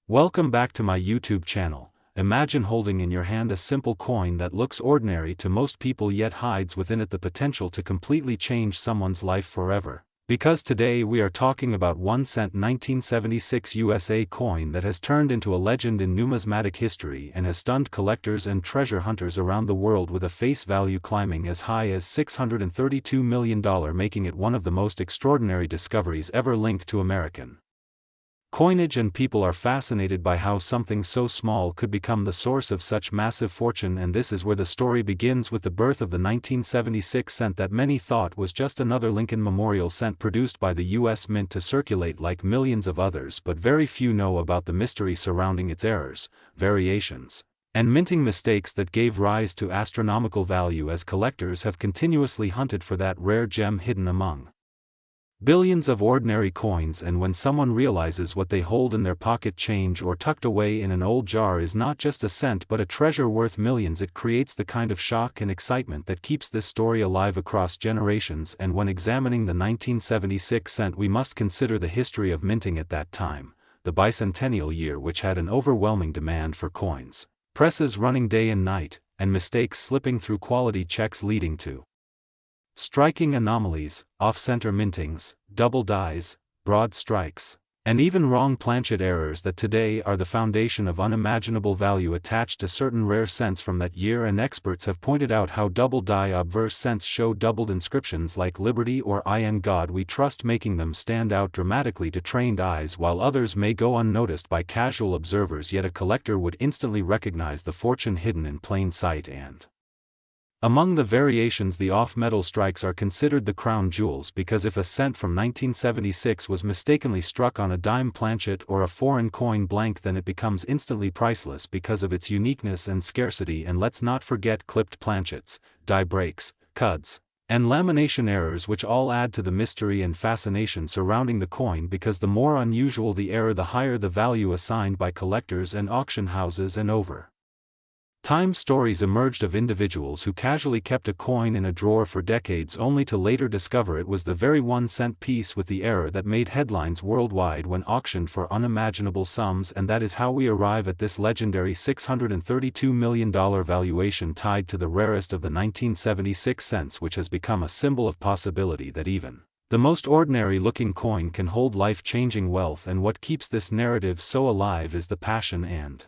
Welcome back to my YouTube channel. Imagine holding in your hand a simple coin that looks ordinary to most people yet hides within it the potential to completely change someone's life forever. Because today we are talking about 1 cent 1976 USA coin that has turned into a legend in numismatic history and has stunned collectors and treasure hunters around the world, with a face value climbing as high as $632 million, making it one of the most extraordinary discoveries ever linked to American coinage. And people are fascinated by how something so small could become the source of such massive fortune, and this is where the story begins, with the birth of the 1976 cent that many thought was just another Lincoln Memorial cent produced by the U.S. Mint to circulate like millions of others, but very few know about the mystery surrounding its errors, variations, and minting mistakes that gave rise to astronomical value, as collectors have continuously hunted for that rare gem hidden among billions of ordinary coins. And when someone realizes what they hold in their pocket change or tucked away in an old jar is not just a cent but a treasure worth millions, it creates the kind of shock and excitement that keeps this story alive across generations. And when examining the 1976 cent, we must consider the history of minting at that time, the bicentennial year, which had an overwhelming demand for coins, presses running day and night, and mistakes slipping through quality checks, leading to striking anomalies, off-center mintings, double dies, broad strikes, and even wrong planchet errors that today are the foundation of unimaginable value attached to certain rare cents from that year. And experts have pointed out how double die obverse cents show doubled inscriptions like Liberty or In God We Trust, making them stand out dramatically to trained eyes, while others may go unnoticed by casual observers, yet a collector would instantly recognize the fortune hidden in plain sight. And among the variations, the off-metal strikes are considered the crown jewels, because if a cent from 1976 was mistakenly struck on a dime planchet or a foreign coin blank, then it becomes instantly priceless because of its uniqueness and scarcity. And let's not forget clipped planchets, die breaks, cuts, and lamination errors, which all add to the mystery and fascination surrounding the coin, because the more unusual the error, the higher the value assigned by collectors and auction houses. And over time, stories emerged of individuals who casually kept a coin in a drawer for decades, only to later discover it was the very 1 cent piece with the error that made headlines worldwide when auctioned for unimaginable sums. And that is how we arrive at this legendary $632 million valuation tied to the rarest of the 1976 cents, which has become a symbol of possibility that even the most ordinary-looking coin can hold life-changing wealth. And what keeps this narrative so alive is the passion and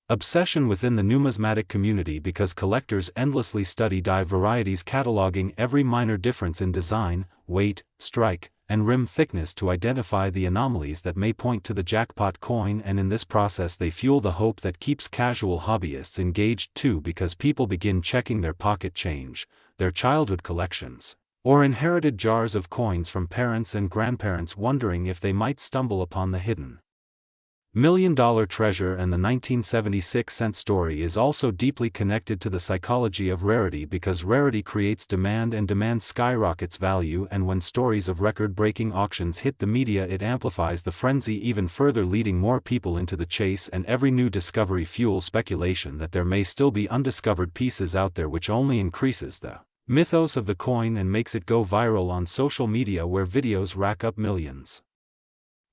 obsession within the numismatic community, because collectors endlessly study die varieties, cataloging every minor difference in design, weight, strike, and rim thickness to identify the anomalies that may point to the jackpot coin. And in this process they fuel the hope that keeps casual hobbyists engaged too, because people begin checking their pocket change, their childhood collections, or inherited jars of coins from parents and grandparents, wondering if they might stumble upon the hidden million-dollar treasure. And the 1976 cent story is also deeply connected to the psychology of rarity, because rarity creates demand and demand skyrockets value. And when stories of record-breaking auctions hit the media, it amplifies the frenzy even further, leading more people into the chase. And every new discovery fuels speculation that there may still be undiscovered pieces out there, which only increases the mythos of the coin and makes it go viral on social media, where videos rack up millions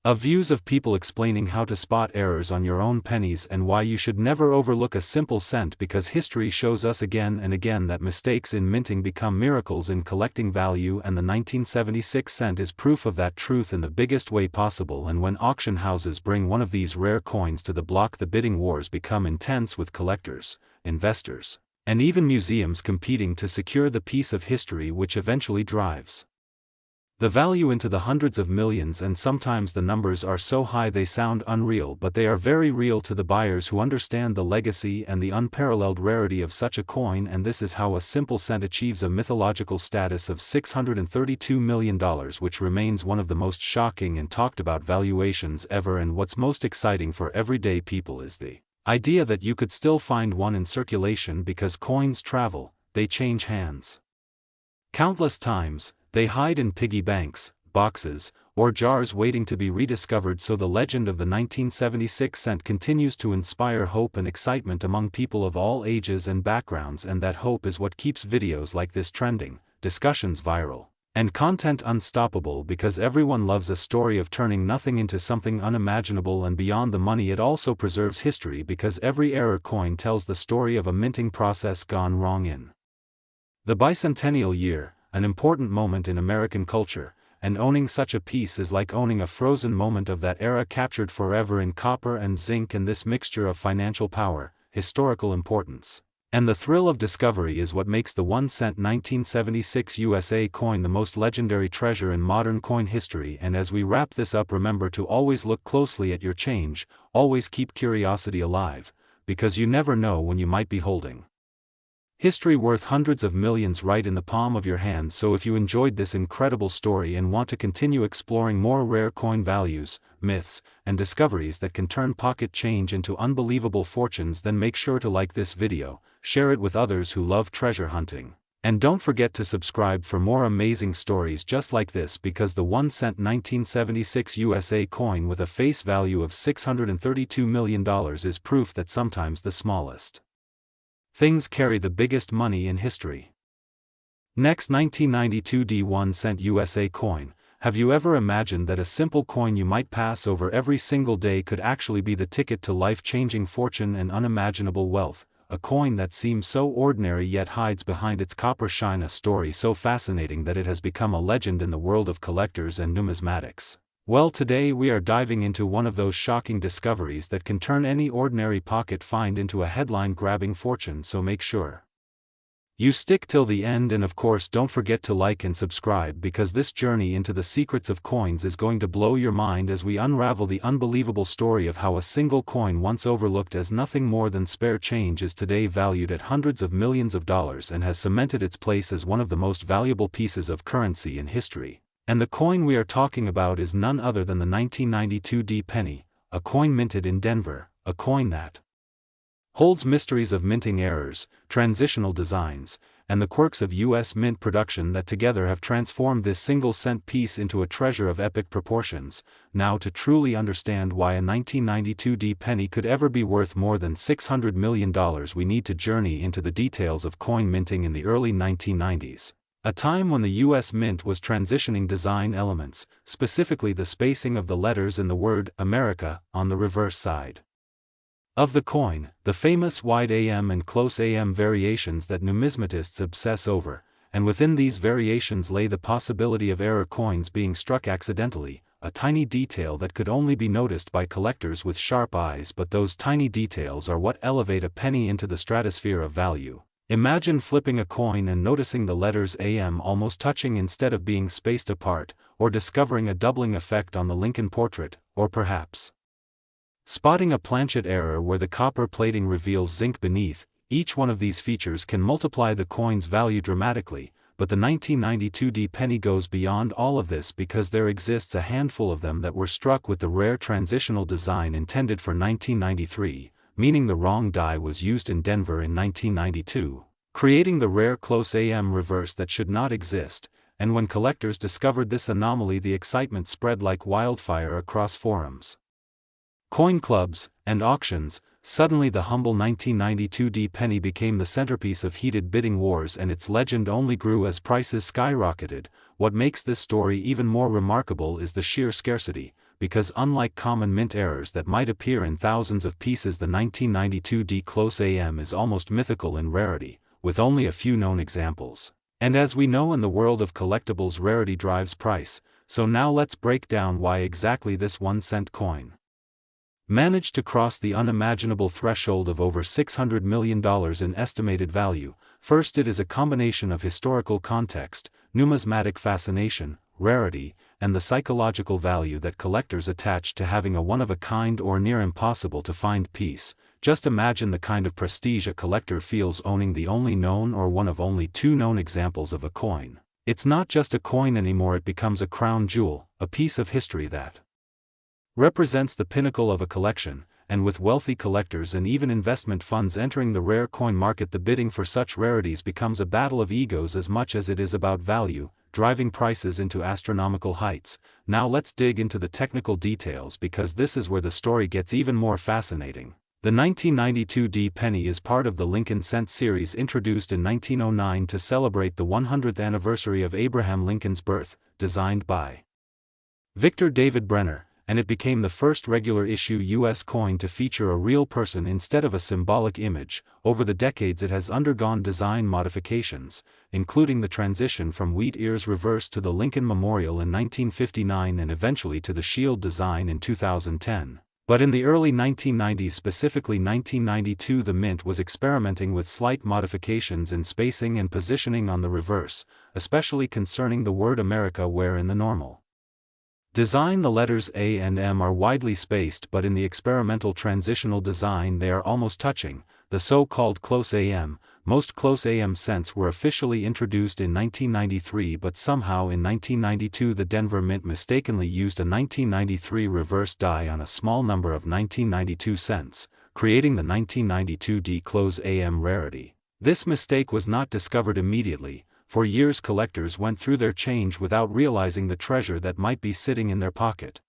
of views of people explaining how to spot errors on your own pennies and why you should never overlook a simple cent, because history shows us again and again that mistakes in minting become miracles in collecting value. And the 1976 cent is proof of that truth in the biggest way possible. And when auction houses bring one of these rare coins to the block, the bidding wars become intense, with collectors, investors, and even museums competing to secure the piece of history, which eventually drives the value into the hundreds of millions. And sometimes the numbers are so high they sound unreal, but they are very real to the buyers who understand the legacy and the unparalleled rarity of such a coin. And this is how a simple cent achieves a mythological status of $632 million, which remains one of the most shocking and talked about valuations ever. And what's most exciting for everyday people is the idea that you could still find one in circulation, because coins travel, they change hands countless times. They hide in piggy banks, boxes, or jars waiting to be rediscovered. So the legend of the 1976 cent continues to inspire hope and excitement among people of all ages and backgrounds, and that hope is what keeps videos like this trending, discussions viral, And content unstoppable because everyone loves a story of turning nothing into something unimaginable and beyond the money. It also preserves history because every error coin tells the story of a minting process gone wrong in the bicentennial year, an important moment in American culture, and owning such a piece is like owning a frozen moment of that era captured forever in copper and zinc. And this mixture of financial power, historical importance, and the thrill of discovery is what makes the 1-cent 1976 USA coin the most legendary treasure in modern coin history. And as we wrap this up, remember to always look closely at your change, always keep curiosity alive, because you never know when you might be holding history worth hundreds of millions right in the palm of your hand. So if you enjoyed this incredible story and want to continue exploring more rare coin values, myths, and discoveries that can turn pocket change into unbelievable fortunes, then make sure to like this video, share it with others who love treasure hunting, and don't forget to subscribe for more amazing stories just like this, because the 1-cent 1976 USA coin with a face value of $632 million is proof that sometimes the smallest things carry the biggest money in history. Next, 1992 D1-cent USA coin. Have you ever imagined that a simple coin you might pass over every single day could actually be the ticket to life-changing fortune and unimaginable wealth? A coin that seems so ordinary yet hides behind its copper shine a story so fascinating that it has become a legend in the world of collectors and numismatics. Well, today we are diving into one of those shocking discoveries that can turn any ordinary pocket find into a headline-grabbing fortune, so make sure you stick till the end, and of course don't forget to like and subscribe, because this journey into the secrets of coins is going to blow your mind as we unravel the unbelievable story of how a single coin once overlooked as nothing more than spare change is today valued at hundreds of millions of dollars and has cemented its place as one of the most valuable pieces of currency in history. And the coin we are talking about is none other than the 1992 D penny, a coin minted in Denver, a coin that holds mysteries of minting errors, transitional designs, and the quirks of U.S. mint production that together have transformed this single-cent piece into a treasure of epic proportions. Now, to truly understand why a 1992 D penny could ever be worth more than $600 million, we need to journey into the details of coin minting in the early 1990s. A time when the U.S. Mint was transitioning design elements, specifically the spacing of the letters in the word America on the reverse side of the coin, the famous wide AM and close AM variations that numismatists obsess over, and within these variations lay the possibility of error coins being struck accidentally, a tiny detail that could only be noticed by collectors with sharp eyes. But those tiny details are what elevate a penny into the stratosphere of value. Imagine flipping a coin and noticing the letters AM almost touching instead of being spaced apart, or discovering a doubling effect on the Lincoln portrait, or perhaps spotting a planchet error where the copper plating reveals zinc beneath. Each one of these features can multiply the coin's value dramatically, but the 1992 D penny goes beyond all of this, because there exists a handful of them that were struck with the rare transitional design intended for 1993. Meaning the wrong die was used in Denver in 1992, creating the rare close AM reverse that should not exist. And when collectors discovered this anomaly, the excitement spread like wildfire across forums, coin clubs, and auctions. Suddenly the humble 1992 D penny became the centerpiece of heated bidding wars, and its legend only grew as prices skyrocketed. What makes this story even more remarkable is the sheer scarcity, because unlike common mint errors that might appear in thousands of pieces, the 1992 D close AM is almost mythical in rarity, with only a few known examples. And as we know, in the world of collectibles, rarity drives price, so now let's break down why exactly this 1-cent coin managed to cross the unimaginable threshold of over $600 million in estimated value. First, it is a combination of historical context, numismatic fascination, rarity, and the psychological value that collectors attach to having a one-of-a-kind or near impossible-to-find piece. Just imagine the kind of prestige a collector feels owning the only known or one of only two known examples of a coin. It's not just a coin anymore, it becomes a crown jewel, a piece of history that represents the pinnacle of a collection. And with wealthy collectors and even investment funds entering the rare coin market, the bidding for such rarities becomes a battle of egos as much as it is about value, driving prices into astronomical heights. Now let's dig into the technical details, because this is where the story gets even more fascinating. The 1992 D penny is part of the Lincoln Cent series introduced in 1909 to celebrate the 100th anniversary of Abraham Lincoln's birth, designed by Victor David Brenner, and it became the first regular issue U.S. coin to feature a real person instead of a symbolic image. Over the decades it has undergone design modifications, including the transition from wheat ears reverse to the Lincoln Memorial in 1959 and eventually to the shield design in 2010. But in the early 1990s, specifically 1992, the Mint was experimenting with slight modifications in spacing and positioning on the reverse, especially concerning the word America, where in the normal design the letters A and M are widely spaced, but in the experimental transitional design they are almost touching, the so-called close AM. Most close AM cents were officially introduced in 1993, but somehow in 1992 the Denver Mint mistakenly used a 1993 reverse die on a small number of 1992 cents, creating the 1992 D close AM rarity. This mistake was not discovered immediately. For years collectors went through their change without realizing the treasure that might be sitting in their pocket.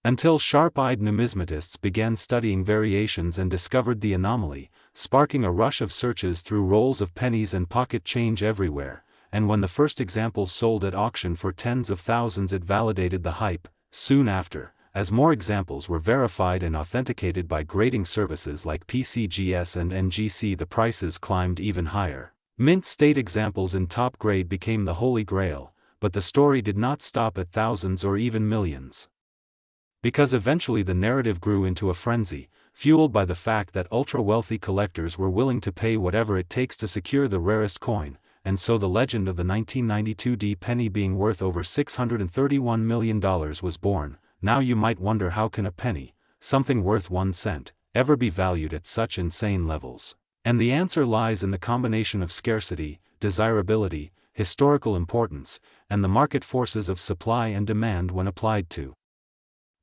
Until sharp-eyed numismatists began studying variations and discovered the anomaly, sparking a rush of searches through rolls of pennies and pocket change everywhere, and when the first examples sold at auction for tens of thousands it validated the hype. Soon after, as more examples were verified and authenticated by grading services like PCGS and NGC, the prices climbed even higher. Mint state examples in top grade became the holy grail, but the story did not stop at thousands or even millions. Because eventually the narrative grew into a frenzy, fueled by the fact that ultra-wealthy collectors were willing to pay whatever it takes to secure the rarest coin, and so the legend of the 1992 D penny being worth over $631 million was born. Now you might wonder, how can a penny, something worth 1 cent, ever be valued at such insane levels? And the answer lies in the combination of scarcity, desirability, historical importance, and the market forces of supply and demand when applied to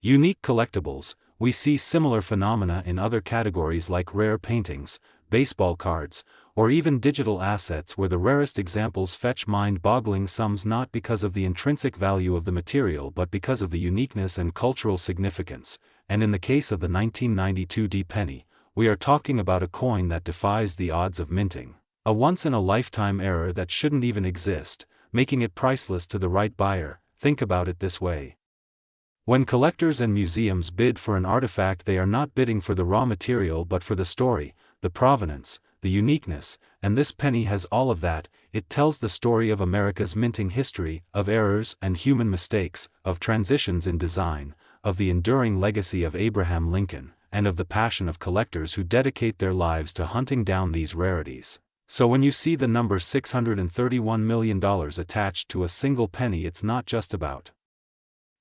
unique collectibles. We see similar phenomena in other categories like rare paintings, baseball cards, or even digital assets, where the rarest examples fetch mind-boggling sums not because of the intrinsic value of the material but because of the uniqueness and cultural significance. And in the case of the 1992 D penny, we are talking about a coin that defies the odds of minting, a once-in-a-lifetime error that shouldn't even exist, making it priceless to the right buyer. Think about it this way. When collectors and museums bid for an artifact, they are not bidding for the raw material but for the story, the provenance, the uniqueness, and this penny has all of that. It tells the story of America's minting history, of errors and human mistakes, of transitions in design, of the enduring legacy of Abraham Lincoln, and of the passion of collectors who dedicate their lives to hunting down these rarities. So when you see the number $631 million attached to a single penny, it's not just about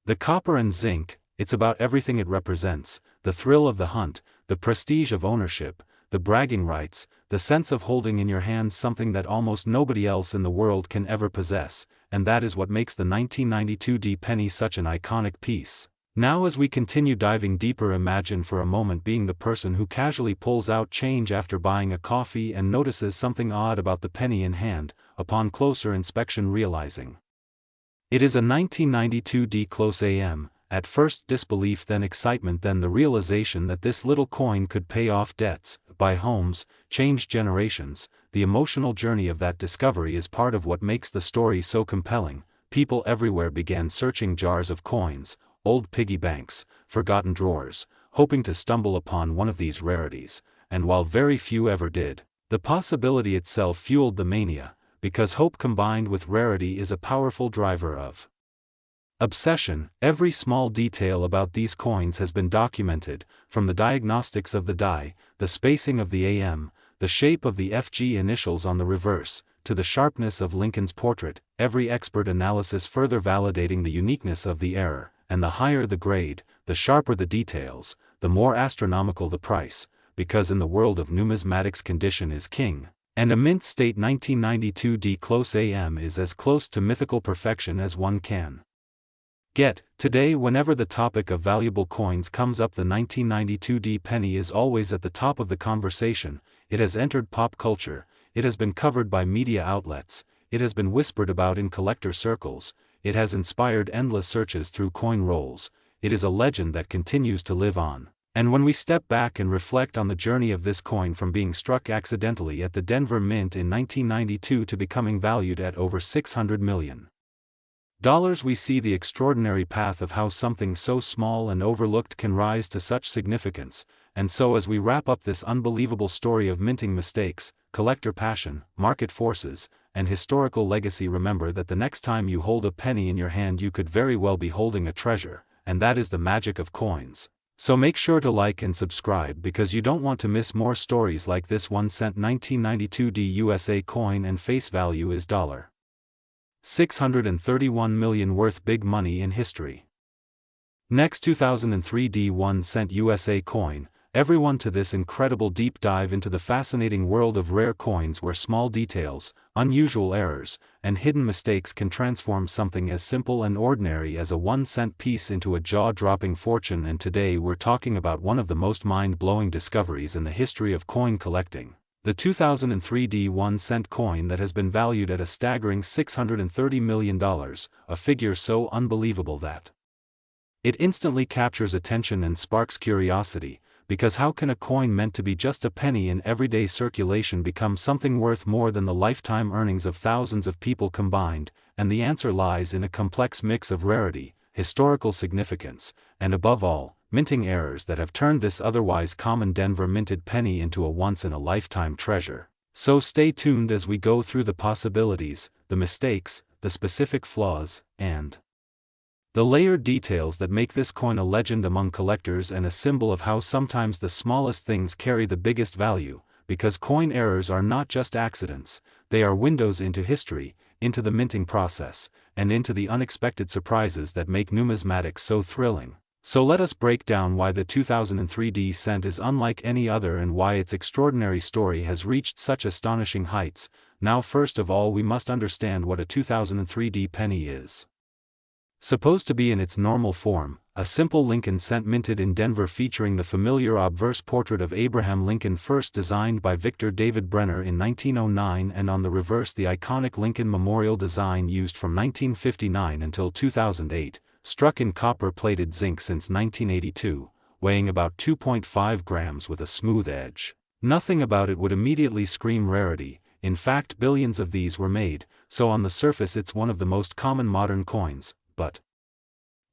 the copper and zinc, it's about everything it represents: the thrill of the hunt, the prestige of ownership, the bragging rights, the sense of holding in your hands something that almost nobody else in the world can ever possess, and that is what makes the 1992 D penny such an iconic piece. Now, as we continue diving deeper, imagine for a moment being the person who casually pulls out change after buying a coffee and notices something odd about the penny in hand, upon closer inspection realizing it is a 1992 D close AM. At first disbelief, then excitement, then the realization that this little coin could pay off debts, buy homes, change generations. The emotional journey of that discovery is part of what makes the story so compelling. People everywhere began searching jars of coins, old piggy banks, forgotten drawers, hoping to stumble upon one of these rarities, and while very few ever did, the possibility itself fueled the mania, because hope combined with rarity is a powerful driver of obsession. Every small detail about these coins has been documented, from the diagnostics of the die, the spacing of the AM, the shape of the FG initials on the reverse, to the sharpness of Lincoln's portrait, every expert analysis further validating the uniqueness of the error. And the higher the grade, the sharper the details, the more astronomical the price, because in the world of numismatics condition is king, and a mint state 1992 D close AM is as close to mythical perfection as one can get. Today, whenever the topic of valuable coins comes up, the 1992 D penny is always at the top of the conversation. It has entered pop culture, it has been covered by media outlets, it has been whispered about in collector circles, it has inspired endless searches through coin rolls. It is a legend that continues to live on. And when we step back and reflect on the journey of this coin from being struck accidentally at the Denver Mint in 1992 to becoming valued at over $600 million, we see the extraordinary path of how something so small and overlooked can rise to such significance. And so as we wrap up this unbelievable story of minting mistakes, collector passion, market forces, and historical legacy, remember that the next time you hold a penny in your hand you could very well be holding a treasure, and that is the magic of coins. So make sure to like and subscribe because you don't want to miss more stories like this 1-cent 1992 USA coin, and face value is $631 million, worth big money in history. Next, 2003 1-cent USA coin. Everyone to this incredible deep dive into the fascinating world of rare coins where small details, unusual errors, and hidden mistakes can transform something as simple and ordinary as a 1-cent piece into a jaw-dropping fortune. And today we're talking about one of the most mind-blowing discoveries in the history of coin collecting. The 2003 1-cent coin that has been valued at a staggering $630 million, a figure so unbelievable that it instantly captures attention and sparks curiosity. Because how can a coin meant to be just a penny in everyday circulation become something worth more than the lifetime earnings of thousands of people combined? And the answer lies in a complex mix of rarity, historical significance, and above all, minting errors that have turned this otherwise common Denver minted penny into a once-in-a-lifetime treasure. So stay tuned as we go through the possibilities, the mistakes, the specific flaws, and the layered details that make this coin a legend among collectors and a symbol of how sometimes the smallest things carry the biggest value, because coin errors are not just accidents, they are windows into history, into the minting process, and into the unexpected surprises that make numismatics so thrilling. So let us break down why the 2003 cent is unlike any other and why its extraordinary story has reached such astonishing heights. Now, first of all, we must understand what a 2003 penny is. Supposed to be in its normal form, a simple Lincoln cent minted in Denver featuring the familiar obverse portrait of Abraham Lincoln, first designed by Victor David Brenner in 1909, and on the reverse the iconic Lincoln Memorial design used from 1959 until 2008, struck in copper-plated zinc since 1982, weighing about 2.5 grams with a smooth edge. Nothing about it would immediately scream rarity. In fact, billions of these were made, so on the surface it's one of the most common modern coins. But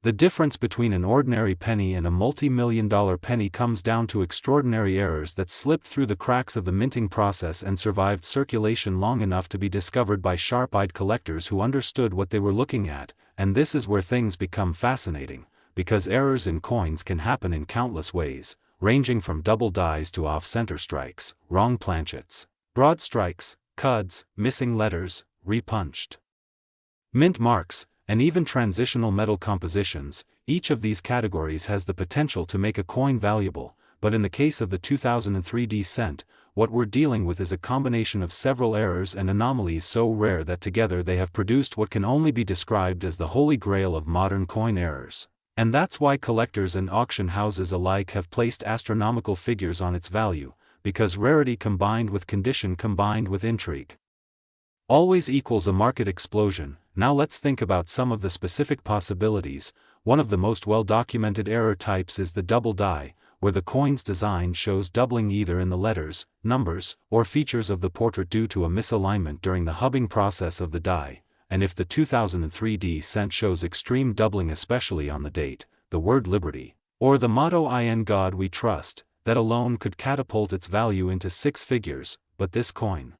the difference between an ordinary penny and a multi-million-dollar penny comes down to extraordinary errors that slipped through the cracks of the minting process and survived circulation long enough to be discovered by sharp-eyed collectors who understood what they were looking at. And this is where things become fascinating, because errors in coins can happen in countless ways, ranging from double dies to off-center strikes, wrong planchets, broad strikes, cuds, missing letters, repunched mint marks, and even transitional metal compositions. Each of these categories has the potential to make a coin valuable, but in the case of the 2003 cent, what we're dealing with is a combination of several errors and anomalies so rare that together they have produced what can only be described as the holy grail of modern coin errors. And that's why collectors and auction houses alike have placed astronomical figures on its value, because rarity combined with condition combined with intrigue always equals a market explosion. Now let's think about some of the specific possibilities. One of the most well-documented error types is the double die, where the coin's design shows doubling either in the letters, numbers, or features of the portrait due to a misalignment during the hubbing process of the die. And if the 2003 cent shows extreme doubling, especially on the date, the word liberty, or the motto "In God We Trust," that alone could catapult its value into six figures. But this coin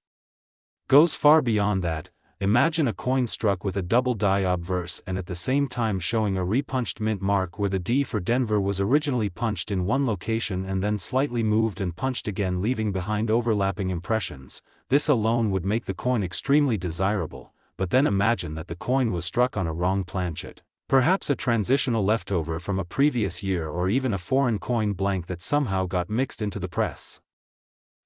goes far beyond that. Imagine a coin struck with a double die obverse and at the same time showing a repunched mint mark where the D for Denver was originally punched in one location and then slightly moved and punched again, leaving behind overlapping impressions. This alone would make the coin extremely desirable. But then imagine that the coin was struck on a wrong planchet, perhaps a transitional leftover from a previous year, or even a foreign coin blank that somehow got mixed into the press.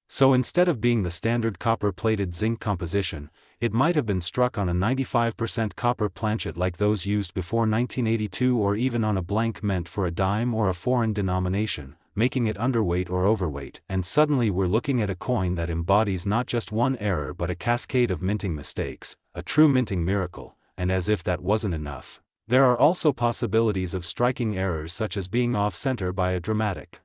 So instead of being the standard copper-plated zinc composition, it might have been struck on a 95% copper planchet like those used before 1982, or even on a blank meant for a dime or a foreign denomination, making it underweight or overweight. And suddenly we're looking at a coin that embodies not just one error but a cascade of minting mistakes, a true minting miracle. And as if that wasn't enough, there are also possibilities of striking errors such as being off-center by a dramatic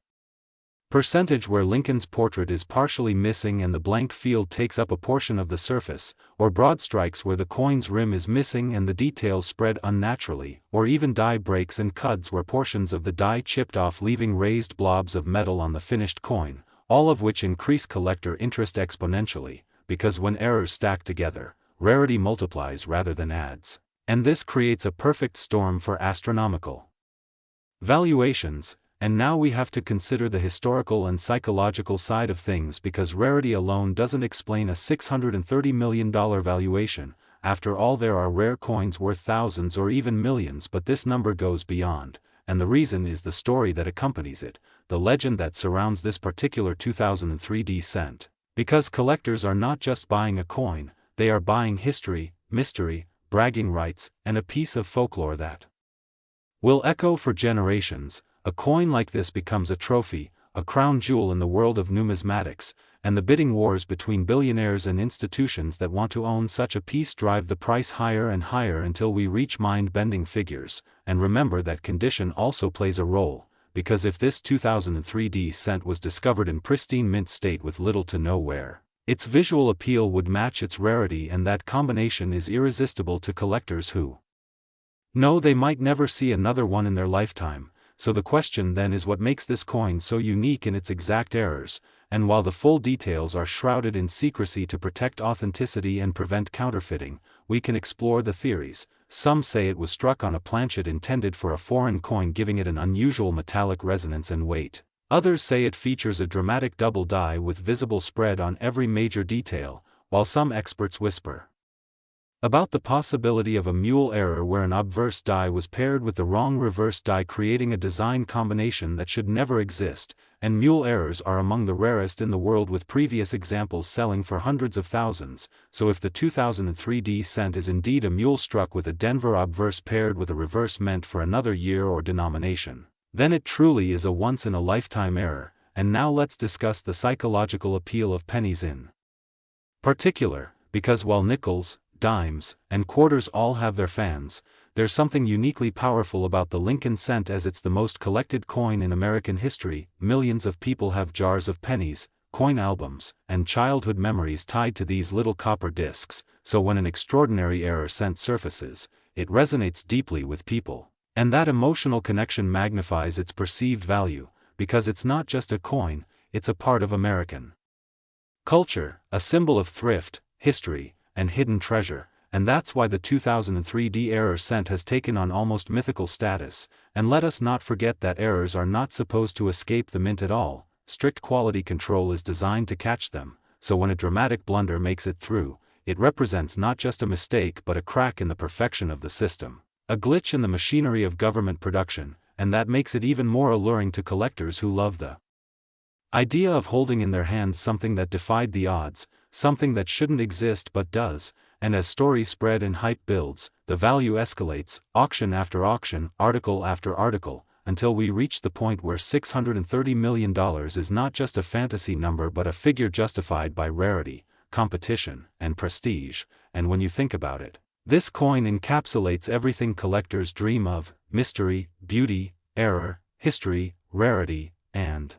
Percentage where Lincoln's portrait is partially missing and the blank field takes up a portion of the surface, or broad strikes where the coin's rim is missing and the details spread unnaturally, or even die breaks and cuts where portions of the die chipped off leaving raised blobs of metal on the finished coin, all of which increase collector interest exponentially, because when errors stack together, rarity multiplies rather than adds. And this creates a perfect storm for astronomical valuations. And now we have to consider the historical and psychological side of things, because rarity alone doesn't explain a $630 million valuation. After all, there are rare coins worth thousands or even millions, but this number goes beyond, and the reason is the story that accompanies it, the legend that surrounds this particular 2003 cent. Because collectors are not just buying a coin, they are buying history, mystery, bragging rights, and a piece of folklore that will echo for generations. A coin like this becomes a trophy, a crown jewel in the world of numismatics, and the bidding wars between billionaires and institutions that want to own such a piece drive the price higher and higher until we reach mind-bending figures. And remember that condition also plays a role, because if this 2003 cent was discovered in pristine mint state with little to no wear, its visual appeal would match its rarity, and that combination is irresistible to collectors who know they might never see another one in their lifetime. So the question then is, what makes this coin so unique in its exact errors? And while the full details are shrouded in secrecy to protect authenticity and prevent counterfeiting, we can explore the theories. Some say it was struck on a planchet intended for a foreign coin, giving it an unusual metallic resonance and weight. Others say it features a dramatic double die with visible spread on every major detail, while some experts whisper about the possibility of a mule error where an obverse die was paired with the wrong reverse die, creating a design combination that should never exist. And mule errors are among the rarest in the world, with previous examples selling for hundreds of thousands. So if the 2003 cent is indeed a mule struck with a Denver obverse paired with a reverse meant for another year or denomination, then it truly is a once-in-a-lifetime error. And now let's discuss the psychological appeal of pennies in particular, because while nickels, dimes, and quarters all have their fans, there's something uniquely powerful about the Lincoln cent, as it's the most collected coin in American history. Millions of people have jars of pennies, coin albums, and childhood memories tied to these little copper discs, so when an extraordinary error cent surfaces, it resonates deeply with people. And that emotional connection magnifies its perceived value, because it's not just a coin, it's a part of American culture, a symbol of thrift, history, and hidden treasure. And that's why the 2003 error cent has taken on almost mythical status. And let us not forget that errors are not supposed to escape the mint at all. Strict quality control is designed to catch them, so when a dramatic blunder makes it through, it represents not just a mistake but a crack in the perfection of the system, a glitch in the machinery of government production, and that makes it even more alluring to collectors who love the idea of holding in their hands something that defied the odds, something that shouldn't exist but does. And as stories spread and hype builds, the value escalates, auction after auction, article after article, until we reach the point where $630 million is not just a fantasy number but a figure justified by rarity, competition, and prestige. And when you think about it, this coin encapsulates everything collectors dream of: mystery, beauty, error, history, rarity, and,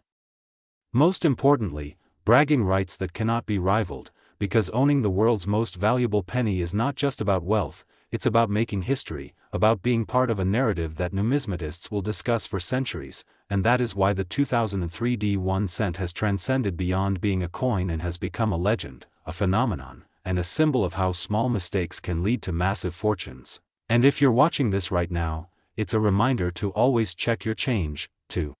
most importantly, bragging rights that cannot be rivaled. Because owning the world's most valuable penny is not just about wealth, it's about making history, about being part of a narrative that numismatists will discuss for centuries. And that is why the 2003 1 cent has transcended beyond being a coin and has become a legend, a phenomenon, and a symbol of how small mistakes can lead to massive fortunes. And if you're watching this right now, it's a reminder to always check your change, to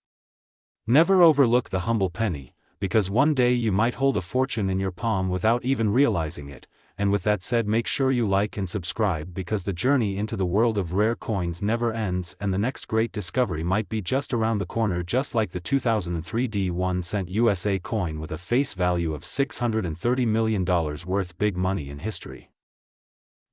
never overlook the humble penny, because one day you might hold a fortune in your palm without even realizing it. And with that said, make sure you like and subscribe, because the journey into the world of rare coins never ends, and the next great discovery might be just around the corner, just like the 2003 1 cent USA coin with a face value of $630 million worth big money in history.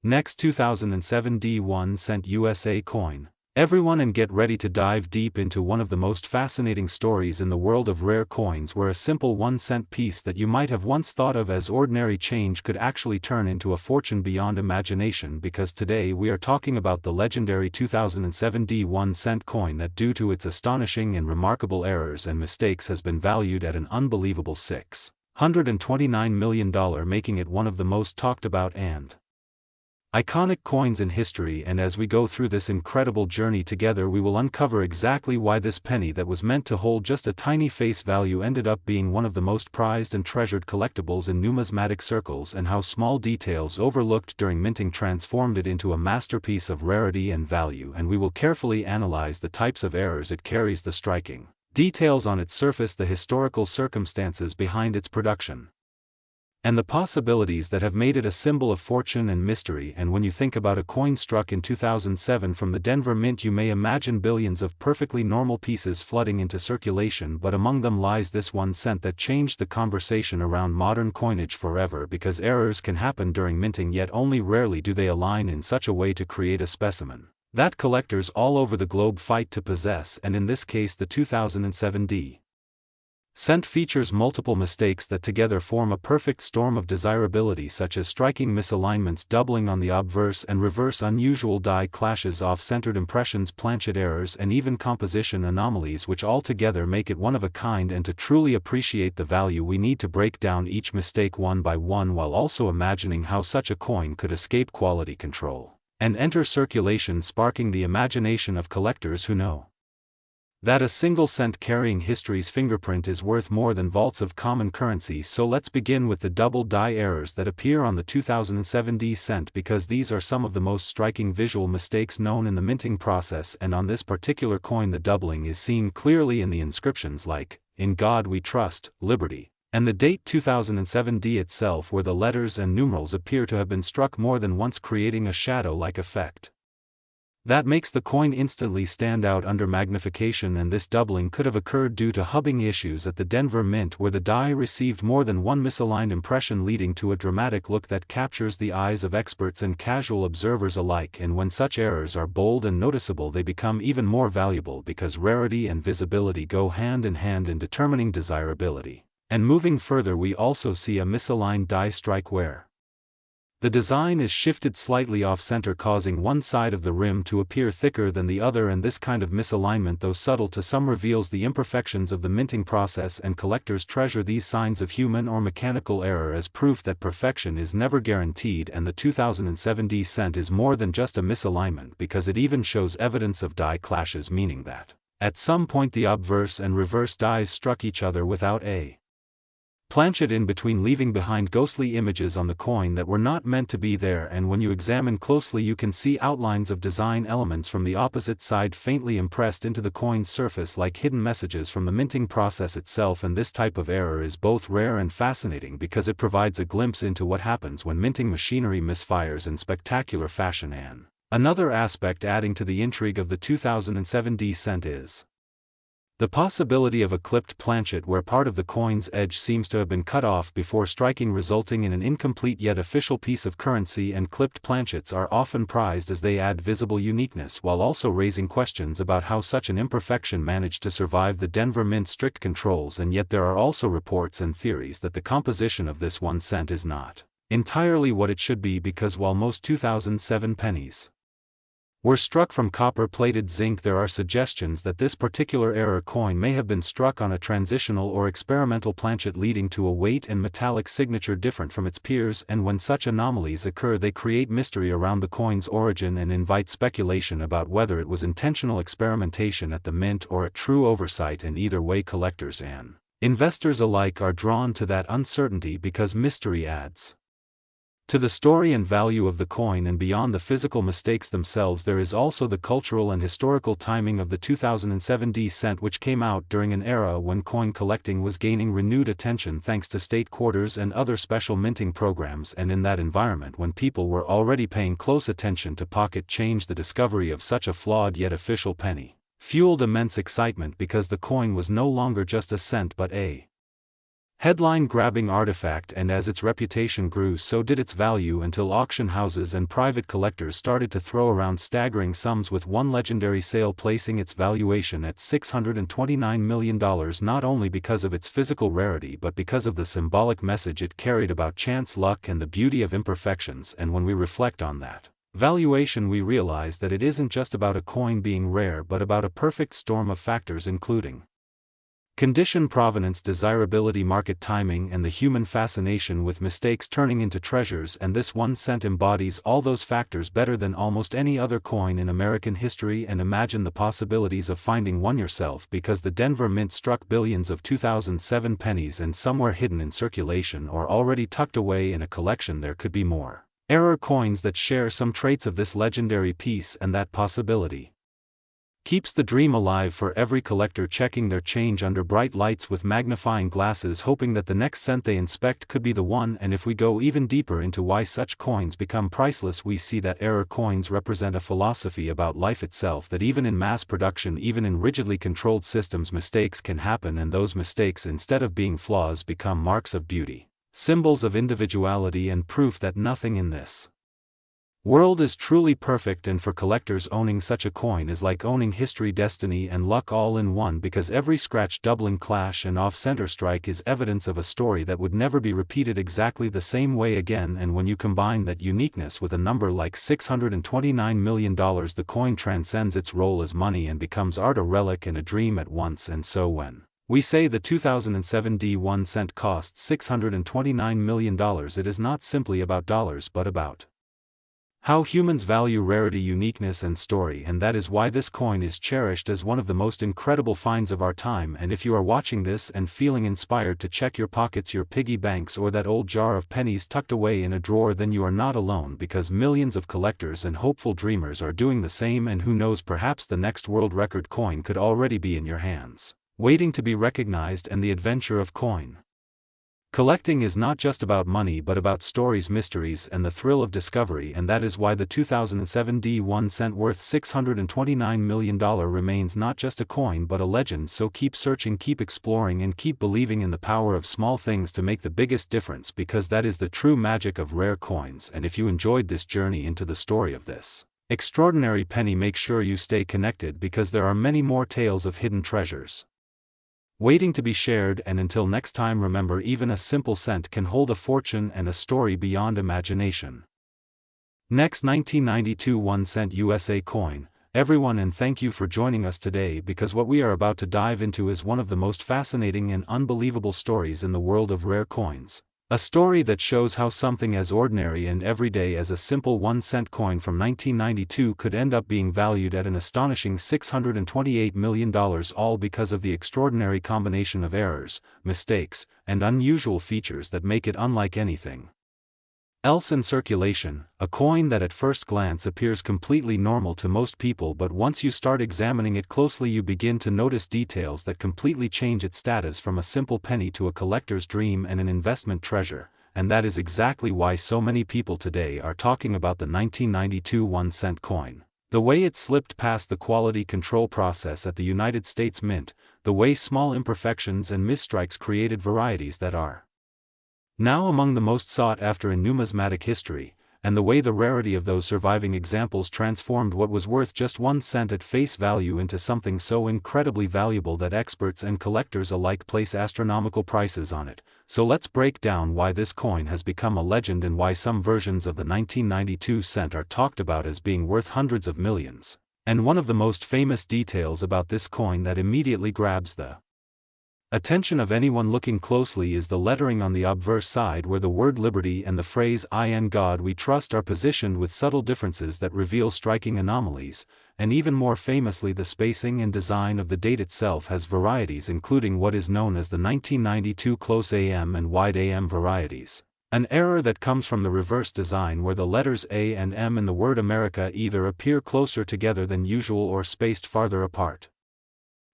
Next, 2007 1 cent USA coin. Everyone, and get ready to dive deep into one of the most fascinating stories in the world of rare coins, where a simple 1-cent piece that you might have once thought of as ordinary change could actually turn into a fortune beyond imagination. Because today we are talking about the legendary 2007 1-cent coin that, due to its astonishing and remarkable errors and mistakes, has been valued at an unbelievable $629 million, making it one of the most talked about and iconic coins in history. And as we go through this incredible journey together, we will uncover exactly why this penny that was meant to hold just a tiny face value ended up being one of the most prized and treasured collectibles in numismatic circles, and how small details overlooked during minting transformed it into a masterpiece of rarity and value. And we will carefully analyze the types of errors it carries, the striking details on its surface, the historical circumstances behind its production, and the possibilities that have made it a symbol of fortune and mystery. And when you think about a coin struck in 2007 from the Denver Mint, you may imagine billions of perfectly normal pieces flooding into circulation, but among them lies this 1 cent that changed the conversation around modern coinage forever. Because errors can happen during minting, yet only rarely do they align in such a way to create a specimen that collectors all over the globe fight to possess. And in this case, the 2007 cent features multiple mistakes that together form a perfect storm of desirability, such as striking misalignments, doubling on the obverse and reverse, unusual die clashes, off-centered impressions, planchet errors, and even composition anomalies, which all together make it one of a kind. And to truly appreciate the value, we need to break down each mistake one by one, while also imagining how such a coin could escape quality control and enter circulation, sparking the imagination of collectors who know that a single cent carrying history's fingerprint is worth more than vaults of common currency. So let's begin with the double die errors that appear on the 2007 cent, because these are some of the most striking visual mistakes known in the minting process. And on this particular coin, the doubling is seen clearly in the inscriptions like, "In God We Trust, Liberty," and the date 2007 itself, where the letters and numerals appear to have been struck more than once, creating a shadow-like effect that makes the coin instantly stand out under magnification. And this doubling could have occurred due to hubbing issues at the Denver Mint, where the die received more than one misaligned impression, leading to a dramatic look that captures the eyes of experts and casual observers alike. And when such errors are bold and noticeable, they become even more valuable, because rarity and visibility go hand in hand in determining desirability. And moving further, we also see a misaligned die strike where the design is shifted slightly off-center, causing one side of the rim to appear thicker than the other. And this kind of misalignment, though subtle to some, reveals the imperfections of the minting process, and collectors treasure these signs of human or mechanical error as proof that perfection is never guaranteed. And the 2007 cent is more than just a misalignment, because it even shows evidence of die clashes, meaning that at some point the obverse and reverse dies struck each other without a planchet in between, leaving behind ghostly images on the coin that were not meant to be there. And when you examine closely, you can see outlines of design elements from the opposite side faintly impressed into the coin's surface, like hidden messages from the minting process itself. And this type of error is both rare and fascinating, because it provides a glimpse into what happens when minting machinery misfires in spectacular fashion. And another aspect adding to the intrigue of the 2007 cent is the possibility of a clipped planchet, where part of the coin's edge seems to have been cut off before striking, resulting in an incomplete yet official piece of currency. And clipped planchets are often prized as they add visible uniqueness, while also raising questions about how such an imperfection managed to survive the Denver Mint's strict controls. And yet there are also reports and theories that the composition of this 1 cent is not entirely what it should be, because while most 2007 pennies were struck from copper-plated zinc, there are suggestions that this particular error coin may have been struck on a transitional or experimental planchet, leading to a weight and metallic signature different from its peers. And when such anomalies occur, they create mystery around the coin's origin and invite speculation about whether it was intentional experimentation at the mint or a true oversight. And either way, collectors and investors alike are drawn to that uncertainty, because mystery adds to the story and value of the coin. And beyond the physical mistakes themselves, there is also the cultural and historical timing of the 2007 cent, which came out during an era when coin collecting was gaining renewed attention thanks to state quarters and other special minting programs. And in that environment, when people were already paying close attention to pocket change, the discovery of such a flawed yet official penny fueled immense excitement, because the coin was no longer just a cent but a headline-grabbing artifact, and as its reputation grew so did its value until auction houses and private collectors started to throw around staggering sums, with one legendary sale placing its valuation at $629 million, not only because of its physical rarity but because of the symbolic message it carried about chance, luck, and the beauty of imperfections. And when we reflect on that valuation, we realize that it isn't just about a coin being rare but about a perfect storm of factors, including condition, provenance, desirability, market timing, and the human fascination with mistakes turning into treasures. And this 1 cent embodies all those factors better than almost any other coin in American history. And imagine the possibilities of finding one yourself, because the Denver Mint struck billions of 2007 pennies, and somewhere hidden in circulation or already tucked away in a collection there could be more error coins that share some traits of this legendary piece. And that possibility keeps the dream alive for every collector checking their change under bright lights with magnifying glasses, hoping that the next cent they inspect could be the one. And if we go even deeper into why such coins become priceless, we see that error coins represent a philosophy about life itself, that even in mass production, even in rigidly controlled systems, mistakes can happen, and those mistakes, instead of being flaws, become marks of beauty, symbols of individuality, and proof that nothing in this world is truly perfect. And for collectors, owning such a coin is like owning history, destiny, and luck all in one, because every scratch, doubling, clash, and off-center strike is evidence of a story that would never be repeated exactly the same way again. And when you combine that uniqueness with a number like $629 million, the coin transcends its role as money and becomes art, a relic, and a dream at once. And so when we say the 2007 D1 cent costs $629 million, it is not simply about dollars but about how humans value rarity, uniqueness, and story. And that is why this coin is cherished as one of the most incredible finds of our time. And if you are watching this and feeling inspired to check your pockets, your piggy banks, or that old jar of pennies tucked away in a drawer, then you are not alone, because millions of collectors and hopeful dreamers are doing the same. And who knows, perhaps the next world record coin could already be in your hands, waiting to be recognized. And the adventure of coin collecting is not just about money but about stories, mysteries, and the thrill of discovery. And that is why the 2007 D1 cent worth $629 million remains not just a coin but a legend. So keep searching, keep exploring, and keep believing in the power of small things to make the biggest difference, because that is the true magic of rare coins. And if you enjoyed this journey into the story of this extraordinary penny, make sure you stay connected, because there are many more tales of hidden treasures waiting to be shared. And until next time, remember, even a simple cent can hold a fortune and a story beyond imagination. Next, 1992 1 cent USA coin, everyone, and thank you for joining us today, because what we are about to dive into is one of the most fascinating and unbelievable stories in the world of rare coins. A story that shows how something as ordinary and everyday as a simple 1 cent coin from 1992 could end up being valued at an astonishing $628 million, all because of the extraordinary combination of errors, mistakes, and unusual features that make it unlike anything else in circulation. A coin that at first glance appears completely normal to most people, but once you start examining it closely, you begin to notice details that completely change its status from a simple penny to a collector's dream and an investment treasure. And that is exactly why so many people today are talking about the 1992 1 cent coin. The way it slipped past the quality control process at the United States Mint, the way small imperfections and misstrikes created varieties that are now among the most sought after in numismatic history, and the way the rarity of those surviving examples transformed what was worth just 1 cent at face value into something so incredibly valuable that experts and collectors alike place astronomical prices on it. So let's break down why this coin has become a legend, and why some versions of the 1992 cent are talked about as being worth hundreds of millions. And one of the most famous details about this coin that immediately grabs the attention of anyone looking closely is the lettering on the obverse side, where the word liberty and the phrase "In God We Trust" are positioned with subtle differences that reveal striking anomalies. And even more famously, the spacing and design of the date itself has varieties, including what is known as the 1992 close AM and wide AM varieties. An error that comes from the reverse design, where the letters A and M in the word America either appear closer together than usual or spaced farther apart,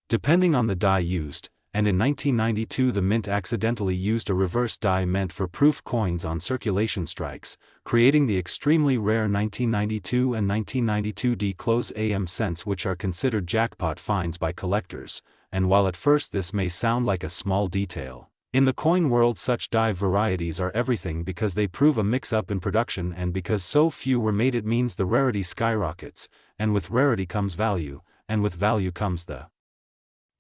depending on the die used. And in 1992 the Mint accidentally used a reverse die meant for proof coins on circulation strikes, creating the extremely rare 1992 and 1992 D close AM cents, which are considered jackpot finds by collectors. And while at first this may sound like a small detail, In the coin world, such die varieties are everything because they prove a mix-up in production, and because so few were made it means the rarity skyrockets, and with rarity comes value, and with value comes the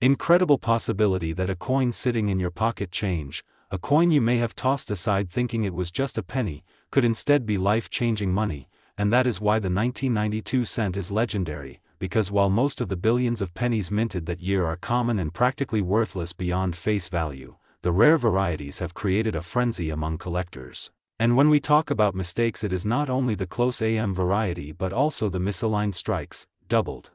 incredible possibility that a coin sitting in your pocket change, a coin you may have tossed aside thinking it was just a penny, could instead be life-changing money, and that is why the 1992 cent is legendary, because while most of the billions of pennies minted that year are common and practically worthless beyond face value, the rare varieties have created a frenzy among collectors. And when we talk about mistakes, it is not only the close AM variety but also the misaligned strikes, doubled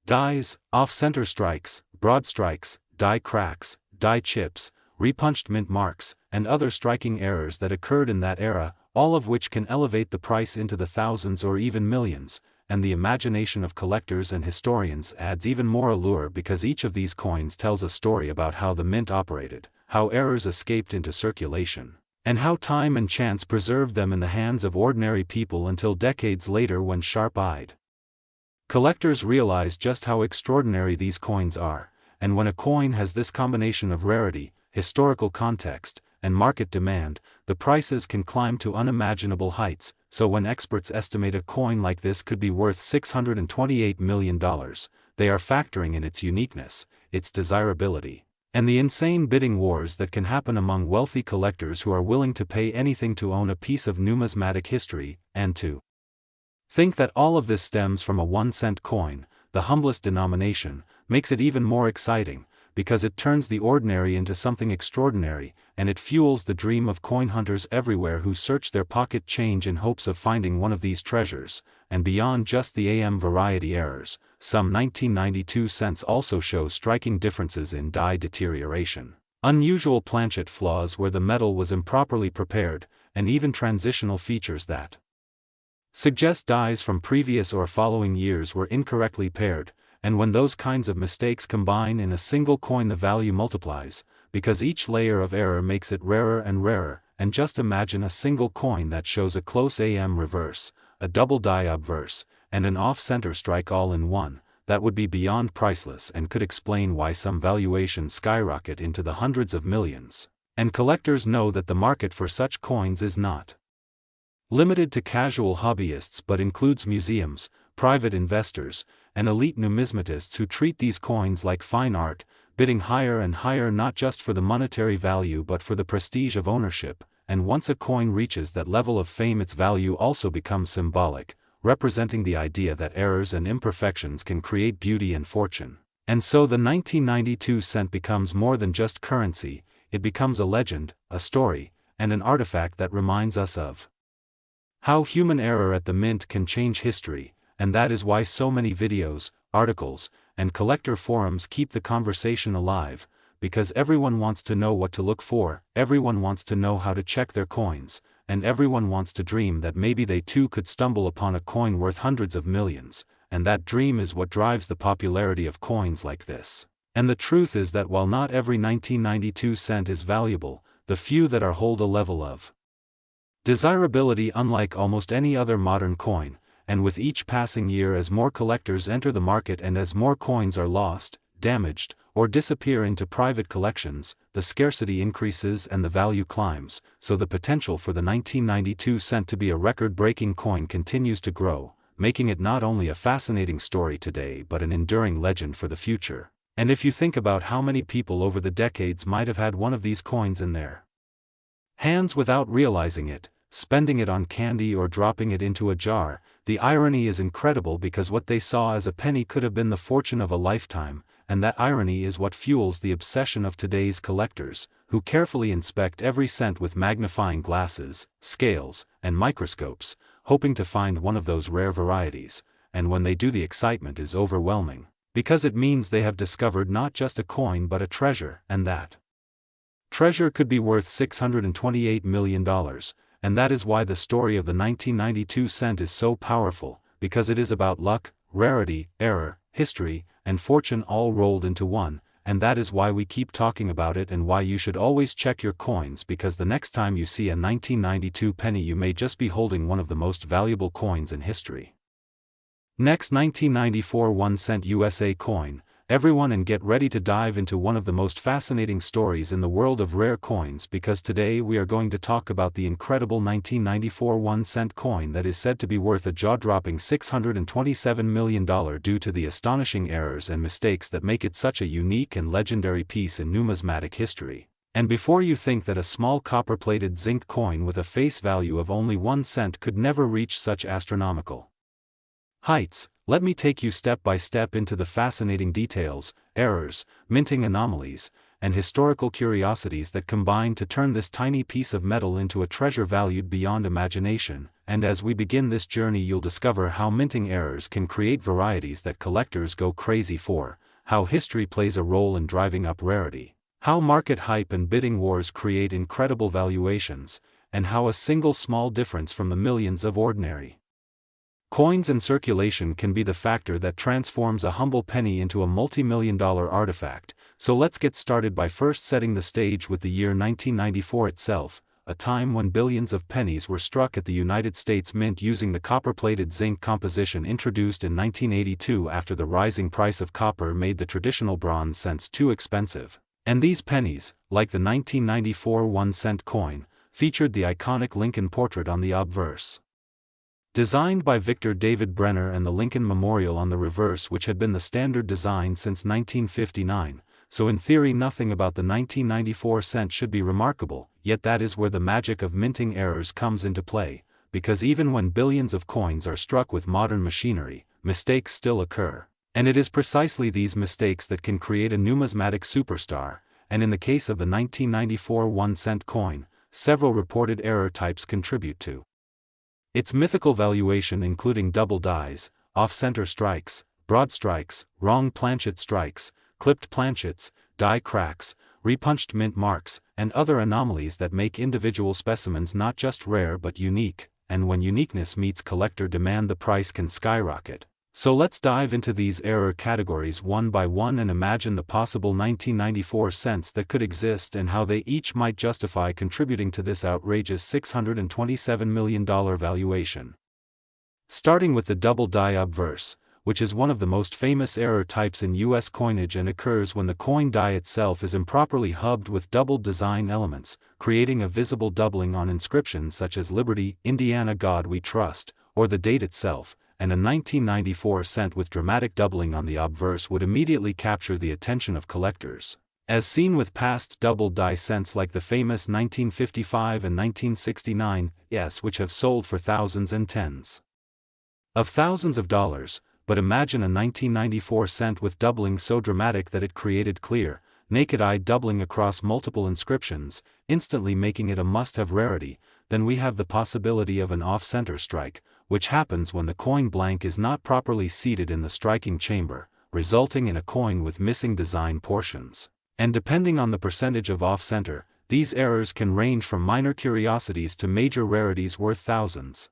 dies, off-center strikes, broad strikes, die cracks, die chips, repunched mint marks, and other striking errors that occurred in that era, all of which can elevate the price into the thousands or even millions, and the imagination of collectors and historians adds even more allure because each of these coins tells a story about how the mint operated, how errors escaped into circulation, and how time and chance preserved them in the hands of ordinary people until decades later when sharp-eyed collectors realize just how extraordinary these coins are. And when a coin has this combination of rarity, historical context, and market demand, the prices can climb to unimaginable heights. So when experts estimate a coin like this could be worth $628 million, they are factoring in its uniqueness, its desirability, and the insane bidding wars that can happen among wealthy collectors who are willing to pay anything to own a piece of numismatic history. And to think that all of this stems from a 1-cent coin, the humblest denomination, makes it even more exciting, because it turns the ordinary into something extraordinary, and it fuels the dream of coin hunters everywhere who search their pocket change in hopes of finding one of these treasures. And beyond just the AM variety errors, some 1992 cents also show striking differences in die deterioration, unusual planchet flaws where the metal was improperly prepared, and even transitional features that suggest dies from previous or following years were incorrectly paired. And when those kinds of mistakes combine in a single coin, the value multiplies, because each layer of error makes it rarer and rarer. And just imagine a single coin that shows a close AM reverse, a double die obverse, and an off-center strike all in one. That would be beyond priceless and could explain why some valuations skyrocket into the hundreds of millions. And collectors know that the market for such coins is not limited to casual hobbyists but includes museums, private investors, and elite numismatists who treat these coins like fine art, bidding higher and higher not just for the monetary value but for the prestige of ownership. And once a coin reaches that level of fame, its value also becomes symbolic, representing the idea that errors and imperfections can create beauty and fortune. And so the 1992 cent becomes more than just currency, it becomes a legend, a story, and an artifact that reminds us of how human error at the mint can change history. And that is why so many videos, articles, and collector forums keep the conversation alive, because everyone wants to know what to look for, everyone wants to know how to check their coins, and everyone wants to dream that maybe they too could stumble upon a coin worth hundreds of millions, and that dream is what drives the popularity of coins like this. And the truth is that while not every 1992 cent is valuable, the few that are hold a level of desirability unlike almost any other modern coin. And with each passing year, as more collectors enter the market and as more coins are lost, damaged, or disappear into private collections, the scarcity increases and the value climbs. So the potential for the 1992 cent to be a record-breaking coin continues to grow, making it not only a fascinating story today but an enduring legend for the future. And if you think about how many people over the decades might have had one of these coins in their hands without realizing it, spending it on candy or dropping it into a jar, the irony is incredible because what they saw as a penny could have been the fortune of a lifetime, and that irony is what fuels the obsession of today's collectors, who carefully inspect every cent with magnifying glasses, scales, and microscopes, hoping to find one of those rare varieties. And when they do, the excitement is overwhelming, because it means they have discovered not just a coin but a treasure, and that treasure could be worth $628 million. And that is why the story of the 1992 cent is so powerful, because it is about luck, rarity, error, history, and fortune all rolled into one. And that is why we keep talking about it and why you should always check your coins, because the next time you see a 1992 penny you may just be holding one of the most valuable coins in history. Next, 1994 1 cent USA coin. everyone, and get ready to dive into one of the most fascinating stories in the world of rare coins, because today we are going to talk about the incredible 1994 1-cent coin that is said to be worth a jaw-dropping $627 million due to the astonishing errors and mistakes that make it such a unique and legendary piece in numismatic history. And before you think that a small copper-plated zinc coin with a face value of only 1 cent could never reach such astronomical heights, let me take you step by step into the fascinating details, errors, minting anomalies, and historical curiosities that combine to turn this tiny piece of metal into a treasure valued beyond imagination. And as we begin this journey, you'll discover how minting errors can create varieties that collectors go crazy for, how history plays a role in driving up rarity, how market hype and bidding wars create incredible valuations, and how a single small difference from the millions of ordinary coins in circulation can be the factor that transforms a humble penny into a multi-million-dollar artifact. So let's get started by first setting the stage with the year 1994 itself, a time when billions of pennies were struck at the United States Mint using the copper-plated zinc composition introduced in 1982 after the rising price of copper made the traditional bronze cents too expensive. And these pennies, like the 1994 1-cent coin, featured the iconic Lincoln portrait on the obverse. Designed by Victor David Brenner, and the Lincoln Memorial on the reverse, which had been the standard design since 1959, so in theory nothing about the 1994 cent should be remarkable, yet that is where the magic of minting errors comes into play, because even when billions of coins are struck with modern machinery, mistakes still occur. And it is precisely these mistakes that can create a numismatic superstar, and in the case of the 1994 1-cent coin, several reported error types contribute to its mythical valuation, including double dies, off-center strikes, broad strikes, wrong planchet strikes, clipped planchets, die cracks, repunched mint marks, and other anomalies that make individual specimens not just rare but unique, and when uniqueness meets collector demand, the price can skyrocket. So let's dive into these error categories one by one and imagine the possible 1994 cents that could exist and how they each might justify contributing to this outrageous $627 million valuation. Starting with the double die obverse, which is one of the most famous error types in U.S. coinage and occurs when the coin die itself is improperly hubbed with doubled design elements, creating a visible doubling on inscriptions such as Liberty, Indiana, God We Trust, or the date itself. And a 1994 cent with dramatic doubling on the obverse would immediately capture the attention of collectors, as seen with past double die cents like the famous 1955 and 1969, which have sold for thousands and tens of thousands of dollars. But imagine a 1994 cent with doubling so dramatic that it created clear, naked-eye doubling across multiple inscriptions, instantly making it a must-have rarity. Then we have the possibility of an off-center strike, which happens when the coin blank is not properly seated in the striking chamber, resulting in a coin with missing design portions. And depending on the percentage of off-center, these errors can range from minor curiosities to major rarities worth thousands.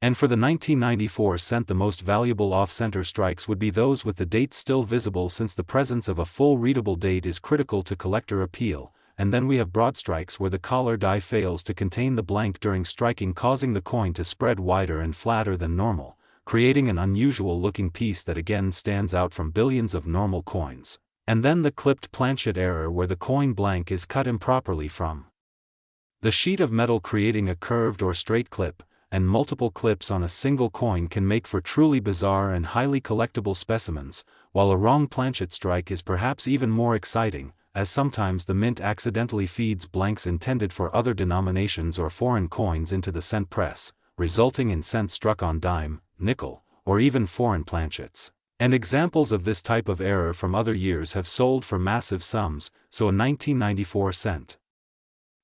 And for the 1994 cent, the most valuable off-center strikes would be those with the date still visible, since the presence of a full readable date is critical to collector appeal. And then we have broad strikes where the collar die fails to contain the blank during striking, causing the coin to spread wider and flatter than normal, creating an unusual looking piece that again stands out from billions of normal coins. And then the clipped planchet error, where the coin blank is cut improperly from the sheet of metal, creating a curved or straight clip, and multiple clips on a single coin can make for truly bizarre and highly collectible specimens, while a wrong planchet strike is perhaps even more exciting, as sometimes the mint accidentally feeds blanks intended for other denominations or foreign coins into the cent press, resulting in cents struck on dime, nickel, or even foreign planchets. And examples of this type of error from other years have sold for massive sums, so a 1994 cent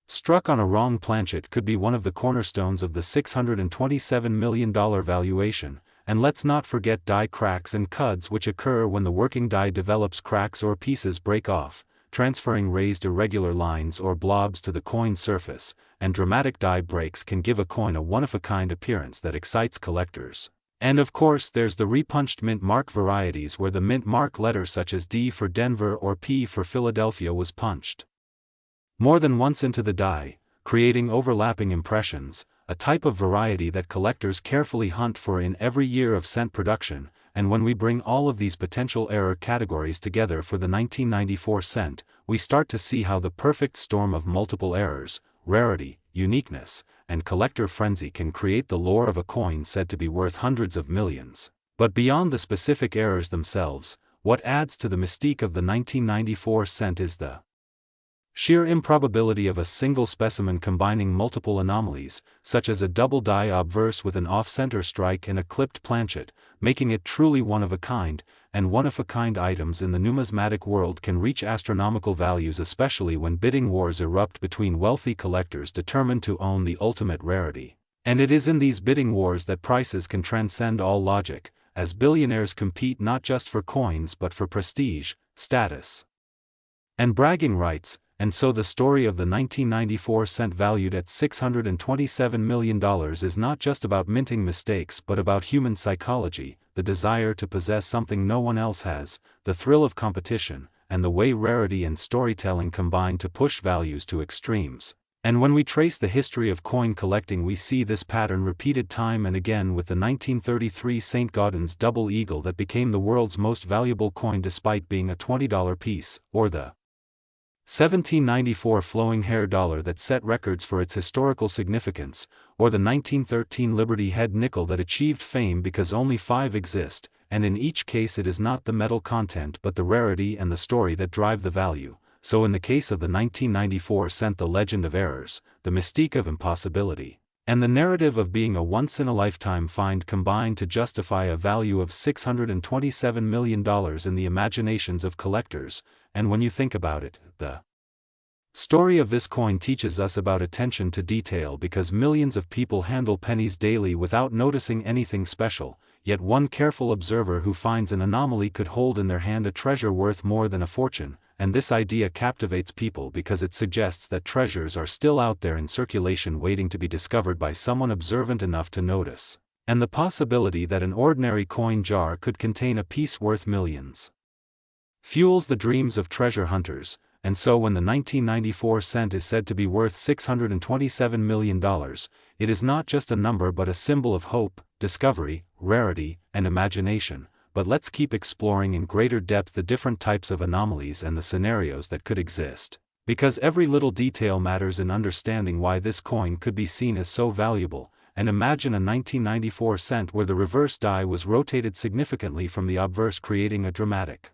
struck on a wrong planchet could be one of the cornerstones of the $627 million valuation. And let's not forget die cracks and cuds, which occur when the working die develops cracks or pieces break off, transferring raised irregular lines or blobs to the coin surface, and dramatic die breaks can give a coin a one-of-a-kind appearance that excites collectors. And of course there's the repunched mint mark varieties, where the mint mark letter such as D for Denver or P for Philadelphia was punched more than once into the die, creating overlapping impressions, a type of variety that collectors carefully hunt for in every year of cent production. and when we bring all of these potential error categories together for the 1994 cent, we start to see how the perfect storm of multiple errors, rarity, uniqueness, and collector frenzy can create the lore of a coin said to be worth hundreds of millions. But beyond the specific errors themselves, what adds to the mystique of the 1994 cent is the sheer improbability of a single specimen combining multiple anomalies, such as a double die obverse with an off-center strike and a clipped planchet, making it truly one-of-a-kind, and one-of-a-kind items in the numismatic world can reach astronomical values, especially when bidding wars erupt between wealthy collectors determined to own the ultimate rarity. And it is in these bidding wars that prices can transcend all logic, as billionaires compete not just for coins but for prestige, status, and bragging rights. And so the story of the 1994 cent valued at $627 million is not just about minting mistakes but about human psychology, the desire to possess something no one else has, the thrill of competition, and the way rarity and storytelling combine to push values to extremes. And when we trace the history of coin collecting, we see this pattern repeated time and again with the 1933 St. Gaudens double eagle that became the world's most valuable coin despite being a $20 piece, or the 1794 flowing hair dollar that set records for its historical significance, or the 1913 Liberty Head nickel that achieved fame because only 5 exist, and in each case it is not the metal content but the rarity and the story that drive the value. So in the case of the 1994 cent, the legend of errors, the mystique of impossibility, and the narrative of being a once-in-a-lifetime find combine to justify a value of $627 million in the imaginations of collectors. And when you think about it, the story of this coin teaches us about attention to detail, because millions of people handle pennies daily without noticing anything special, yet one careful observer who finds an anomaly could hold in their hand a treasure worth more than a fortune, and this idea captivates people because it suggests that treasures are still out there in circulation waiting to be discovered by someone observant enough to notice, and the possibility that an ordinary coin jar could contain a piece worth millions fuels the dreams of treasure hunters. And so when the 1994 cent is said to be worth $627 million, it is not just a number but a symbol of hope, discovery, rarity, and imagination. But let's keep exploring in greater depth the different types of anomalies and the scenarios that could exist, because every little detail matters in understanding why this coin could be seen as so valuable. And imagine a 1994 cent where the reverse die was rotated significantly from the obverse, creating a dramatic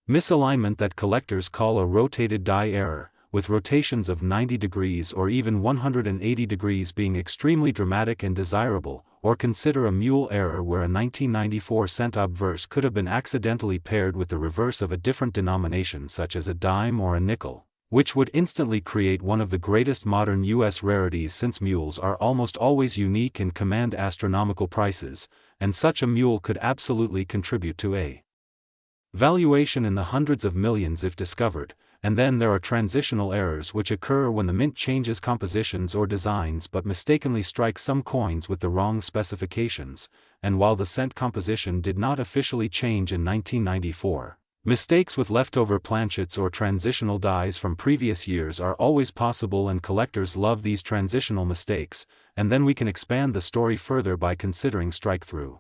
misalignment that collectors call a rotated die error, with rotations of 90 degrees or even 180 degrees being extremely dramatic and desirable. Or consider a mule error where a 1994 cent obverse could have been accidentally paired with the reverse of a different denomination such as a dime or a nickel, which would instantly create one of the greatest modern U.S. rarities, since mules are almost always unique and command astronomical prices, and such a mule could absolutely contribute to a valuation in the hundreds of millions if discovered. And then there are transitional errors which occur when the mint changes compositions or designs but mistakenly strikes some coins with the wrong specifications, and while the cent composition did not officially change in 1994, mistakes with leftover planchets or transitional dies from previous years are always possible, and collectors love these transitional mistakes. And then we can expand the story further by considering strike-through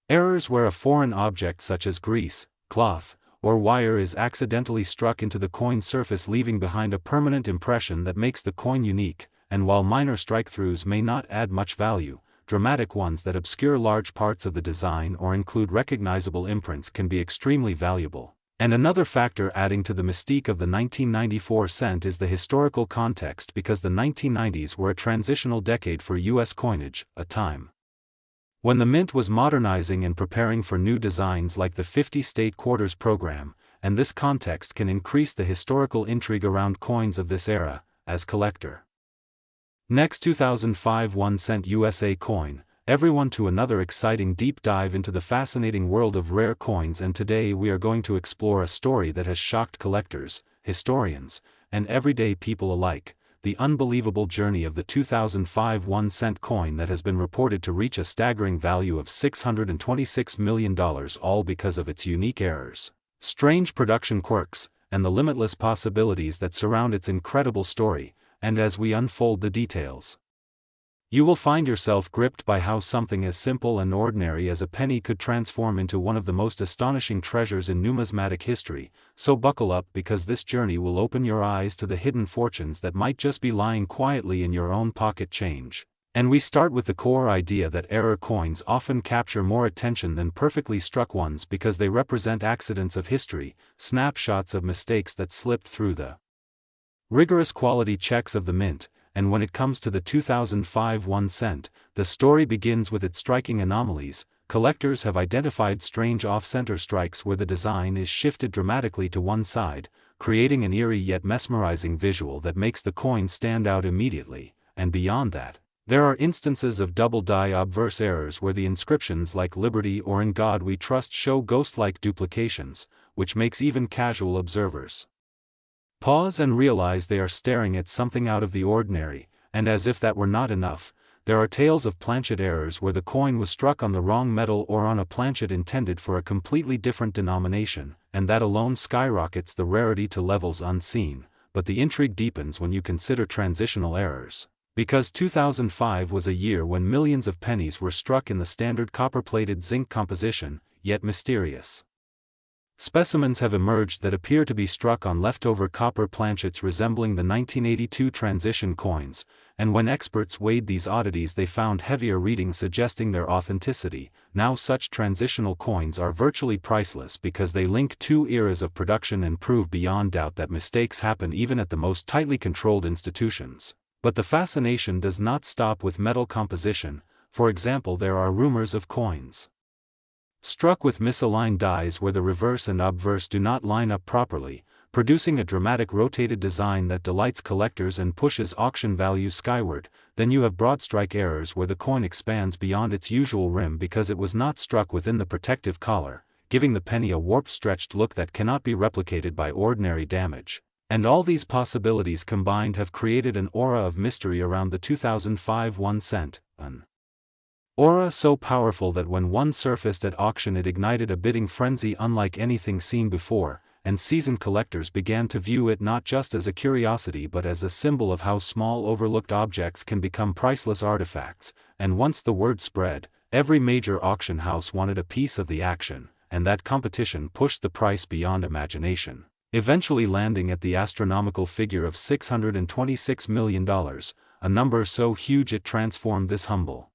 errors where a foreign object such as grease, cloth, or wire is accidentally struck into the coin surface, leaving behind a permanent impression that makes the coin unique. And while minor strike-throughs may not add much value, dramatic ones that obscure large parts of the design or include recognizable imprints can be extremely valuable. And another factor adding to the mystique of the 1994 cent is the historical context, because the 1990s were a transitional decade for U.S. coinage, a time when the mint was modernizing and preparing for new designs like the 50-state quarters program, and this context can increase the historical intrigue around coins of this era. As collector next, 2005 1 cent USA coin, everyone to another exciting deep dive into the fascinating world of rare coins. And today we are going to explore a story that has shocked collectors, historians, and everyday people alike. The unbelievable journey of the 2005 1 cent coin that has been reported to reach a staggering value of $626 million, all because of its unique errors, strange production quirks, and the limitless possibilities that surround its incredible story. And as we unfold the details, You will find yourself gripped by how something as simple and ordinary as a penny could transform into one of the most astonishing treasures in numismatic history, so buckle up because this journey will open your eyes to the hidden fortunes that might just be lying quietly in your own pocket change. And we start with the core idea that error coins often capture more attention than perfectly struck ones because they represent accidents of history, snapshots of mistakes that slipped through the rigorous quality checks of the mint. And when it comes to the 2005 1 cent, the story begins with its striking anomalies. Collectors have identified strange off-center strikes where the design is shifted dramatically to one side, creating an eerie yet mesmerizing visual that makes the coin stand out immediately, and beyond that, there are instances of double-die obverse errors where the inscriptions like Liberty or In God We Trust show ghost-like duplications, which makes even casual observers pause and realize they are staring at something out of the ordinary, and as if that were not enough, there are tales of planchet errors where the coin was struck on the wrong metal or on a planchet intended for a completely different denomination, and that alone skyrockets the rarity to levels unseen. But the intrigue deepens when you consider transitional errors. Because 2005 was a year when millions of pennies were struck in the standard copper-plated zinc composition, yet mysterious specimens have emerged that appear to be struck on leftover copper planchets resembling the 1982 transition coins, and when experts weighed these oddities they found heavier readings suggesting their authenticity. Now such transitional coins are virtually priceless because they link two eras of production and prove beyond doubt that mistakes happen even at the most tightly controlled institutions. But the fascination does not stop with metal composition. For example, there are rumors of coins struck with misaligned dies where the reverse and obverse do not line up properly, producing a dramatic rotated design that delights collectors and pushes auction values skyward. Then you have broad strike errors where the coin expands beyond its usual rim because it was not struck within the protective collar, giving the penny a warped stretched look that cannot be replicated by ordinary damage. And all these possibilities combined have created an aura of mystery around the 2005 1 cent, an aura so powerful that when one surfaced at auction it ignited a bidding frenzy unlike anything seen before, and seasoned collectors began to view it not just as a curiosity but as a symbol of how small overlooked objects can become priceless artifacts. And once the word spread, every major auction house wanted a piece of the action, and that competition pushed the price beyond imagination, eventually landing at the astronomical figure of $626 million, a number so huge it transformed this humble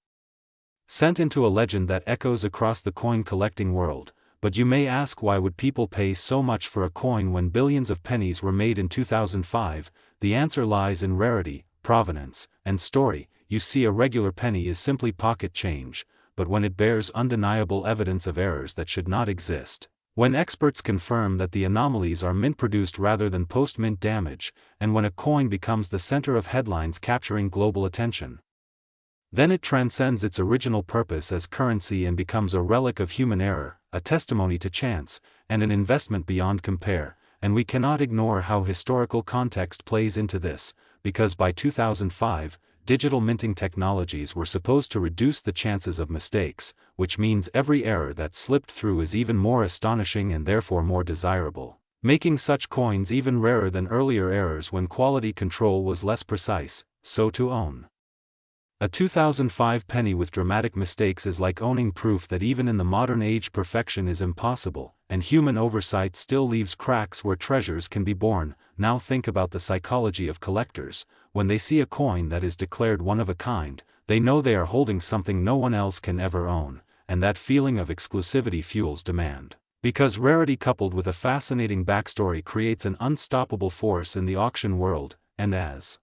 cent into a legend that echoes across the coin collecting world. But you may ask, why would people pay so much for a coin when billions of pennies were made in 2005? The answer lies in rarity, provenance, and story. You see, a regular penny is simply pocket change, but when it bears undeniable evidence of errors that should not exist, when experts confirm that the anomalies are mint-produced rather than post-mint damage, and when a coin becomes the center of headlines capturing global attention, then it transcends its original purpose as currency and becomes a relic of human error, a testimony to chance, and an investment beyond compare. And we cannot ignore how historical context plays into this, because by 2005, digital minting technologies were supposed to reduce the chances of mistakes, which means every error that slipped through is even more astonishing and therefore more desirable, making such coins even rarer than earlier errors when quality control was less precise. So to own a 2005 penny with dramatic mistakes is like owning proof that even in the modern age perfection is impossible, and human oversight still leaves cracks where treasures can be born. Now think about the psychology of collectors. When they see a coin that is declared one of a kind, they know they are holding something no one else can ever own, and that feeling of exclusivity fuels demand. Because rarity coupled with a fascinating backstory creates an unstoppable force in the auction world, and as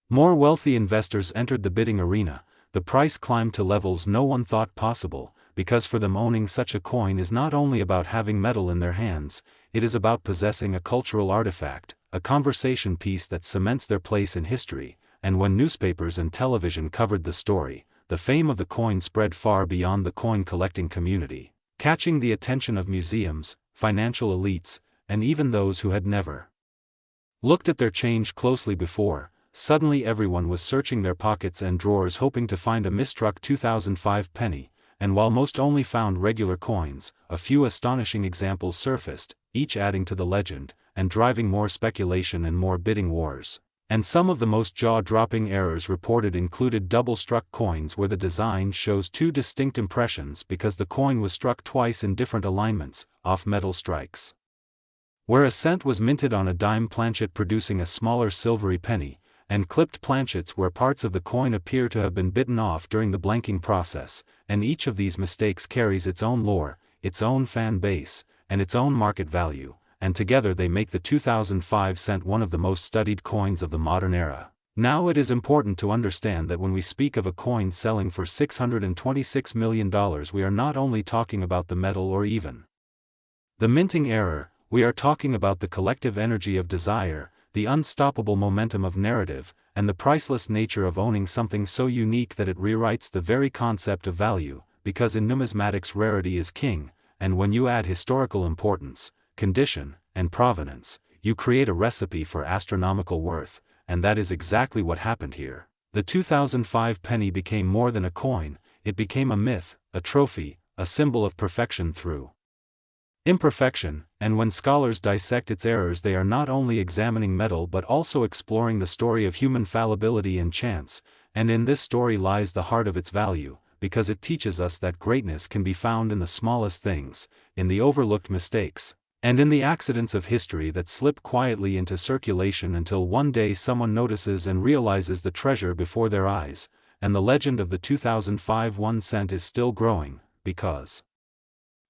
more wealthy investors entered the bidding arena, the price climbed to levels no one thought possible, because for them owning such a coin is not only about having metal in their hands, it is about possessing a cultural artifact, a conversation piece that cements their place in history. And when newspapers and television covered the story, the fame of the coin spread far beyond the coin collecting community, catching the attention of museums, financial elites, and even those who had never looked at their change closely before. Suddenly everyone was searching their pockets and drawers hoping to find a misstruck 2005 penny, and while most only found regular coins, a few astonishing examples surfaced, each adding to the legend, and driving more speculation and more bidding wars. And some of the most jaw-dropping errors reported included double-struck coins where the design shows two distinct impressions because the coin was struck twice in different alignments, off metal strikes. Where a cent was minted on a dime planchet producing a smaller silvery penny, and clipped planchets where parts of the coin appear to have been bitten off during the blanking process, and each of these mistakes carries its own lore, its own fan base, and its own market value, and together they make the 2005 cent one of the most studied coins of the modern era. Now it is important to understand that when we speak of a coin selling for $626 million, we are not only talking about the metal or even the minting error, we are talking about the collective energy of desire, the unstoppable momentum of narrative, and the priceless nature of owning something so unique that it rewrites the very concept of value, because in numismatics rarity is king, and when you add historical importance, condition, and provenance, you create a recipe for astronomical worth, and that is exactly what happened here. The 2005 penny became more than a coin, it became a myth, a trophy, a symbol of perfection through imperfection, and when scholars dissect its errors they are not only examining metal but also exploring the story of human fallibility and chance, and in this story lies the heart of its value, because it teaches us that greatness can be found in the smallest things, in the overlooked mistakes, and in the accidents of history that slip quietly into circulation until one day someone notices and realizes the treasure before their eyes, and the legend of the 2005 1 cent is still growing, because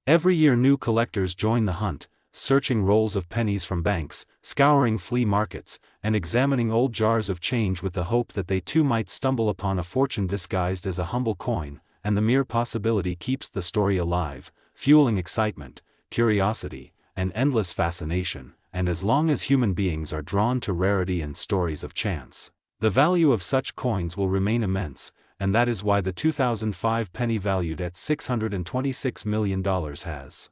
every year new collectors join the hunt, searching rolls of pennies from banks, scouring flea markets, and examining old jars of change with the hope that they too might stumble upon a fortune disguised as a humble coin, and the mere possibility keeps the story alive, fueling excitement, curiosity, and endless fascination, and as long as human beings are drawn to rarity and stories of chance, the value of such coins will remain immense, and that is why the 2005 penny valued at $626 million has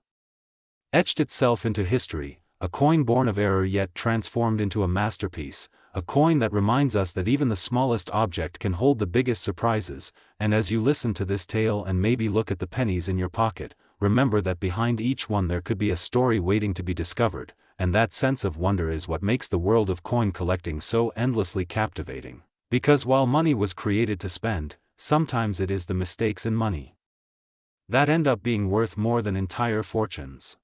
etched itself into history, a coin born of error yet transformed into a masterpiece, a coin that reminds us that even the smallest object can hold the biggest surprises, and as you listen to this tale and maybe look at the pennies in your pocket, remember that behind each one there could be a story waiting to be discovered, and that sense of wonder is what makes the world of coin collecting so endlessly captivating. Because while money was created to spend, sometimes it is the mistakes in money that end up being worth more than entire fortunes.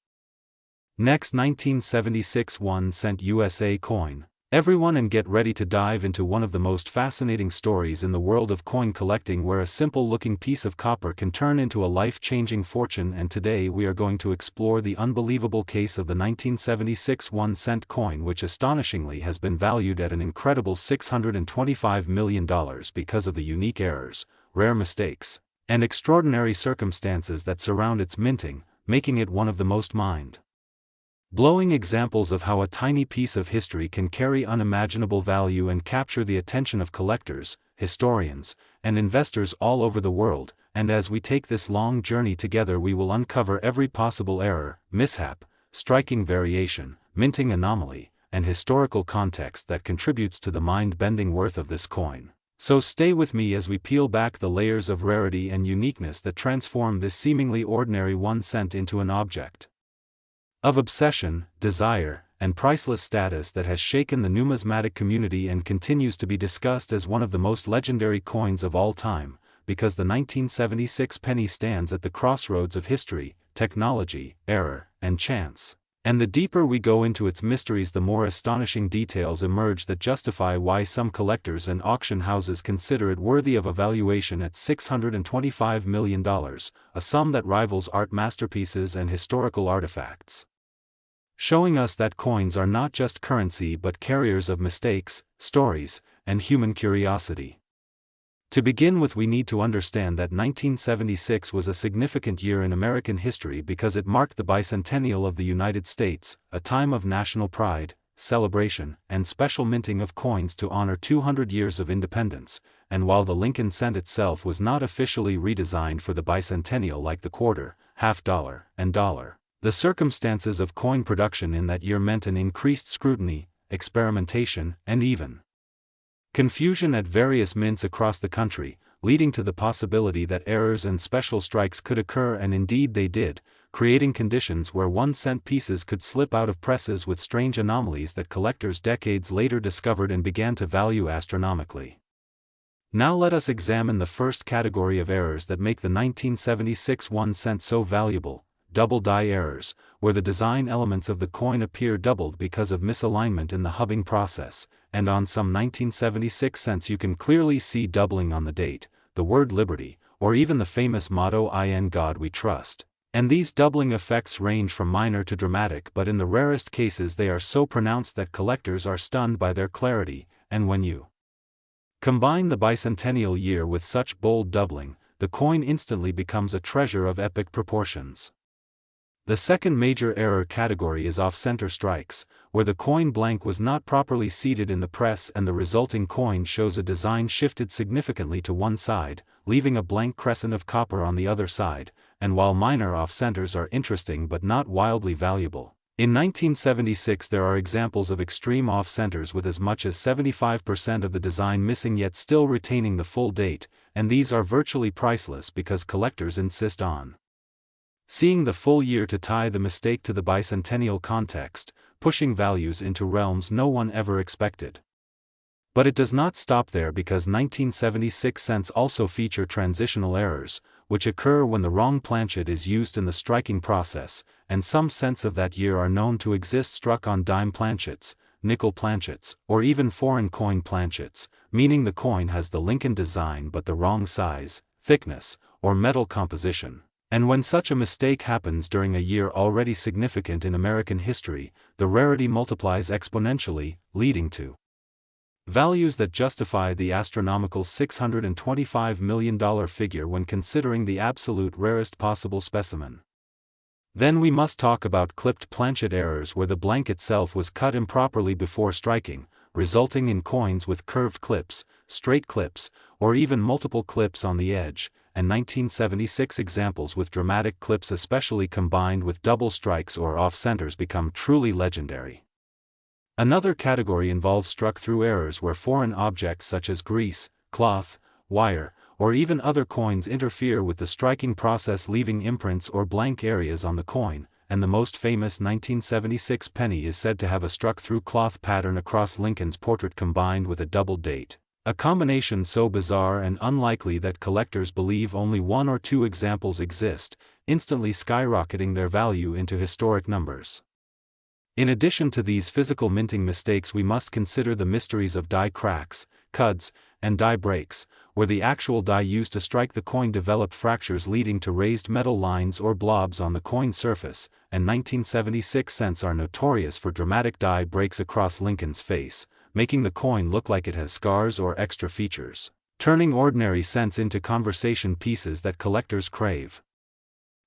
Next, 1976 1 cent USA coin. Everyone, and get ready to dive into one of the most fascinating stories in the world of coin collecting, where a simple-looking piece of copper can turn into a life-changing fortune. And today we are going to explore the unbelievable case of the 1976 1 cent coin, which astonishingly has been valued at an incredible $625 million because of the unique errors, rare mistakes, and extraordinary circumstances that surround its minting, making it one of the most mind-blowing examples of how a tiny piece of history can carry unimaginable value and capture the attention of collectors, historians, and investors all over the world. And as we take this long journey together, we will uncover every possible error, mishap, striking variation, minting anomaly, and historical context that contributes to the mind-bending worth of this coin. So stay with me as we peel back the layers of rarity and uniqueness that transform this seemingly ordinary 1 cent into an object of obsession, desire, and priceless status that has shaken the numismatic community and continues to be discussed as one of the most legendary coins of all time, because the 1976 penny stands at the crossroads of history, technology, error, and chance. And the deeper we go into its mysteries, the more astonishing details emerge that justify why some collectors and auction houses consider it worthy of a valuation at $625 million, a sum that rivals art masterpieces and historical artifacts, showing us that coins are not just currency but carriers of mistakes, stories, and human curiosity. To begin with, we need to understand that 1976 was a significant year in American history because it marked the bicentennial of the United States, a time of national pride, celebration, and special minting of coins to honor 200 years of independence. And while the Lincoln cent itself was not officially redesigned for the bicentennial like the quarter, half dollar, and dollar, the circumstances of coin production in that year meant an increased scrutiny, experimentation, and even confusion at various mints across the country, leading to the possibility that errors and special strikes could occur, and indeed they did, creating conditions where 1-cent pieces could slip out of presses with strange anomalies that collectors decades later discovered and began to value astronomically. Now let us examine the first category of errors that make the 1976 1-cent so valuable: double die errors, where the design elements of the coin appear doubled because of misalignment in the hubbing process, and on some 1976 cents you can clearly see doubling on the date, the word liberty, or even the famous motto "In God We Trust." And these doubling effects range from minor to dramatic, but in the rarest cases they are so pronounced that collectors are stunned by their clarity, and when you combine the bicentennial year with such bold doubling, the coin instantly becomes a treasure of epic proportions. The second major error category is off-center strikes, where the coin blank was not properly seated in the press and the resulting coin shows a design shifted significantly to one side, leaving a blank crescent of copper on the other side. And while minor off-centers are interesting but not wildly valuable, in 1976 there are examples of extreme off-centers with as much as 75% of the design missing yet still retaining the full date, and these are virtually priceless because collectors insist on seeing the full year to tie the mistake to the bicentennial context, pushing values into realms no one ever expected. But it does not stop there, because 1976 cents also feature transitional errors, which occur when the wrong planchet is used in the striking process, and some cents of that year are known to exist struck on dime planchets, nickel planchets, or even foreign coin planchets, meaning the coin has the Lincoln design but the wrong size, thickness, or metal composition. And when such a mistake happens during a year already significant in American history, the rarity multiplies exponentially, leading to values that justify the astronomical $625 million figure when considering the absolute rarest possible specimen. Then we must talk about clipped planchet errors, where the blank itself was cut improperly before striking, resulting in coins with curved clips, straight clips, or even multiple clips on the edge, and 1976 examples with dramatic clips, especially combined with double strikes or off-centers, become truly legendary. Another category involves struck-through errors, where foreign objects such as grease, cloth, wire, or even other coins interfere with the striking process, leaving imprints or blank areas on the coin, and the most famous 1976 penny is said to have a struck-through cloth pattern across Lincoln's portrait combined with a double date, a combination so bizarre and unlikely that collectors believe only one or two examples exist, instantly skyrocketing their value into historic numbers. In addition to these physical minting mistakes, we must consider the mysteries of die cracks, cuds, and die breaks, where the actual die used to strike the coin developed fractures leading to raised metal lines or blobs on the coin surface, and 1976 cents are notorious for dramatic die breaks across Lincoln's face, making the coin look like it has scars or extra features, turning ordinary cents into conversation pieces that collectors crave.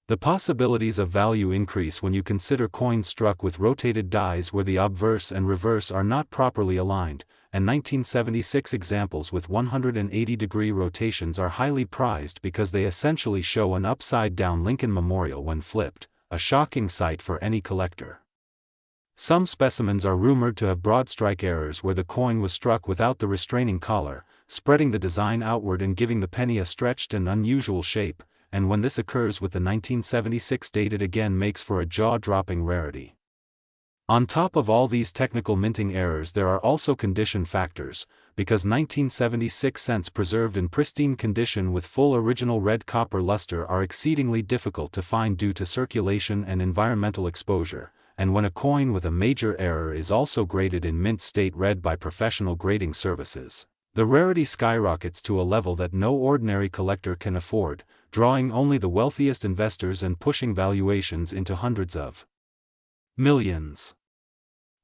The possibilities of value increase when you consider coins struck with rotated dies where the obverse and reverse are not properly aligned, and 1976 examples with 180-degree rotations are highly prized because they essentially show an upside-down Lincoln memorial when flipped, a shocking sight for any collector. Some specimens are rumored to have broad strike errors where the coin was struck without the restraining collar, spreading the design outward and giving the penny a stretched and unusual shape, and when this occurs with the 1976 date, it again makes for a jaw-dropping rarity. On top of all these technical minting errors, there are also condition factors, because 1976 cents preserved in pristine condition with full original red copper luster are exceedingly difficult to find due to circulation and environmental exposure, and when a coin with a major error is also graded in mint state red by professional grading services, the rarity skyrockets to a level that no ordinary collector can afford, drawing only the wealthiest investors and pushing valuations into hundreds of millions.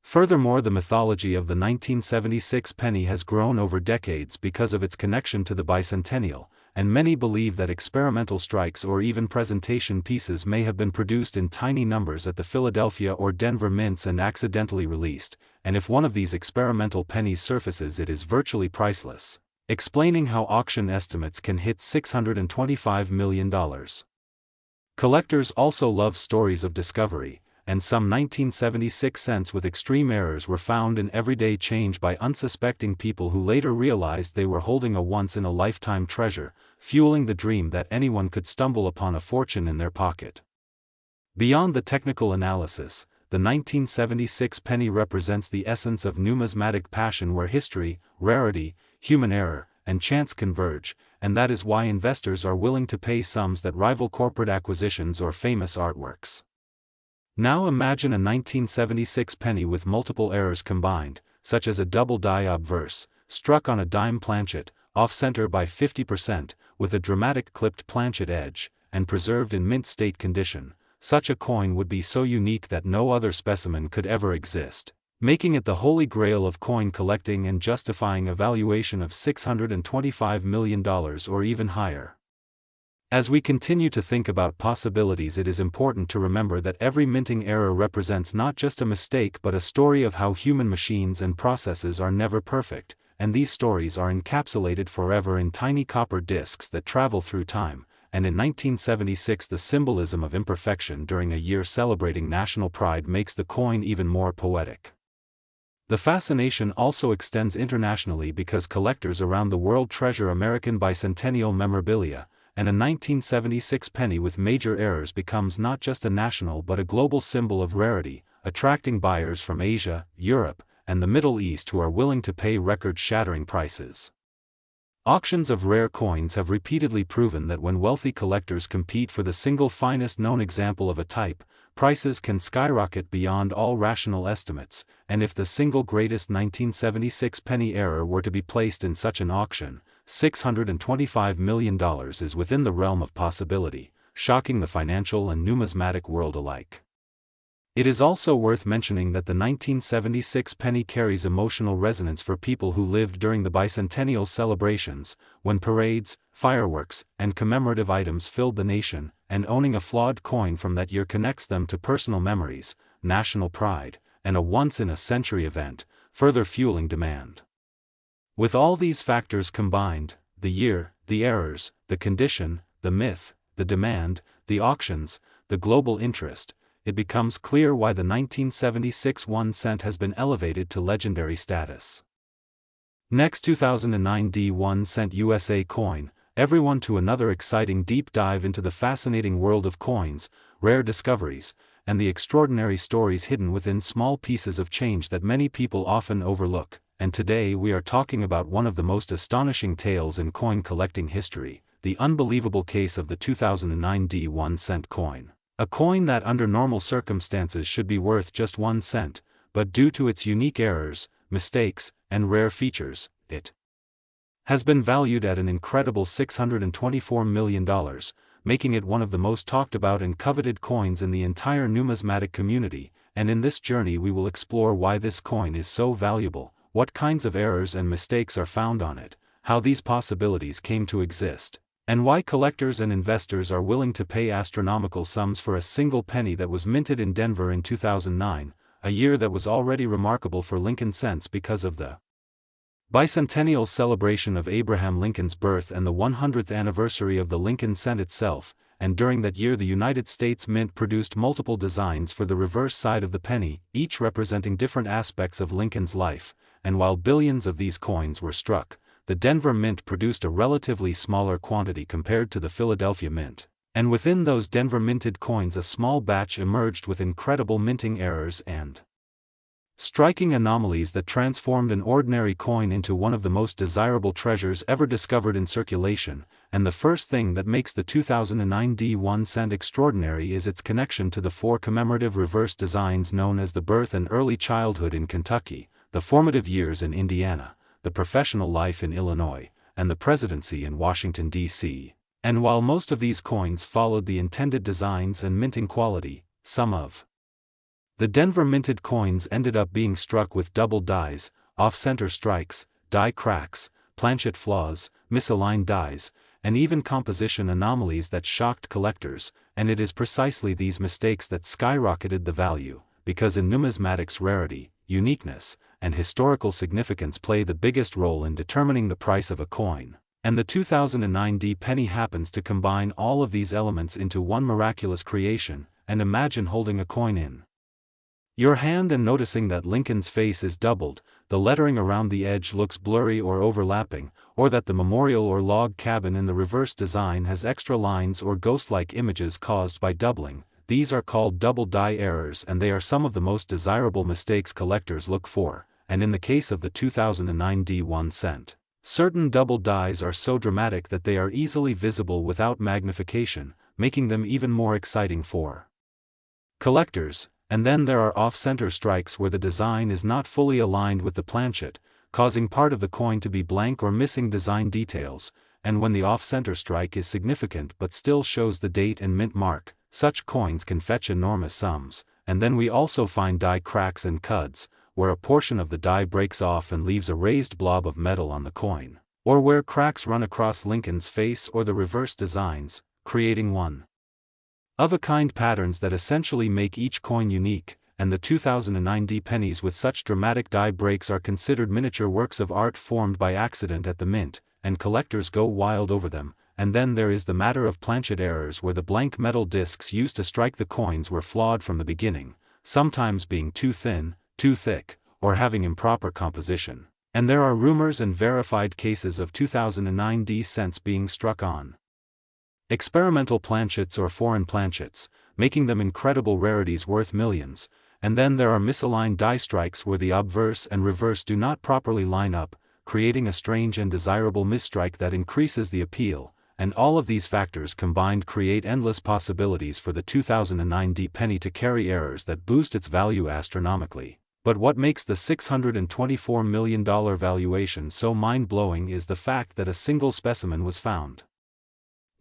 Furthermore, the mythology of the 1976 penny has grown over decades because of its connection to the bicentennial, and many believe that experimental strikes or even presentation pieces may have been produced in tiny numbers at the Philadelphia or Denver mints and accidentally released, and if one of these experimental pennies surfaces, it is virtually priceless, explaining how auction estimates can hit $625 million. Collectors also love stories of discovery, and some 1976 cents with extreme errors were found in everyday change by unsuspecting people who later realized they were holding a once-in-a-lifetime treasure, fueling the dream that anyone could stumble upon a fortune in their pocket. Beyond the technical analysis, the 1976 penny represents the essence of numismatic passion where history, rarity, human error, and chance converge, and that is why investors are willing to pay sums that rival corporate acquisitions or famous artworks. Now imagine a 1976 penny with multiple errors combined, such as a double die obverse, struck on a dime planchet, off-center by 50%, with a dramatic clipped planchet edge, and preserved in mint state condition. Such a coin would be so unique that no other specimen could ever exist, making it the holy grail of coin collecting and justifying a valuation of $625 million or even higher. As we continue to think about possibilities, it is important to remember that every minting error represents not just a mistake but a story of how human machines and processes are never perfect, and these stories are encapsulated forever in tiny copper discs that travel through time. And in 1976 the symbolism of imperfection during a year celebrating national pride makes the coin even more poetic. The fascination also extends internationally because collectors around the world treasure American bicentennial memorabilia, and a 1976 penny with major errors becomes not just a national but a global symbol of rarity, attracting buyers from Asia, Europe, and the Middle East who are willing to pay record-shattering prices. Auctions of rare coins have repeatedly proven that when wealthy collectors compete for the single finest known example of a type, prices can skyrocket beyond all rational estimates, and if the single greatest 1976 penny error were to be placed in such an auction, $625 million is within the realm of possibility, shocking the financial and numismatic world alike. It is also worth mentioning that the 1976 penny carries emotional resonance for people who lived during the bicentennial celebrations, when parades, fireworks, and commemorative items filled the nation, and owning a flawed coin from that year connects them to personal memories, national pride, and a once-in-a-century event, further fueling demand. With all these factors combined, the year, the errors, the condition, the myth, the demand, the auctions, the global interest, it becomes clear why the 1976 1 cent has been elevated to legendary status. Next, 2009 D1 cent USA coin, everyone to another exciting deep dive into the fascinating world of coins, rare discoveries, and the extraordinary stories hidden within small pieces of change that many people often overlook. And today we are talking about one of the most astonishing tales in coin collecting history, the unbelievable case of the 2009 D1 cent coin. A coin that under normal circumstances should be worth just 1 cent, but due to its unique errors, mistakes, and rare features, it has been valued at an incredible $624 million, making it one of the most talked about and coveted coins in the entire numismatic community. And in this journey we will explore why this coin is so valuable, what kinds of errors and mistakes are found on it, how these possibilities came to exist, and why collectors and investors are willing to pay astronomical sums for a single penny that was minted in Denver in 2009, a year that was already remarkable for Lincoln cents because of the bicentennial celebration of Abraham Lincoln's birth and the 100th anniversary of the Lincoln cent itself. And during that year the United States Mint produced multiple designs for the reverse side of the penny, each representing different aspects of Lincoln's life, and while billions of these coins were struck, the Denver Mint produced a relatively smaller quantity compared to the Philadelphia Mint, and within those Denver minted coins a small batch emerged with incredible minting errors and striking anomalies that transformed an ordinary coin into one of the most desirable treasures ever discovered in circulation. And the first thing that makes the 2009 D1 cent extraordinary is its connection to the 4 commemorative reverse designs known as the birth and early childhood in Kentucky, the formative years in Indiana, the professional life in Illinois, and the presidency in Washington, D.C. And while most of these coins followed the intended designs and minting quality, some of the Denver minted coins ended up being struck with double dies, off-center strikes, die cracks, planchet flaws, misaligned dies, and even composition anomalies that shocked collectors. And it is precisely these mistakes that skyrocketed the value, because in numismatics rarity, uniqueness, and historical significance play the biggest role in determining the price of a coin. And the 2009 D penny happens to combine all of these elements into one miraculous creation. And imagine holding a coin in your hand and noticing that Lincoln's face is doubled, the lettering around the edge looks blurry or overlapping, or that the memorial or log cabin in the reverse design has extra lines or ghost-like images caused by doubling. These are called double die errors, and they are some of the most desirable mistakes collectors look for, and in the case of the 2009 D1 cent, certain double dies are so dramatic that they are easily visible without magnification, making them even more exciting for collectors. And then there are off-center strikes where the design is not fully aligned with the planchet, causing part of the coin to be blank or missing design details, and when the off-center strike is significant but still shows the date and mint mark, such coins can fetch enormous sums. And then we also find die cracks and cuds, where a portion of the die breaks off and leaves a raised blob of metal on the coin, or where cracks run across Lincoln's face or the reverse designs, creating one-of-a-kind patterns that essentially make each coin unique. And the 2009 D pennies with such dramatic die breaks are considered miniature works of art formed by accident at the mint, and collectors go wild over them. And then there is the matter of planchet errors, where the blank metal discs used to strike the coins were flawed from the beginning, sometimes being too thin, too thick, or having improper composition. And there are rumors and verified cases of 2009 D cents being struck on experimental planchets or foreign planchets, making them incredible rarities worth millions. And then there are misaligned die strikes where the obverse and reverse do not properly line up, creating a strange and desirable misstrike that increases the appeal. And all of these factors combined create endless possibilities for the 2009 D penny to carry errors that boost its value astronomically. But what makes the $624 million valuation so mind-blowing is the fact that a single specimen was found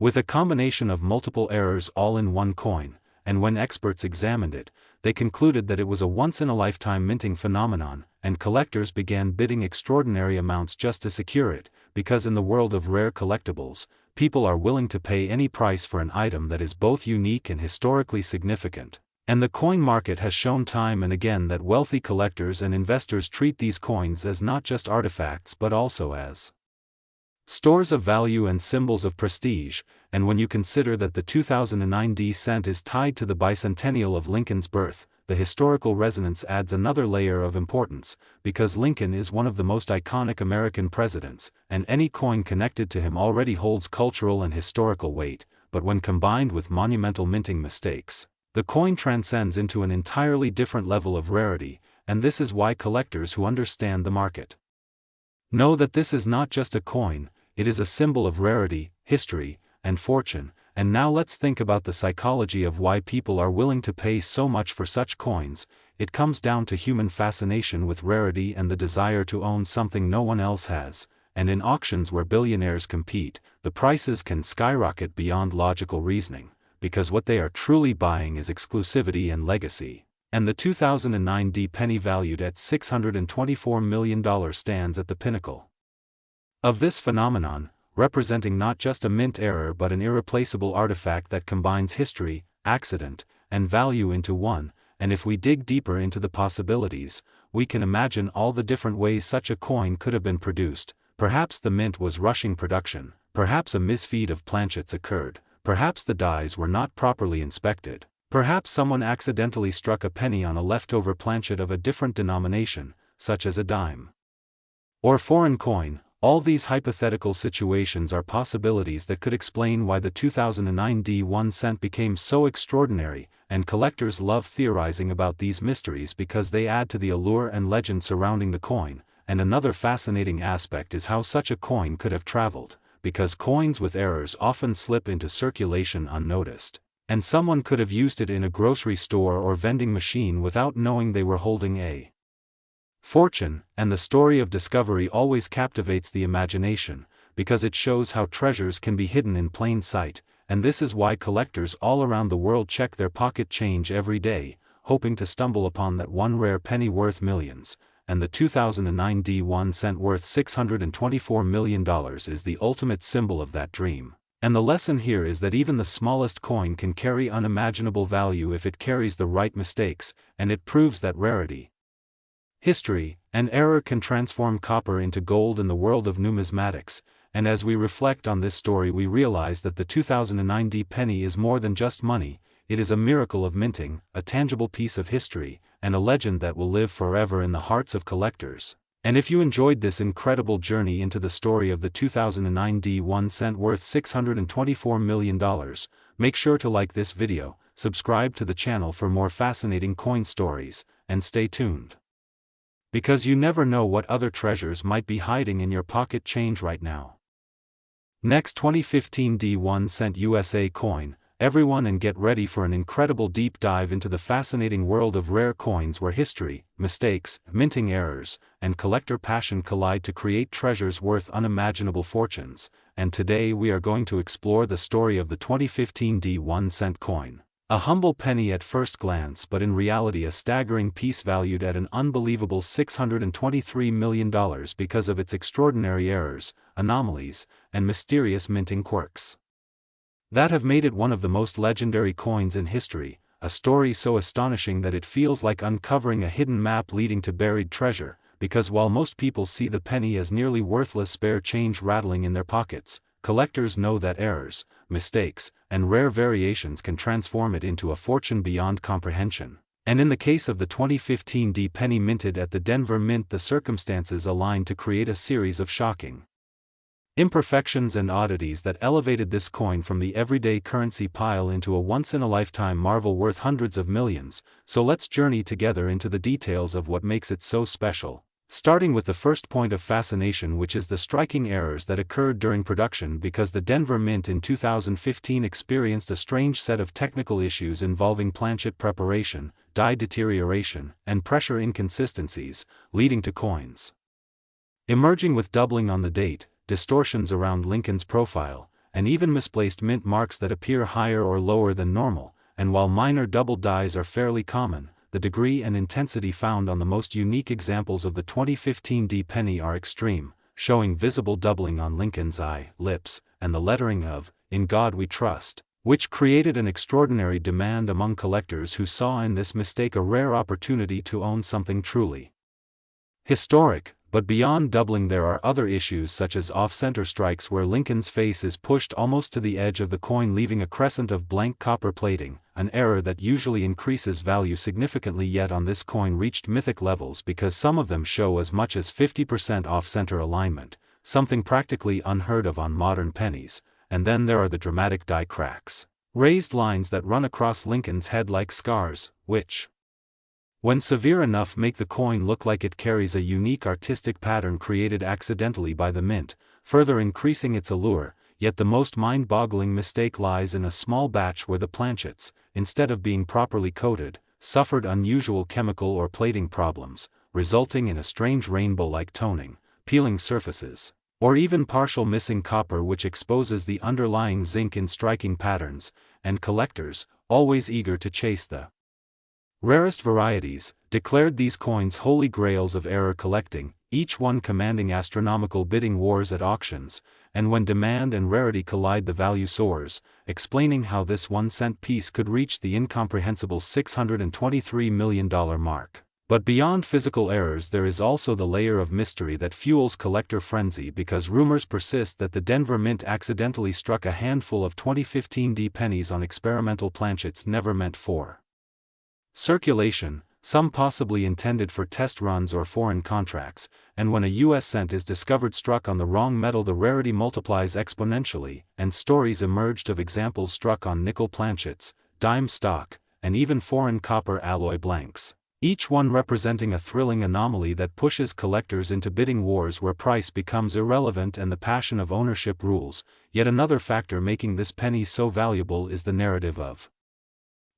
with a combination of multiple errors all in one coin, and when experts examined it, they concluded that it was a once-in-a-lifetime minting phenomenon, and collectors began bidding extraordinary amounts just to secure it, because in the world of rare collectibles, people are willing to pay any price for an item that is both unique and historically significant. And the coin market has shown time and again that wealthy collectors and investors treat these coins as not just artifacts but also as stores of value and symbols of prestige. And when you consider that the 2009 D cent is tied to the bicentennial of Lincoln's birth, the historical resonance adds another layer of importance, because Lincoln is one of the most iconic American presidents, and any coin connected to him already holds cultural and historical weight. But when combined with monumental minting mistakes, the coin transcends into an entirely different level of rarity. And this is why collectors who understand the market know that this is not just a coin, it is a symbol of rarity, history, and fortune. And now let's think about the psychology of why people are willing to pay so much for such coins. It comes down to human fascination with rarity and the desire to own something no one else has. And in auctions where billionaires compete, the prices can skyrocket beyond logical reasoning, because what they are truly buying is exclusivity and legacy. And the 2009 D penny valued at $624 million stands at the pinnacle of this phenomenon, representing not just a mint error but an irreplaceable artifact that combines history, accident, and value into one. And if we dig deeper into the possibilities, we can imagine all the different ways such a coin could have been produced. Perhaps the mint was rushing production, perhaps a misfeed of planchets occurred, perhaps the dies were not properly inspected, perhaps someone accidentally struck a penny on a leftover planchet of a different denomination, such as a dime or foreign coin. All these hypothetical situations are possibilities that could explain why the 2009 D1 cent became so extraordinary, and collectors love theorizing about these mysteries because they add to the allure and legend surrounding the coin. And another fascinating aspect is how such a coin could have traveled, because coins with errors often slip into circulation unnoticed, and someone could have used it in a grocery store or vending machine without knowing they were holding a fortune. And the story of discovery always captivates the imagination, because it shows how treasures can be hidden in plain sight. And this is why collectors all around the world check their pocket change every day, hoping to stumble upon that one rare penny worth millions. And the 2009 D1 cent worth $624 million is the ultimate symbol of that dream. And the lesson here is that even the smallest coin can carry unimaginable value if it carries the right mistakes, and it proves that rarity, history, and error can transform copper into gold in the world of numismatics. And as we reflect on this story, we realize that the 2009 D penny is more than just money. It is a miracle of minting, a tangible piece of history, and a legend that will live forever in the hearts of collectors. And if you enjoyed this incredible journey into the story of the 2009 D1 cent worth $624 million, make sure to like this video, subscribe to the channel for more fascinating coin stories, and stay tuned. Because you never know what other treasures might be hiding in your pocket change right now. Next, 2015 D1 cent USA coin. Everyone, and get ready for an incredible deep dive into the fascinating world of rare coins where history, mistakes, minting errors, and collector passion collide to create treasures worth unimaginable fortunes. And today we are going to explore the story of the 2015 D1 cent coin. A humble penny at first glance, but in reality a staggering piece valued at an unbelievable $623 million because of its extraordinary errors, anomalies, and mysterious minting quirks that have made it one of the most legendary coins in history, a story so astonishing that it feels like uncovering a hidden map leading to buried treasure, because while most people see the penny as nearly worthless spare change rattling in their pockets, collectors know that errors, mistakes, and rare variations can transform it into a fortune beyond comprehension. And in the case of the 2015 D penny minted at the Denver Mint, the circumstances aligned to create a series of shocking imperfections and oddities that elevated this coin from the everyday currency pile into a once-in-a-lifetime marvel worth hundreds of millions. So let's journey together into the details of what makes it so special. Starting with the first point of fascination, which is the striking errors that occurred during production, because the Denver Mint in 2015 experienced a strange set of technical issues involving planchet preparation, die deterioration, and pressure inconsistencies, leading to coins emerging with doubling on the date, distortions around Lincoln's profile, and even misplaced mint marks that appear higher or lower than normal. And while minor double dies are fairly common, the degree and intensity found on the most unique examples of the 2015 D penny are extreme, showing visible doubling on Lincoln's eye, lips, and the lettering of "In God We Trust," which created an extraordinary demand among collectors who saw in this mistake a rare opportunity to own something truly historic. But beyond doubling, there are other issues such as off-center strikes where Lincoln's face is pushed almost to the edge of the coin, leaving a crescent of blank copper plating, an error that usually increases value significantly, yet on this coin reached mythic levels because some of them show as much as 50% off-center alignment, something practically unheard of on modern pennies. And then there are the dramatic die cracks, raised lines that run across Lincoln's head like scars, which, when severe enough, make the coin look like it carries a unique artistic pattern created accidentally by the mint, further increasing its allure. Yet the most mind-boggling mistake lies in a small batch where the planchets, instead of being properly coated, suffered unusual chemical or plating problems, resulting in a strange rainbow-like toning, peeling surfaces, or even partial missing copper, which exposes the underlying zinc in striking patterns. And collectors, always eager to chase the rarest varieties, declared these coins holy grails of error collecting, each one commanding astronomical bidding wars at auctions. And when demand and rarity collide, the value soars, explaining how this 1 cent piece could reach the incomprehensible $623 million mark. But beyond physical errors, there is also the layer of mystery that fuels collector frenzy, because rumors persist that the Denver Mint accidentally struck a handful of 2015 D pennies on experimental planchets never meant for circulation, some possibly intended for test runs or foreign contracts. And when a US cent is discovered struck on the wrong metal, the rarity multiplies exponentially, and stories emerged of examples struck on nickel planchets, dime stock, and even foreign copper alloy blanks, each one representing a thrilling anomaly that pushes collectors into bidding wars where price becomes irrelevant and the passion of ownership rules. Yet another factor making this penny so valuable is the narrative of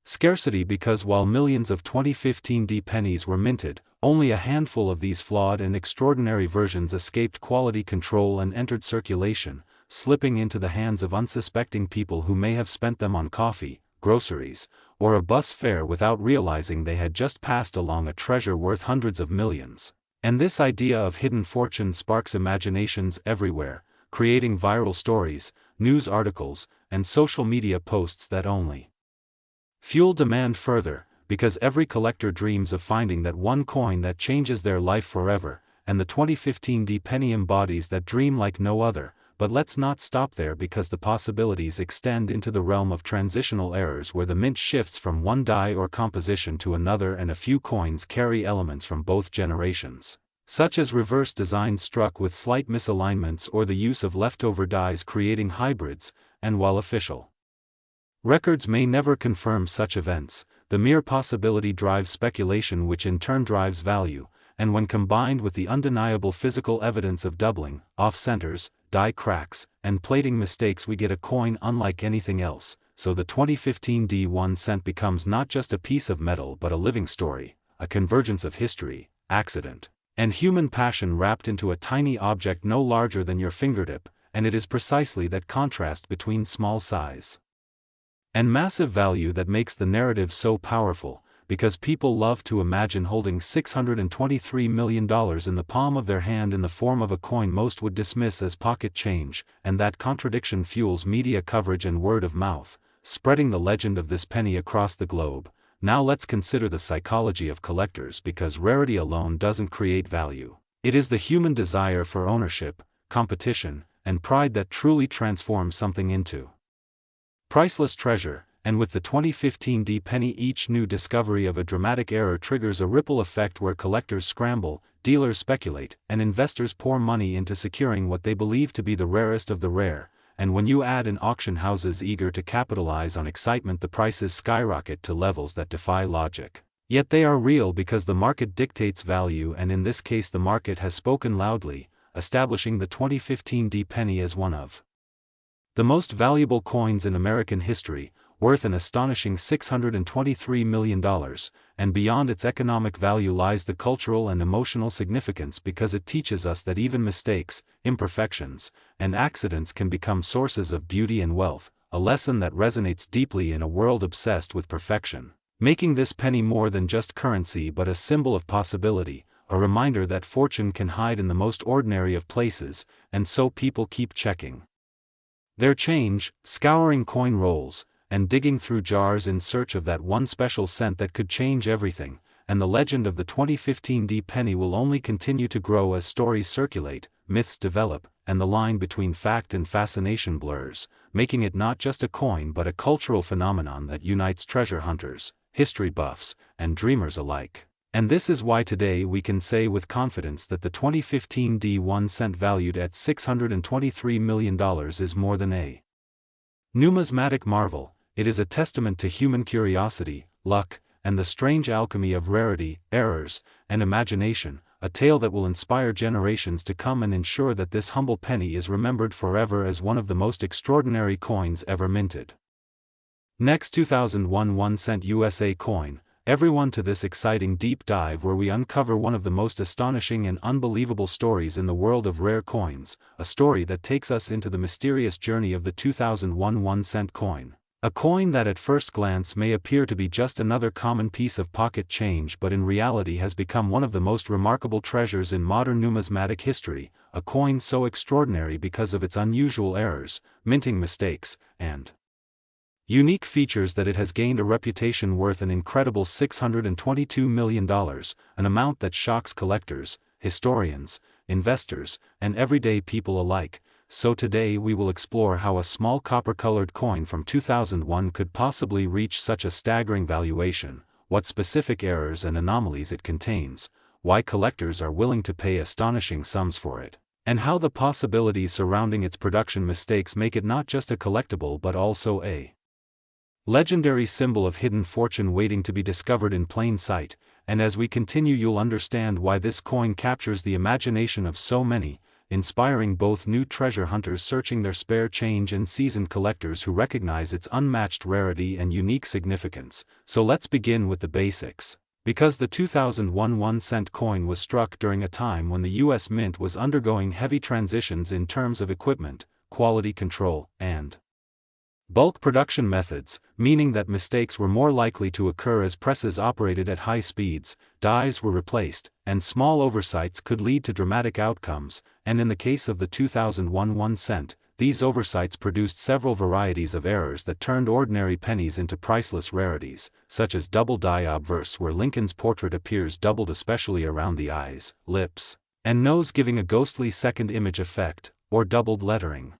scarcity, because while millions of 2015 D pennies were minted, only a handful of these flawed and extraordinary versions escaped quality control and entered circulation, slipping into the hands of unsuspecting people who may have spent them on coffee, groceries, or a bus fare without realizing they had just passed along a treasure worth hundreds of millions. And this idea of hidden fortune sparks imaginations everywhere, creating viral stories, news articles, and social media posts that only fuel demand further, because every collector dreams of finding that one coin that changes their life forever, and the 2015 D penny embodies that dream like no other. But let's not stop there, because the possibilities extend into the realm of transitional errors, where the mint shifts from one die or composition to another and a few coins carry elements from both generations, such as reverse designs struck with slight misalignments or the use of leftover dies, creating hybrids. And while official records may never confirm such events, the mere possibility drives speculation, which in turn drives value, and when combined with the undeniable physical evidence of doubling, off-centers, die cracks, and plating mistakes, we get a coin unlike anything else. So the 2015 D1 cent becomes not just a piece of metal but a living story, a convergence of history, accident, and human passion wrapped into a tiny object no larger than your fingertip. And it is precisely that contrast between small size and massive value that makes the narrative so powerful, because people love to imagine holding $623 million in the palm of their hand in the form of a coin most would dismiss as pocket change, and that contradiction fuels media coverage and word of mouth, spreading the legend of this penny across the globe. Now let's consider the psychology of collectors, because rarity alone doesn't create value. It is the human desire for ownership, competition, and pride that truly transforms something into priceless treasure. And with the 2015 D penny, each new discovery of a dramatic error triggers a ripple effect where collectors scramble, dealers speculate, and investors pour money into securing what they believe to be the rarest of the rare. And when you add in auction houses eager to capitalize on excitement, the prices skyrocket to levels that defy logic. Yet they are real, because the market dictates value, and in this case the market has spoken loudly, establishing the 2015 D penny as one of the most valuable coins in American history, worth an astonishing $623 million, and beyond its economic value lies the cultural and emotional significance, because it teaches us that even mistakes, imperfections, and accidents can become sources of beauty and wealth, a lesson that resonates deeply in a world obsessed with perfection, making this penny more than just currency but a symbol of possibility, a reminder that fortune can hide in the most ordinary of places. And so people keep checking their change, scouring coin rolls, and digging through jars in search of that one special cent that could change everything. And the legend of the 2015 D penny will only continue to grow as stories circulate, myths develop, and the line between fact and fascination blurs, making it not just a coin but a cultural phenomenon that unites treasure hunters, history buffs, and dreamers alike. And this is why today we can say with confidence that the 2015 D1 cent, valued at $623 million, is more than a numismatic marvel. It is a testament to human curiosity, luck, and the strange alchemy of rarity, errors, and imagination, a tale that will inspire generations to come and ensure that this humble penny is remembered forever as one of the most extraordinary coins ever minted. Next, 2001 1 cent USA coin. Everyone to this exciting deep dive, where we uncover one of the most astonishing and unbelievable stories in the world of rare coins, a story that takes us into the mysterious journey of the 2001 1 cent coin. A coin that at first glance may appear to be just another common piece of pocket change, but in reality has become one of the most remarkable treasures in modern numismatic history, a coin so extraordinary because of its unusual errors, minting mistakes, and unique features that it has gained a reputation worth an incredible $622 million, an amount that shocks collectors, historians, investors, and everyday people alike. So today we will explore how a small copper-colored coin from 2001 could possibly reach such a staggering valuation, what specific errors and anomalies it contains, why collectors are willing to pay astonishing sums for it, and how the possibilities surrounding its production mistakes make it not just a collectible but also a legendary symbol of hidden fortune waiting to be discovered in plain sight. And as we continue, you'll understand why this coin captures the imagination of so many, inspiring both new treasure hunters searching their spare change and seasoned collectors who recognize its unmatched rarity and unique significance. So let's begin with the basics. Because the 2001 1 cent coin was struck during a time when the US Mint was undergoing heavy transitions in terms of equipment, quality control, and bulk production methods, meaning that mistakes were more likely to occur as presses operated at high speeds, dies were replaced, and small oversights could lead to dramatic outcomes. And in the case of the 2001 1 cent, these oversights produced several varieties of errors that turned ordinary pennies into priceless rarities, such as double die obverse, where Lincoln's portrait appears doubled especially around the eyes, lips, and nose, giving a ghostly second image effect, or doubled lettering.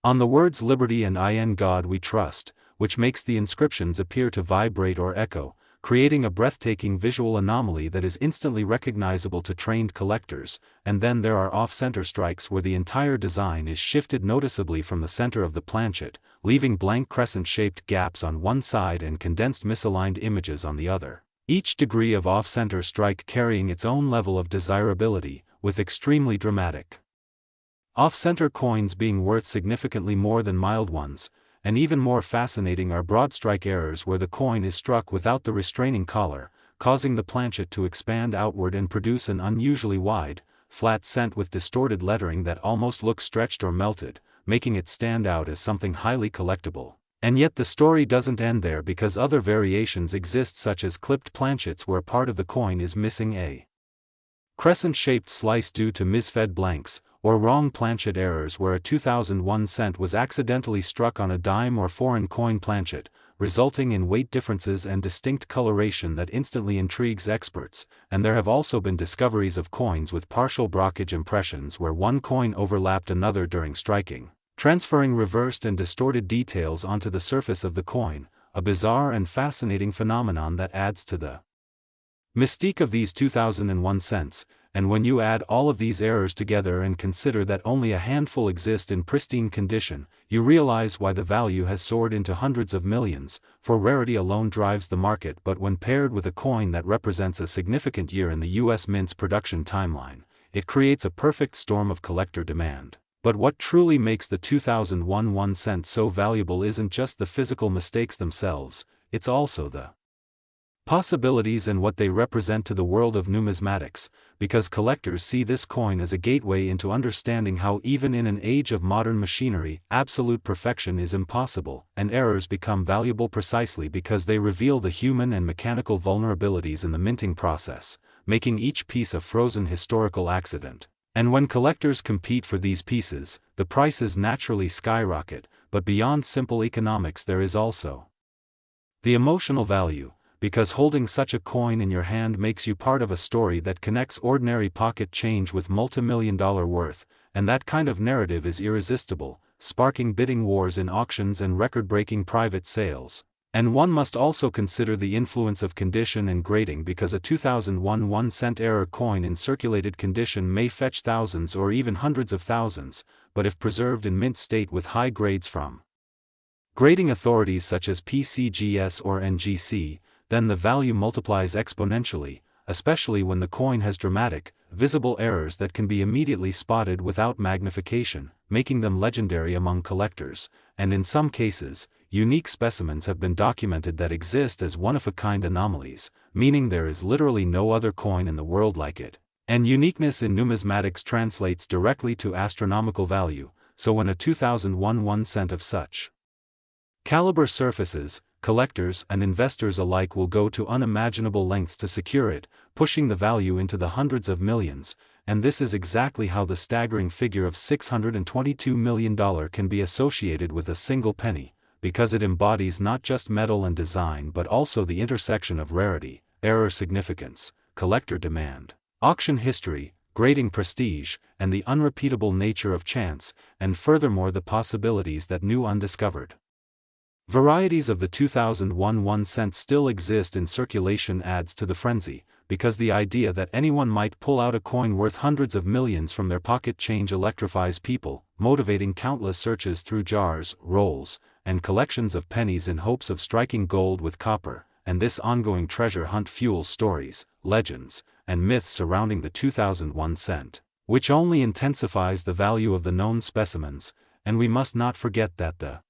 On the words Liberty and In God We Trust, which makes the inscriptions appear to vibrate or echo, creating a breathtaking visual anomaly that is instantly recognizable to trained collectors. And then there are off-center strikes where the entire design is shifted noticeably from the center of the planchet, leaving blank crescent-shaped gaps on one side and condensed misaligned images on the other. Each degree of off-center strike carrying its own level of desirability, with extremely dramatic off-center coins being worth significantly more than mild ones. And even more fascinating are broad strike errors where the coin is struck without the restraining collar, causing the planchet to expand outward and produce an unusually wide, flat cent with distorted lettering that almost looks stretched or melted, making it stand out as something highly collectible. And yet the story doesn't end there, because other variations exist, such as clipped planchets where part of the coin is missing a crescent-shaped slice due to misfed blanks, or wrong planchet errors where a 2001 cent was accidentally struck on a dime or foreign coin planchet, resulting in weight differences and distinct coloration that instantly intrigues experts. And there have also been discoveries of coins with partial brockage impressions where one coin overlapped another during striking, transferring reversed and distorted details onto the surface of the coin, a bizarre and fascinating phenomenon that adds to the mystique of these 2001 cents. And when you add all of these errors together and consider that only a handful exist in pristine condition, you realize why the value has soared into hundreds of millions, for rarity alone drives the market. But when paired with a coin that represents a significant year in the U.S. Mint's production timeline, it creates a perfect storm of collector demand. But what truly makes the 2001 1 cent so valuable isn't just the physical mistakes themselves, it's also the possibilities and what they represent to the world of numismatics, because collectors see this coin as a gateway into understanding how even in an age of modern machinery, absolute perfection is impossible, and errors become valuable precisely because they reveal the human and mechanical vulnerabilities in the minting process, making each piece a frozen historical accident. And when collectors compete for these pieces, the prices naturally skyrocket. But beyond simple economics there is also the emotional value, because holding such a coin in your hand makes you part of a story that connects ordinary pocket change with multimillion-dollar worth, and that kind of narrative is irresistible, sparking bidding wars in auctions and record-breaking private sales. And one must also consider the influence of condition and grading, because a 2001 1 cent error coin in circulated condition may fetch thousands or even hundreds of thousands, but if preserved in mint state with high grades from grading authorities such as PCGS or NGC, then the value multiplies exponentially, especially when the coin has dramatic, visible errors that can be immediately spotted without magnification, making them legendary among collectors. And in some cases, unique specimens have been documented that exist as one-of-a-kind anomalies, meaning there is literally no other coin in the world like it. And uniqueness in numismatics translates directly to astronomical value, so when a 2001 1 cent of such caliber surfaces, collectors and investors alike will go to unimaginable lengths to secure it, pushing the value into the hundreds of millions. And this is exactly how the staggering figure of $622 million can be associated with a single penny, because it embodies not just metal and design but also the intersection of rarity, error significance, collector demand, auction history, grading prestige, and the unrepeatable nature of chance, and furthermore the possibilities that new undiscovered varieties of the 2001 1 cent still exist in circulation adds to the frenzy, because the idea that anyone might pull out a coin worth hundreds of millions from their pocket change electrifies people, motivating countless searches through jars, rolls, and collections of pennies in hopes of striking gold with copper. And this ongoing treasure hunt fuels stories, legends, and myths surrounding the 2001 cent, which only intensifies the value of the known specimens. And we must not forget that the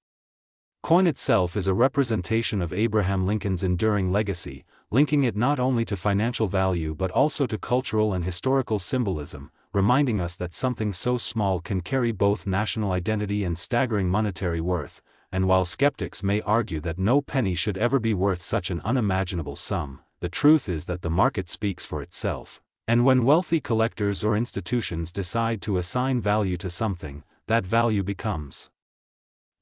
coin itself is a representation of Abraham Lincoln's enduring legacy, linking it not only to financial value but also to cultural and historical symbolism, reminding us that something so small can carry both national identity and staggering monetary worth. And while skeptics may argue that no penny should ever be worth such an unimaginable sum, the truth is that the market speaks for itself. And when wealthy collectors or institutions decide to assign value to something, that value becomes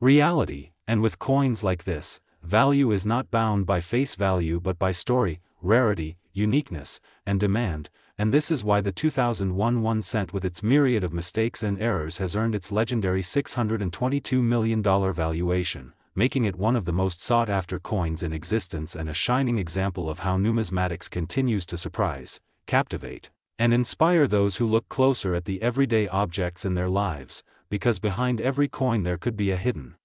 reality. And with coins like this, value is not bound by face value but by story, rarity, uniqueness, and demand. and this is why the 2001 1 cent with its myriad of mistakes and errors has earned its legendary $622 million valuation, making it one of the most sought-after coins in existence and a shining example of how numismatics continues to surprise, captivate, and inspire those who look closer at the everyday objects in their lives, because behind every coin there could be a hidden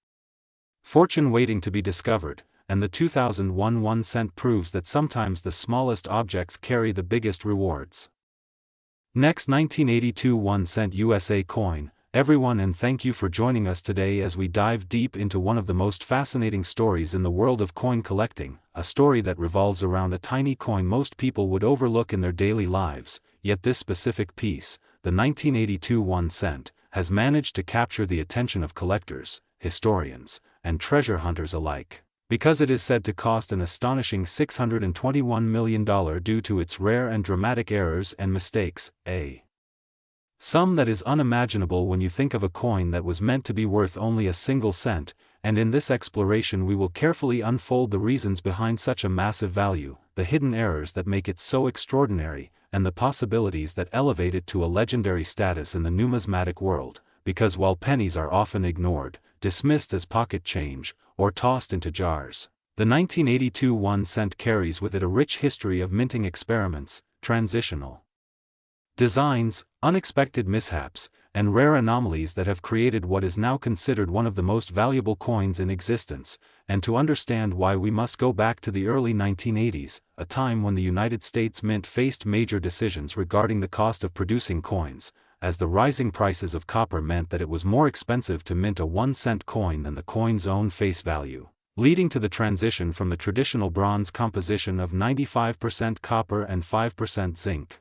fortune waiting to be discovered, and the 2001 1 cent proves that sometimes the smallest objects carry the biggest rewards. Next, 1982 1 cent USA coin. Everyone, and thank you for joining us today as we dive deep into one of the most fascinating stories in the world of coin collecting, a story that revolves around a tiny coin most people would overlook in their daily lives, yet this specific piece, the 1982 1 cent, has managed to capture the attention of collectors, historians, and treasure hunters alike, because it is said to cost an astonishing $621 million due to its rare and dramatic errors and mistakes, a sum that is unimaginable when you think of a coin that was meant to be worth only a single cent, and in this exploration we will carefully unfold the reasons behind such a massive value, the hidden errors that make it so extraordinary, and the possibilities that elevate it to a legendary status in the numismatic world, because while pennies are often ignored, dismissed as pocket change, or tossed into jars, the 1982 1 cent carries with it a rich history of minting experiments, transitional designs, unexpected mishaps, and rare anomalies that have created what is now considered one of the most valuable coins in existence, and to understand why we must go back to the early 1980s, a time when the United States Mint faced major decisions regarding the cost of producing coins, as the rising prices of copper meant that it was more expensive to mint a 1 cent coin than the coin's own face value, leading to the transition from the traditional bronze composition of 95% copper and 5% zinc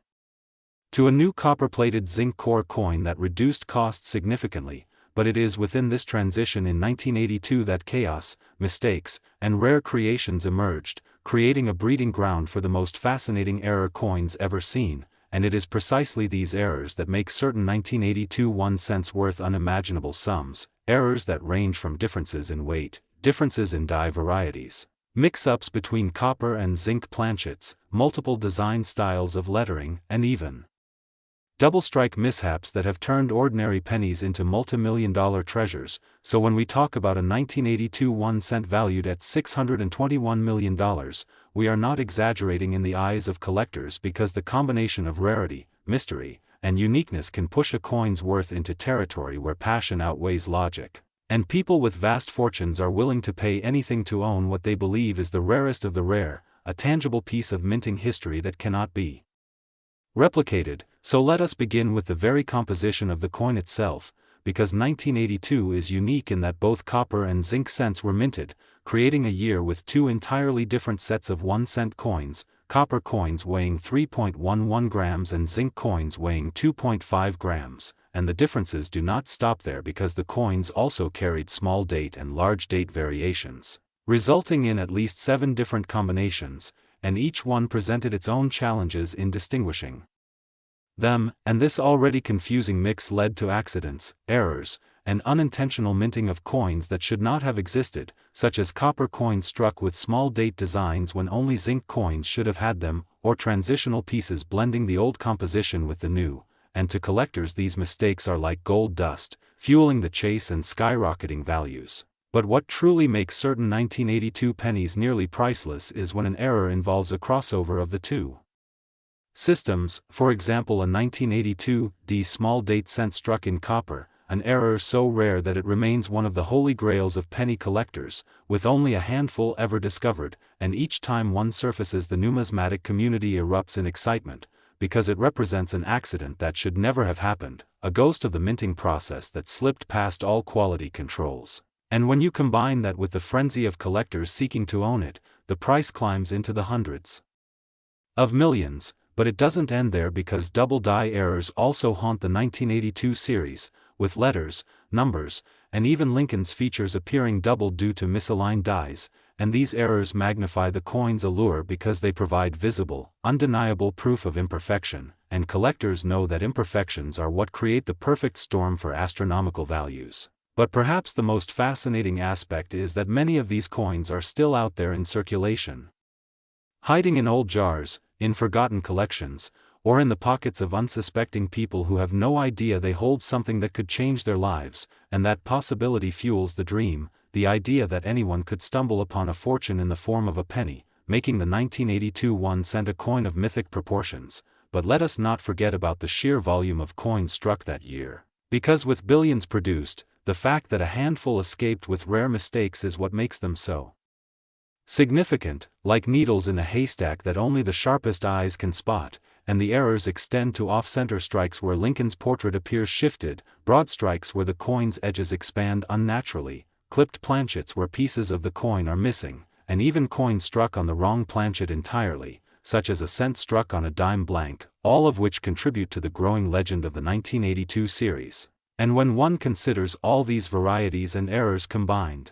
to a new copper-plated zinc core coin that reduced costs significantly, but it is within this transition in 1982 that chaos, mistakes, and rare creations emerged, creating a breeding ground for the most fascinating error coins ever seen, and it is precisely these errors that make certain 1982 1 cents worth unimaginable sums, errors that range from differences in weight, differences in die varieties, mix-ups between copper and zinc planchets, multiple design styles of lettering, and even double-strike mishaps that have turned ordinary pennies into multi-million-dollar treasures. So when we talk about a 1982 1 cent valued at $621 million, we are not exaggerating in the eyes of collectors, because the combination of rarity, mystery, and uniqueness can push a coin's worth into territory where passion outweighs logic, and people with vast fortunes are willing to pay anything to own what they believe is the rarest of the rare, a tangible piece of minting history that cannot be replicated. So let us begin with the very composition of the coin itself, because 1982 is unique in that both copper and zinc cents were minted, creating a year with two entirely different sets of 1 cent coins, copper coins weighing 3.11 grams and zinc coins weighing 2.5 grams, and the differences do not stop there, because the coins also carried small date and large date variations, resulting in at least 7 different combinations, and each one presented its own challenges in distinguishing them, and this already confusing mix led to accidents, errors, and unintentional minting of coins that should not have existed, such as copper coins struck with small date designs when only zinc coins should have had them, or transitional pieces blending the old composition with the new, and to collectors these mistakes are like gold dust, fueling the chase and skyrocketing values. But what truly makes certain 1982 pennies nearly priceless is when an error involves a crossover of the two systems, for example a 1982 D small date cent struck in copper, an error so rare that it remains one of the holy grails of penny collectors, with only a handful ever discovered, and each time one surfaces the numismatic community erupts in excitement, because it represents an accident that should never have happened, a ghost of the minting process that slipped past all quality controls. And when you combine that with the frenzy of collectors seeking to own it, the price climbs into the hundreds of millions. But it doesn't end there, because double die errors also haunt the 1982 series, with letters, numbers, and even Lincoln's features appearing doubled due to misaligned dies, and these errors magnify the coin's allure because they provide visible, undeniable proof of imperfection, and collectors know that imperfections are what create the perfect storm for astronomical values. But perhaps the most fascinating aspect is that many of these coins are still out there in circulation, hiding in old jars, in forgotten collections, or in the pockets of unsuspecting people who have no idea they hold something that could change their lives, and that possibility fuels the dream, the idea that anyone could stumble upon a fortune in the form of a penny, making the 1982 1-cent a coin of mythic proportions. But let us not forget about the sheer volume of coins struck that year. Because with billions produced, the fact that a handful escaped with rare mistakes is what makes them so significant, like needles in a haystack that only the sharpest eyes can spot, and the errors extend to off-center strikes where Lincoln's portrait appears shifted, broad strikes where the coin's edges expand unnaturally, clipped planchets where pieces of the coin are missing, and even coins struck on the wrong planchet entirely, such as a cent struck on a dime blank, all of which contribute to the growing legend of the 1982 series. And when one considers all these varieties and errors combined,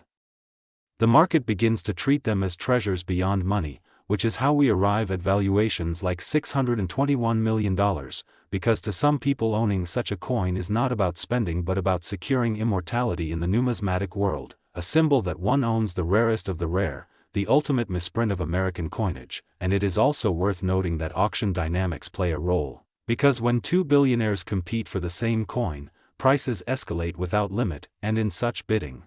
the market begins to treat them as treasures beyond money, which is how we arrive at valuations like $621 million, because to some people owning such a coin is not about spending but about securing immortality in the numismatic world, a symbol that one owns the rarest of the rare, the ultimate misprint of American coinage. And it is also worth noting that auction dynamics play a role, because when two billionaires compete for the same coin, prices escalate without limit, and in such bidding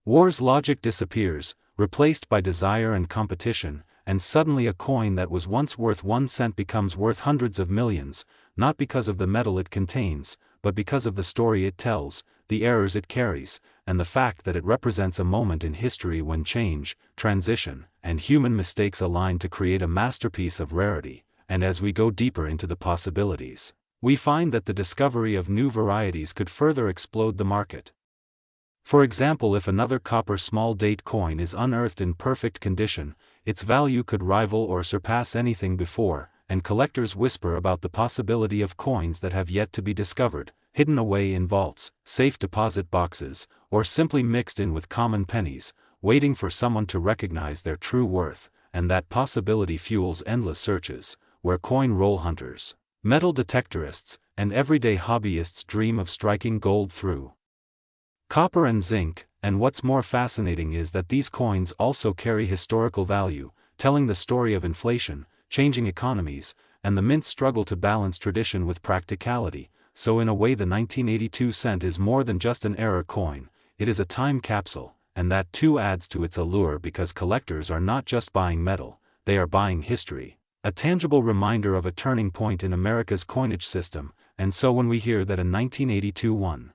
wars logic disappears, replaced by desire and competition, and suddenly a coin that was once worth 1 cent becomes worth hundreds of millions, not because of the metal it contains, but because of the story it tells, the errors it carries, and the fact that it represents a moment in history when change, transition, and human mistakes align to create a masterpiece of rarity. And as we go deeper into the possibilities, we find that the discovery of new varieties could further explode the market. For example, if another copper small date coin is unearthed in perfect condition, its value could rival or surpass anything before, and collectors whisper about the possibility of coins that have yet to be discovered, hidden away in vaults, safe deposit boxes, or simply mixed in with common pennies, waiting for someone to recognize their true worth. And that possibility fuels endless searches, where coin roll hunters, metal detectorists, and everyday hobbyists dream of striking gold through copper and zinc. And what's more fascinating is that these coins also carry historical value, telling the story of inflation, changing economies, and the mint's struggle to balance tradition with practicality. So in a way, the 1982 cent is more than just an error coin, it is a time capsule, and that too adds to its allure because collectors are not just buying metal, they are buying history, a tangible reminder of a turning point in America's coinage system. And so when we hear that a 1982 1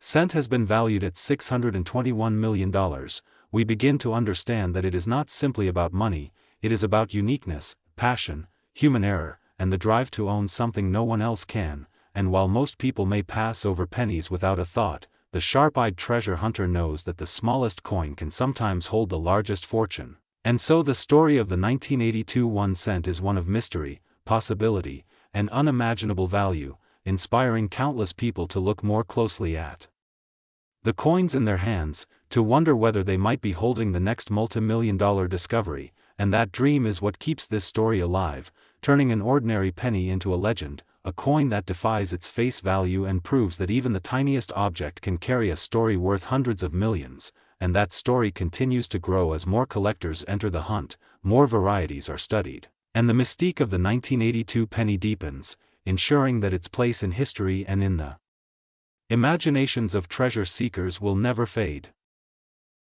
cent has been valued at $621 million, we begin to understand that it is not simply about money, it is about uniqueness, passion, human error, and the drive to own something no one else can. And while most people may pass over pennies without a thought, the sharp-eyed treasure hunter knows that the smallest coin can sometimes hold the largest fortune. And so the story of the 1982 1 cent is one of mystery, possibility, and unimaginable value, inspiring countless people to look more closely at the coins in their hands, to wonder whether they might be holding the next multi-million-dollar discovery. And that dream is what keeps this story alive, turning an ordinary penny into a legend, a coin that defies its face value and proves that even the tiniest object can carry a story worth hundreds of millions. And that story continues to grow as more collectors enter the hunt, more varieties are studied, and the mystique of the 1982 penny deepens, ensuring that its place in history and in the imaginations of treasure seekers will never fade.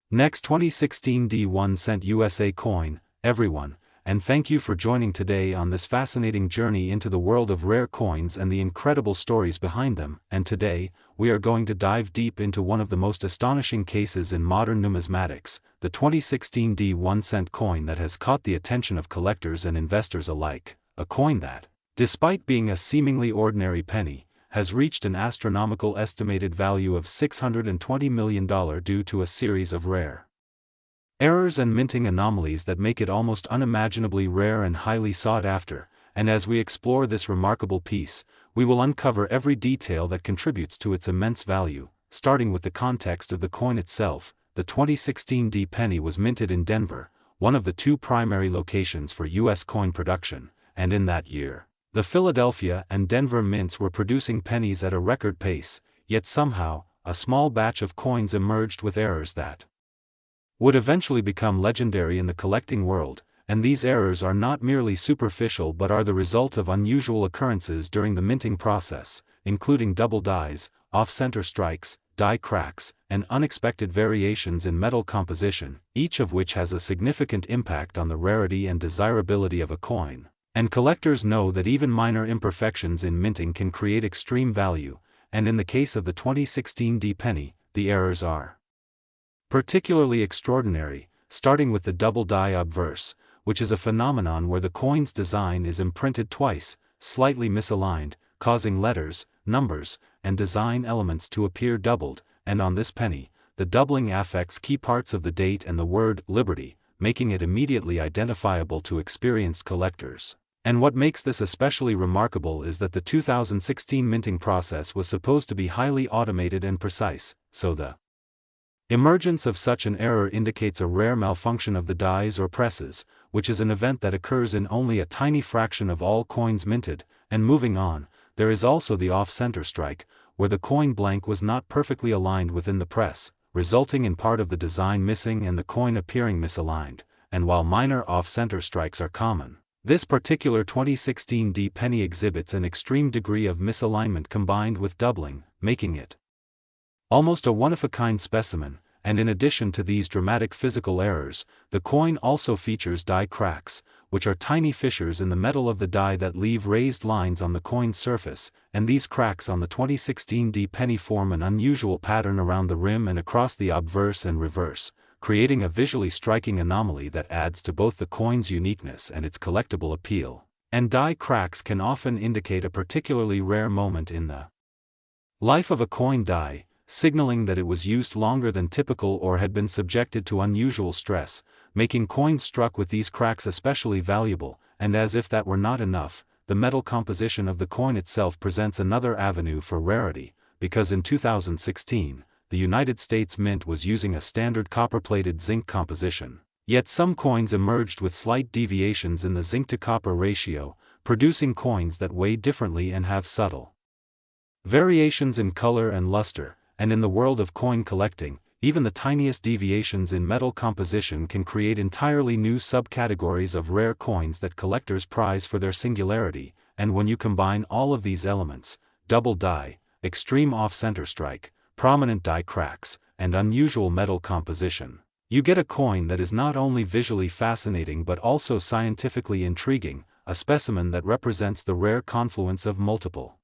Next, 2016 D1 cent USA coin, everyone, and thank you for joining today on this fascinating journey into the world of rare coins and the incredible stories behind them. And today, we are going to dive deep into one of the most astonishing cases in modern numismatics, the 2016 D1 cent coin that has caught the attention of collectors and investors alike, a coin that, despite being a seemingly ordinary penny, has reached an astronomical estimated value of $620 million due to a series of rare errors and minting anomalies that make it almost unimaginably rare and highly sought after. And as we explore this remarkable piece, we will uncover every detail that contributes to its immense value, starting with the context of the coin itself. The 2016 D penny was minted in Denver, one of the two primary locations for U.S. coin production, and in that year, the Philadelphia and Denver mints were producing pennies at a record pace, yet somehow, a small batch of coins emerged with errors that would eventually become legendary in the collecting world. and these errors are not merely superficial but are the result of unusual occurrences during the minting process, including double dies, off-center strikes, die cracks, and unexpected variations in metal composition, each of which has a significant impact on the rarity and desirability of a coin. And collectors know that even minor imperfections in minting can create extreme value, and in the case of the 2016 D penny, the errors are particularly extraordinary, starting with the double die obverse, which is a phenomenon where the coin's design is imprinted twice, slightly misaligned, causing letters, numbers, and design elements to appear doubled, and on this penny, the doubling affects key parts of the date and the word liberty, making it immediately identifiable to experienced collectors. And what makes this especially remarkable is that the 2016 minting process was supposed to be highly automated and precise, so the emergence of such an error indicates a rare malfunction of the dies or presses, which is an event that occurs in only a tiny fraction of all coins minted. And moving on, there is also the off-center strike, where the coin blank was not perfectly aligned within the press, resulting in part of the design missing and the coin appearing misaligned. And while minor off-center strikes are common, this particular 2016 D penny exhibits an extreme degree of misalignment combined with doubling, making it almost a one-of-a-kind specimen. And in addition to these dramatic physical errors, the coin also features die cracks, which are tiny fissures in the metal of the die that leave raised lines on the coin's surface, and these cracks on the 2016 D penny form an unusual pattern around the rim and across the obverse and reverse, creating a visually striking anomaly that adds to both the coin's uniqueness and its collectible appeal. And die cracks can often indicate a particularly rare moment in the life of a coin die, signaling that it was used longer than typical or had been subjected to unusual stress, making coins struck with these cracks especially valuable. And as if that were not enough, the metal composition of the coin itself presents another avenue for rarity, because in 2016, the United States Mint was using a standard copper-plated zinc composition. Yet some coins emerged with slight deviations in the zinc-to-copper ratio, producing coins that weigh differently and have subtle variations in color and luster. And in the world of coin collecting, even the tiniest deviations in metal composition can create entirely new subcategories of rare coins that collectors prize for their singularity. And when you combine all of these elements, double die, extreme off-center strike, prominent die cracks, and unusual metal composition, you get a coin that is not only visually fascinating but also scientifically intriguing, a specimen that represents the rare confluence of multiple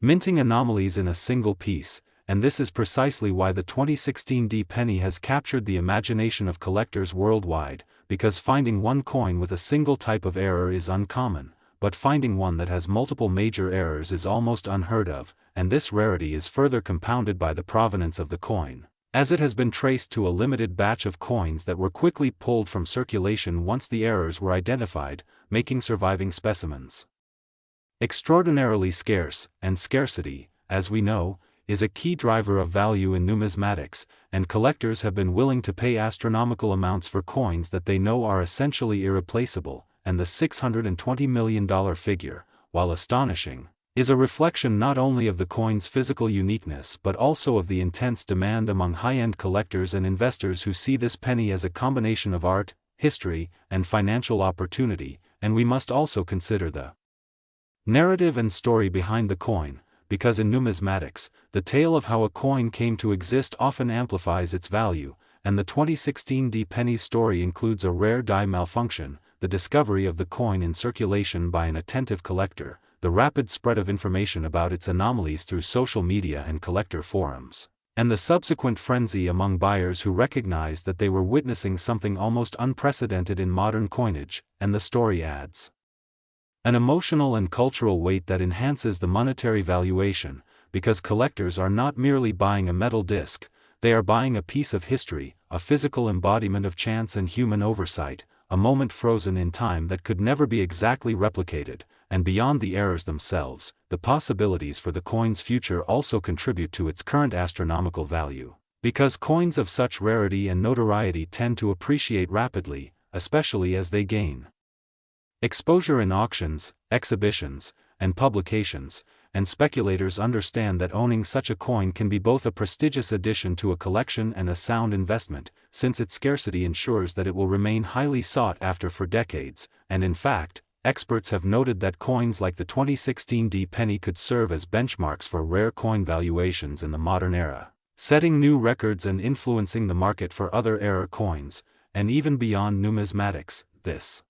minting anomalies in a single piece. And this is precisely why the 2016 D penny has captured the imagination of collectors worldwide, because finding one coin with a single type of error is uncommon, but finding one that has multiple major errors is almost unheard of, and this rarity is further compounded by the provenance of the coin, as it has been traced to a limited batch of coins that were quickly pulled from circulation once the errors were identified, making surviving specimens extraordinarily scarce. And scarcity, as we know, is a key driver of value in numismatics, and collectors have been willing to pay astronomical amounts for coins that they know are essentially irreplaceable. And the $620 million figure, while astonishing, is a reflection not only of the coin's physical uniqueness but also of the intense demand among high-end collectors and investors who see this penny as a combination of art, history, and financial opportunity. And we must also consider the narrative and story behind the coin, because in numismatics, the tale of how a coin came to exist often amplifies its value, and the 2016 D penny story includes a rare die malfunction, the discovery of the coin in circulation by an attentive collector, the rapid spread of information about its anomalies through social media and collector forums, and the subsequent frenzy among buyers who recognized that they were witnessing something almost unprecedented in modern coinage. And the story adds an emotional and cultural weight that enhances the monetary valuation, because collectors are not merely buying a metal disc, they are buying a piece of history, a physical embodiment of chance and human oversight, a moment frozen in time that could never be exactly replicated. And beyond the errors themselves, the possibilities for the coin's future also contribute to its current astronomical value, because coins of such rarity and notoriety tend to appreciate rapidly, especially as they gain exposure in auctions, exhibitions, and publications. and speculators understand that owning such a coin can be both a prestigious addition to a collection and a sound investment, since its scarcity ensures that it will remain highly sought after for decades, and in fact, experts have noted that coins like the 2016 D penny could serve as benchmarks for rare coin valuations in the modern era, setting new records and influencing the market for other era coins, and even beyond numismatics. This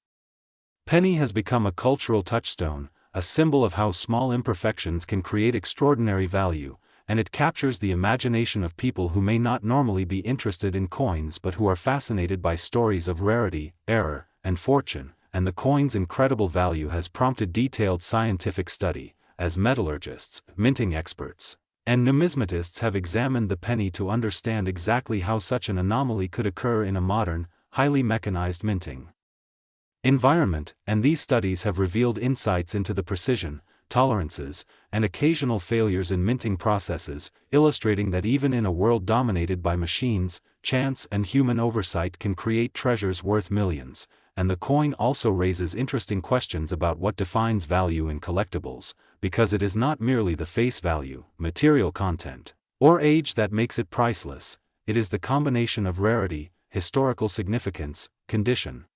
penny has become a cultural touchstone, a symbol of how small imperfections can create extraordinary value, and it captures the imagination of people who may not normally be interested in coins but who are fascinated by stories of rarity, error, and fortune, and the coin's incredible value has prompted detailed scientific study, as metallurgists, minting experts, and numismatists have examined the penny to understand exactly how such an anomaly could occur in a modern, highly mechanized minting environment, and these studies have revealed insights into the precision, tolerances, and occasional failures in minting processes, illustrating that even in a world dominated by machines, chance and human oversight can create treasures worth millions. And the coin also raises interesting questions about what defines value in collectibles, because it is not merely the face value, material content, or age that makes it priceless. It is the combination of rarity, historical significance, condition,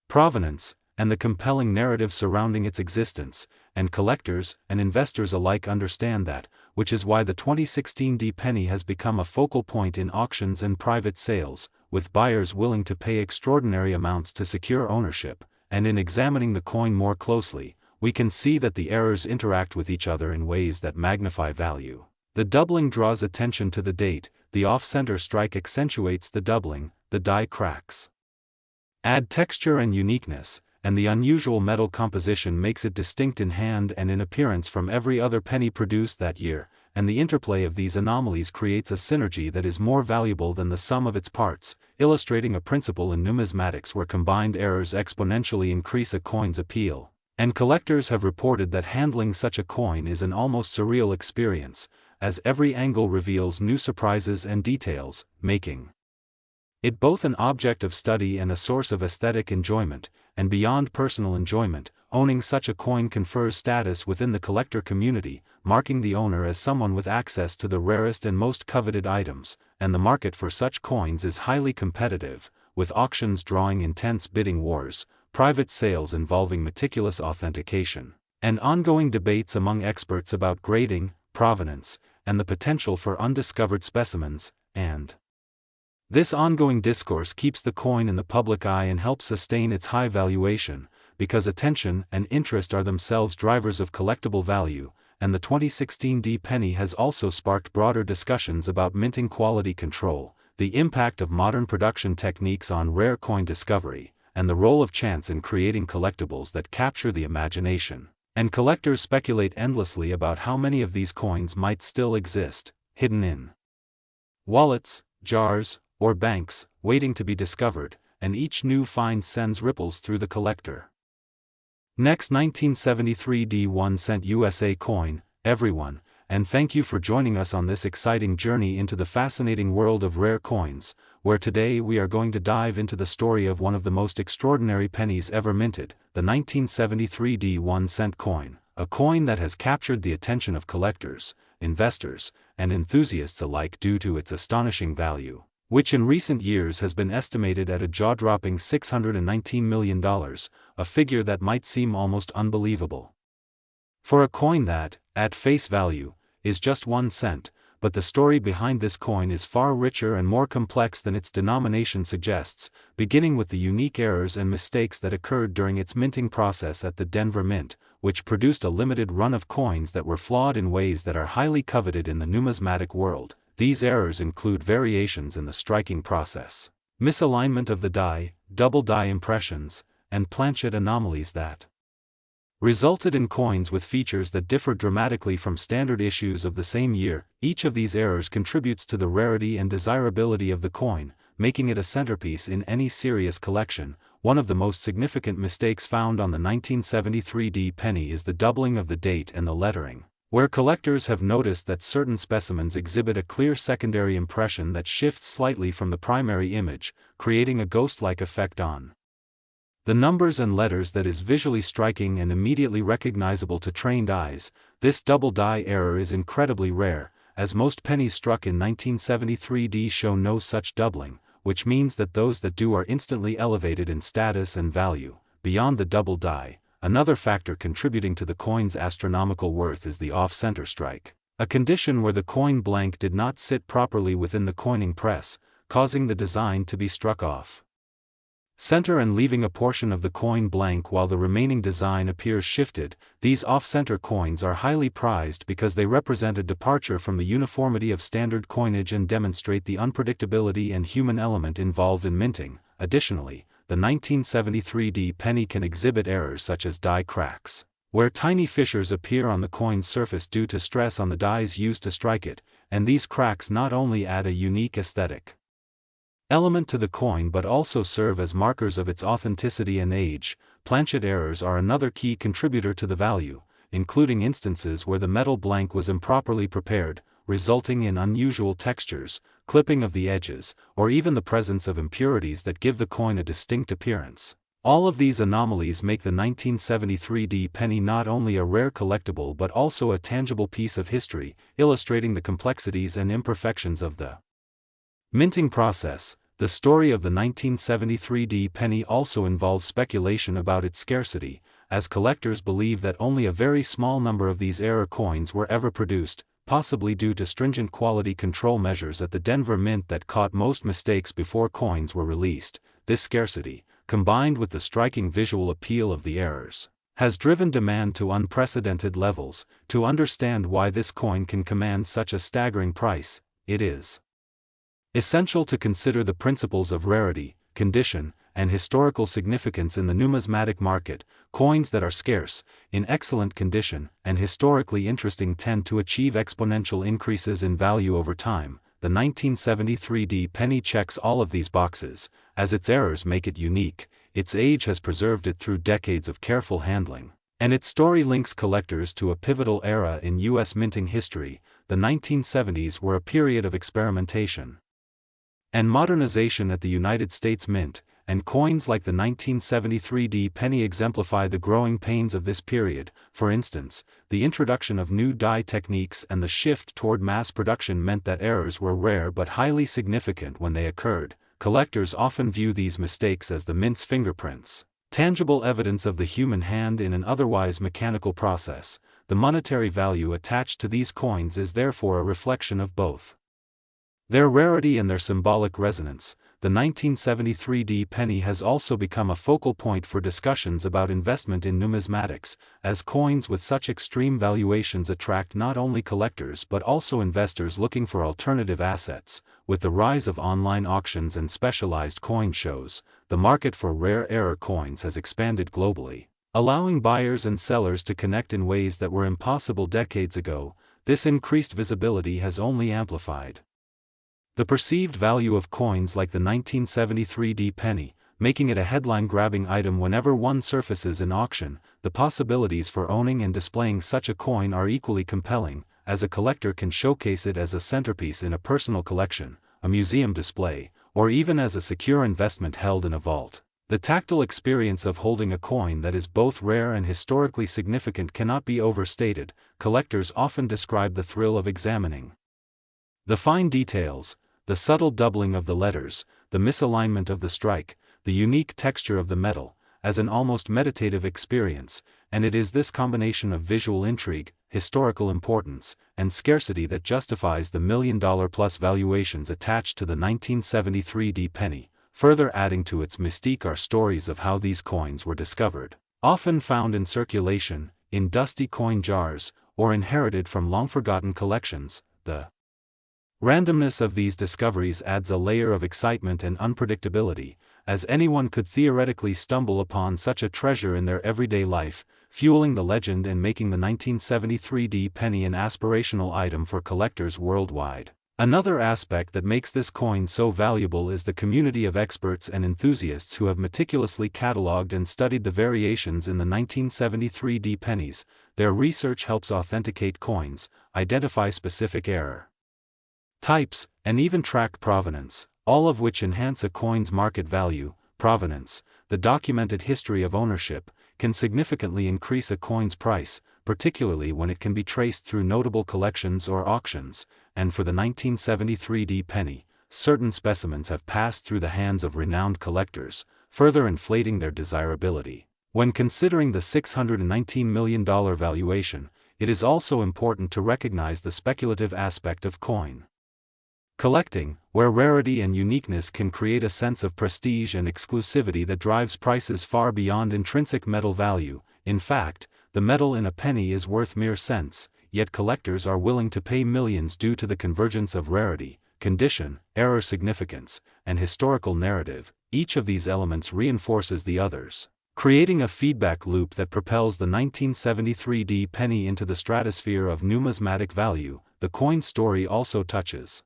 provenance, and the compelling narrative surrounding its existence, and collectors and investors alike understand that, which is why the 2016 D penny has become a focal point in auctions and private sales, with buyers willing to pay extraordinary amounts to secure ownership. And in examining the coin more closely, we can see that the errors interact with each other in ways that magnify value. The doubling draws attention to the date, the off-center strike accentuates the doubling, the die cracks add texture and uniqueness, and the unusual metal composition makes it distinct in hand and in appearance from every other penny produced that year, and the interplay of these anomalies creates a synergy that is more valuable than the sum of its parts, illustrating a principle in numismatics where combined errors exponentially increase a coin's appeal. And collectors have reported that handling such a coin is an almost surreal experience, as every angle reveals new surprises and details, making it both an object of study and a source of aesthetic enjoyment. And beyond personal enjoyment, owning such a coin confers status within the collector community, marking the owner as someone with access to the rarest and most coveted items, and the market for such coins is highly competitive, with auctions drawing intense bidding wars, private sales involving meticulous authentication, and ongoing debates among experts about grading, provenance, and the potential for undiscovered specimens, and this ongoing discourse keeps the coin in the public eye and helps sustain its high valuation, because attention and interest are themselves drivers of collectible value, and the 2016 D penny has also sparked broader discussions about minting quality control, the impact of modern production techniques on rare coin discovery, and the role of chance in creating collectibles that capture the imagination. And collectors speculate endlessly about how many of these coins might still exist, hidden in wallets, jars, or banks, waiting to be discovered, and each new find sends ripples through the collector. Next, 1973 D 1 cent USA coin, everyone, and thank you for joining us on this exciting journey into the fascinating world of rare coins, where today we are going to dive into the story of one of the most extraordinary pennies ever minted, the 1973 D 1 cent coin, a coin that has captured the attention of collectors, investors, and enthusiasts alike due to its astonishing value, which in recent years has been estimated at a jaw-dropping $619 million, a figure that might seem almost unbelievable for a coin that, at face value, is just 1 cent, but the story behind this coin is far richer and more complex than its denomination suggests, beginning with the unique errors and mistakes that occurred during its minting process at the Denver Mint, which produced a limited run of coins that were flawed in ways that are highly coveted in the numismatic world. These errors include variations in the striking process, misalignment of the die, double die impressions, and planchet anomalies that resulted in coins with features that differ dramatically from standard issues of the same year. Each of these errors contributes to the rarity and desirability of the coin, making it a centerpiece in any serious collection. One of the most significant mistakes found on the 1973 D penny is the doubling of the date and the lettering, where collectors have noticed that certain specimens exhibit a clear secondary impression that shifts slightly from the primary image, creating a ghost-like effect on The numbers and letters that is visually striking and immediately recognizable to trained eyes. This double die error is incredibly rare, as most pennies struck in 1973D show no such doubling, which means that those that do are instantly elevated in status and value. Beyond the double die, another factor contributing to the coin's astronomical worth is the off-center strike, a condition where the coin blank did not sit properly within the coining press, causing the design to be struck off center and leaving a portion of the coin blank while the remaining design appears shifted. These off-center coins are highly prized because they represent a departure from the uniformity of standard coinage and demonstrate the unpredictability and human element involved in minting. Additionally, the 1973D penny can exhibit errors such as die cracks, where tiny fissures appear on the coin's surface due to stress on the dies used to strike it, and these cracks not only add a unique aesthetic element to the coin but also serve as markers of its authenticity and age. Planchet errors are another key contributor to the value, including instances where the metal blank was improperly prepared, resulting in unusual textures, clipping of the edges, or even the presence of impurities that give the coin a distinct appearance. All of these anomalies make the 1973D penny not only a rare collectible but also a tangible piece of history, illustrating the complexities and imperfections of the minting process. The story of the 1973D penny also involves speculation about its scarcity, as collectors believe that only a very small number of these error coins were ever produced, possibly due to stringent quality control measures at the Denver Mint that caught most mistakes before coins were released. This scarcity, combined with the striking visual appeal of the errors, has driven demand to unprecedented levels. To understand why this coin can command such a staggering price, it is essential to consider the principles of rarity, condition, and historical significance in the numismatic market. Coins that are scarce, in excellent condition, and historically interesting tend to achieve exponential increases in value over time. The 1973D penny checks all of these boxes, as its errors make it unique, its age has preserved it through decades of careful handling, and its story links collectors to a pivotal era in U.S. minting history. The 1970s were a period of experimentation and modernization at the United States Mint, and coins like the 1973D penny exemplify the growing pains of this period. For instance, the introduction of new die techniques and the shift toward mass production meant that errors were rare but highly significant when they occurred. Collectors often view these mistakes as the mint's fingerprints, tangible evidence of the human hand in an otherwise mechanical process. The monetary value attached to these coins is therefore a reflection of both their rarity and their symbolic resonance. The 1973D penny has also become a focal point for discussions about investment in numismatics, as coins with such extreme valuations attract not only collectors but also investors looking for alternative assets. With the rise of online auctions and specialized coin shows, the market for rare error coins has expanded globally, allowing buyers and sellers to connect in ways that were impossible decades ago. This increased visibility has only amplified the perceived value of coins like the 1973D penny, making it a headline-grabbing item whenever one surfaces in auction. The possibilities for owning and displaying such a coin are equally compelling, as a collector can showcase it as a centerpiece in a personal collection, a museum display, or even as a secure investment held in a vault. The tactile experience of holding a coin that is both rare and historically significant cannot be overstated. Collectors often describe the thrill of examining the fine details, the subtle doubling of the letters, the misalignment of the strike, the unique texture of the metal, as an almost meditative experience, and it is this combination of visual intrigue, historical importance, and scarcity that justifies the million-dollar-plus valuations attached to the 1973D penny. Further adding to its mystique are stories of how these coins were discovered, often found in circulation, in dusty coin jars, or inherited from long-forgotten collections. The randomness of these discoveries adds a layer of excitement and unpredictability, as anyone could theoretically stumble upon such a treasure in their everyday life, fueling the legend and making the 1973D penny an aspirational item for collectors worldwide. Another aspect that makes this coin so valuable is the community of experts and enthusiasts who have meticulously catalogued and studied the variations in the 1973D pennies. Their research helps authenticate coins, identify specific error types, and even track provenance, all of which enhance a coin's market value. Provenance. the documented history of ownership, can significantly increase a coin's price, particularly when it can be traced through notable collections or auctions, and for the 1973 penny, certain specimens have passed through the hands of renowned collectors, further inflating their desirability. When considering the $619 million valuation, it is also important to recognize the speculative aspect of coin collecting, where rarity and uniqueness can create a sense of prestige and exclusivity that drives prices far beyond intrinsic metal value. In fact, the metal in a penny is worth mere cents, yet collectors are willing to pay millions due to the convergence of rarity, condition, error significance, and historical narrative. Each of these elements reinforces the others, creating a feedback loop that propels the 1973 penny into the stratosphere of numismatic value. The coin story also touches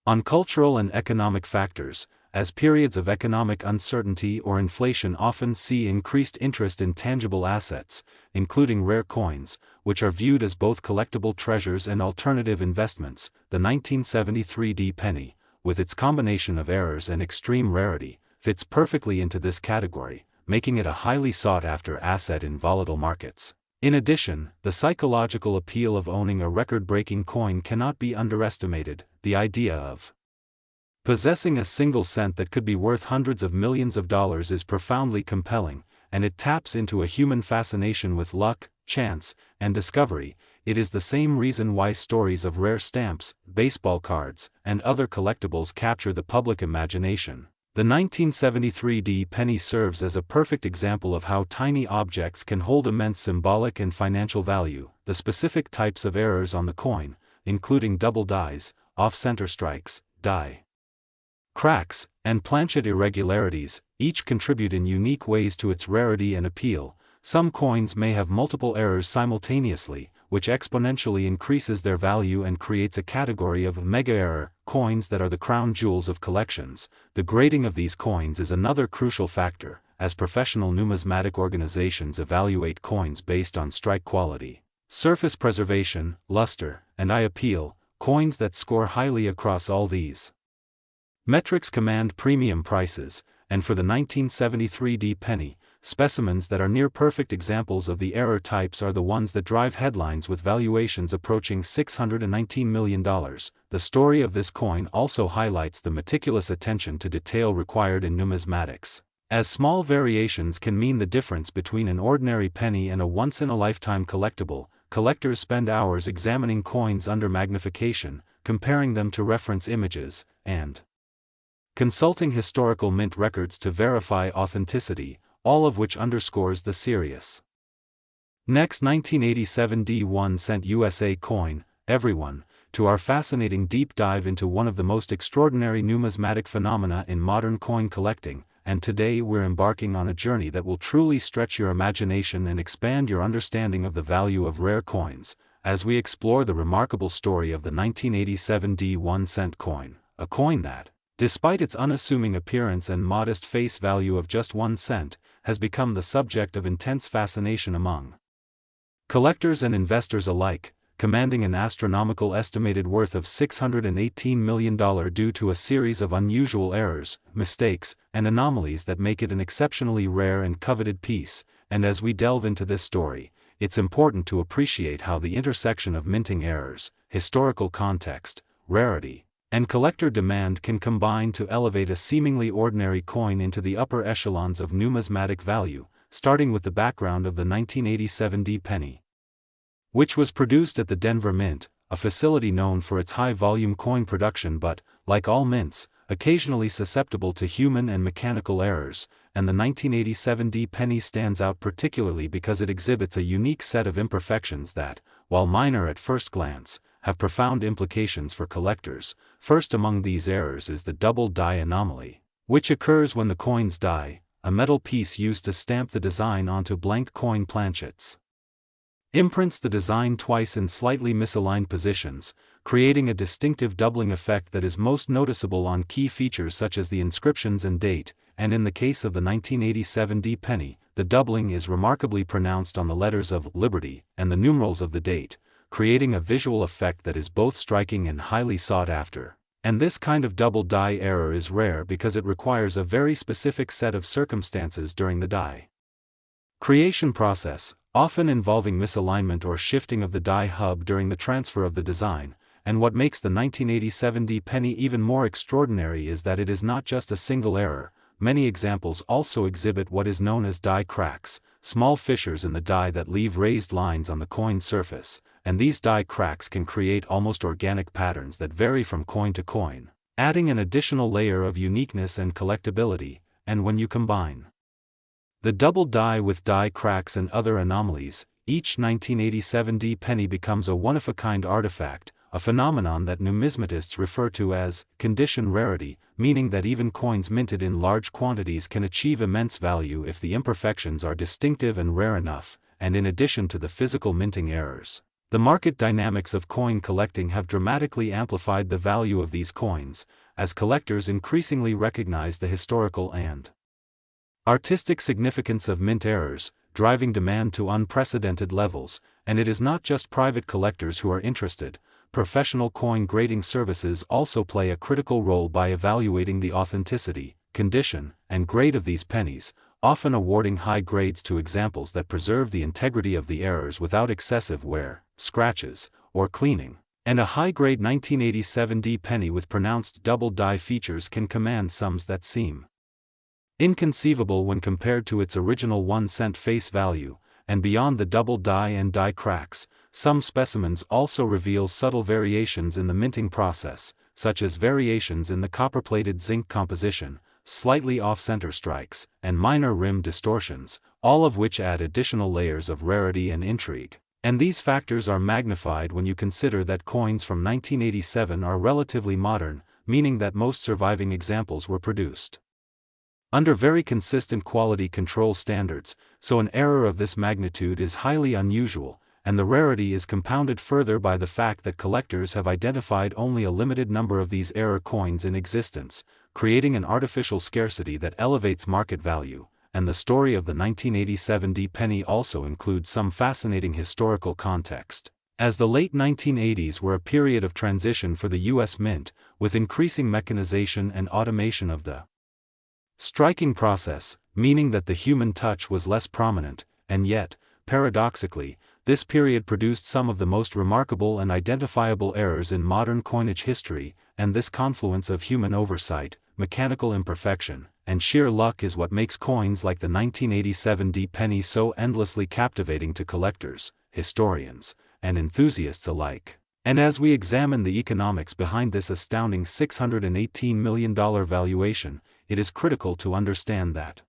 on cultural and economic factors, as periods of economic uncertainty or inflation often see increased interest in tangible assets, including rare coins, which are viewed as both collectible treasures and alternative investments. The 1973 penny, with its combination of errors and extreme rarity, fits perfectly into this category, making it a highly sought-after asset in volatile markets. In addition, the psychological appeal of owning a record-breaking coin cannot be underestimated. The idea of possessing a single cent that could be worth hundreds of millions of dollars is profoundly compelling, and it taps into a human fascination with luck, chance, and discovery. It is the same reason why stories of rare stamps, baseball cards, and other collectibles capture the public imagination. The 1973 penny serves as a perfect example of how tiny objects can hold immense symbolic and financial value. The specific types of errors on the coin, including double dies, off-center strikes, die cracks, and planchet irregularities, each contribute in unique ways to its rarity and appeal. Some coins may have multiple errors simultaneously, which exponentially increases their value and creates a category of mega-error coins that are the crown jewels of collections. The grading of these coins is another crucial factor, as professional numismatic organizations evaluate coins based on strike quality, surface preservation, luster, and eye appeal. Coins that score highly across all these metrics command premium prices, and for the 1973 penny, specimens that are near-perfect examples of the error types are the ones that drive headlines with valuations approaching $619 million. The story of this coin also highlights the meticulous attention to detail required in numismatics, as small variations can mean the difference between an ordinary penny and a once-in-a-lifetime collectible. Collectors spend hours examining coins under magnification, comparing them to reference images, and consulting historical mint records to verify authenticity, all of which underscores the serious. Next, 1987 1 cent USA coin, everyone, to our fascinating deep dive into one of the most extraordinary numismatic phenomena in modern coin collecting, and today we're embarking on a journey that will truly stretch your imagination and expand your understanding of the value of rare coins, as we explore the remarkable story of the 1987 1 cent coin, a coin that, despite its unassuming appearance and modest face value of just 1 cent, has become the subject of intense fascination among collectors and investors alike, commanding an astronomical estimated worth of $618 million due to a series of unusual errors, mistakes, and anomalies that make it an exceptionally rare and coveted piece. And as we delve into this story, it's important to appreciate how the intersection of minting errors, historical context, rarity, and collector demand can combine to elevate a seemingly ordinary coin into the upper echelons of numismatic value, starting with the background of the 1987 penny, which was produced at the Denver Mint, a facility known for its high-volume coin production but, like all mints, occasionally susceptible to human and mechanical errors. And the 1987 penny stands out particularly because it exhibits a unique set of imperfections that, while minor at first glance, have profound implications for collectors. First among these errors is the double die anomaly, which occurs when the coin's die, a metal piece used to stamp the design onto blank coin planchets, imprints the design twice in slightly misaligned positions, creating a distinctive doubling effect that is most noticeable on key features such as the inscriptions and date. And in the case of the 1987 penny, the doubling is remarkably pronounced on the letters of Liberty and the numerals of the date, creating a visual effect that is both striking and highly sought after. And this kind of double die error is rare because it requires a very specific set of circumstances during the die creation process, often involving misalignment or shifting of the die hub during the transfer of the design. And what makes the 1987 D penny even more extraordinary is that it is not just a single error. Many examples also exhibit what is known as die cracks, small fissures in the die that leave raised lines on the coin surface, and these die cracks can create almost organic patterns that vary from coin to coin, adding an additional layer of uniqueness and collectability. And when you combine the double die with die cracks and other anomalies, each 1987 D penny becomes a one-of-a-kind artifact, a phenomenon that numismatists refer to as condition rarity, meaning that even coins minted in large quantities can achieve immense value if the imperfections are distinctive and rare enough. And in addition to the physical minting errors, the market dynamics of coin collecting have dramatically amplified the value of these coins, as collectors increasingly recognize the historical and artistic significance of mint errors, driving demand to unprecedented levels. And it is not just private collectors who are interested. Professional coin grading services also play a critical role by evaluating the authenticity, condition, and grade of these pennies, often awarding high grades to examples that preserve the integrity of the errors without excessive wear, scratches, or cleaning. And a high-grade 1987 D penny with pronounced double die features can command sums that seem inconceivable when compared to its original 1-cent face value. And beyond the double die and die cracks, some specimens also reveal subtle variations in the minting process, such as variations in the copper-plated zinc composition, slightly off-center strikes, and minor rim distortions, all of which add additional layers of rarity and intrigue. And these factors are magnified when you consider that coins from 1987 are relatively modern, meaning that most surviving examples were produced under very consistent quality control standards, so an error of this magnitude is highly unusual. And the rarity is compounded further by the fact that collectors have identified only a limited number of these error coins in existence, creating an artificial scarcity that elevates market value. And the story of the 1987 D penny also includes some fascinating historical context, as the late 1980s were a period of transition for the U.S. Mint, with increasing mechanization and automation of the striking process, meaning that the human touch was less prominent. And yet, paradoxically, this period produced some of the most remarkable and identifiable errors in modern coinage history. And this confluence of human oversight, mechanical imperfection, and sheer luck is what makes coins like the 1987 D penny so endlessly captivating to collectors, historians, and enthusiasts alike. And as we examine the economics behind this astounding $618 million valuation, it is critical to understand that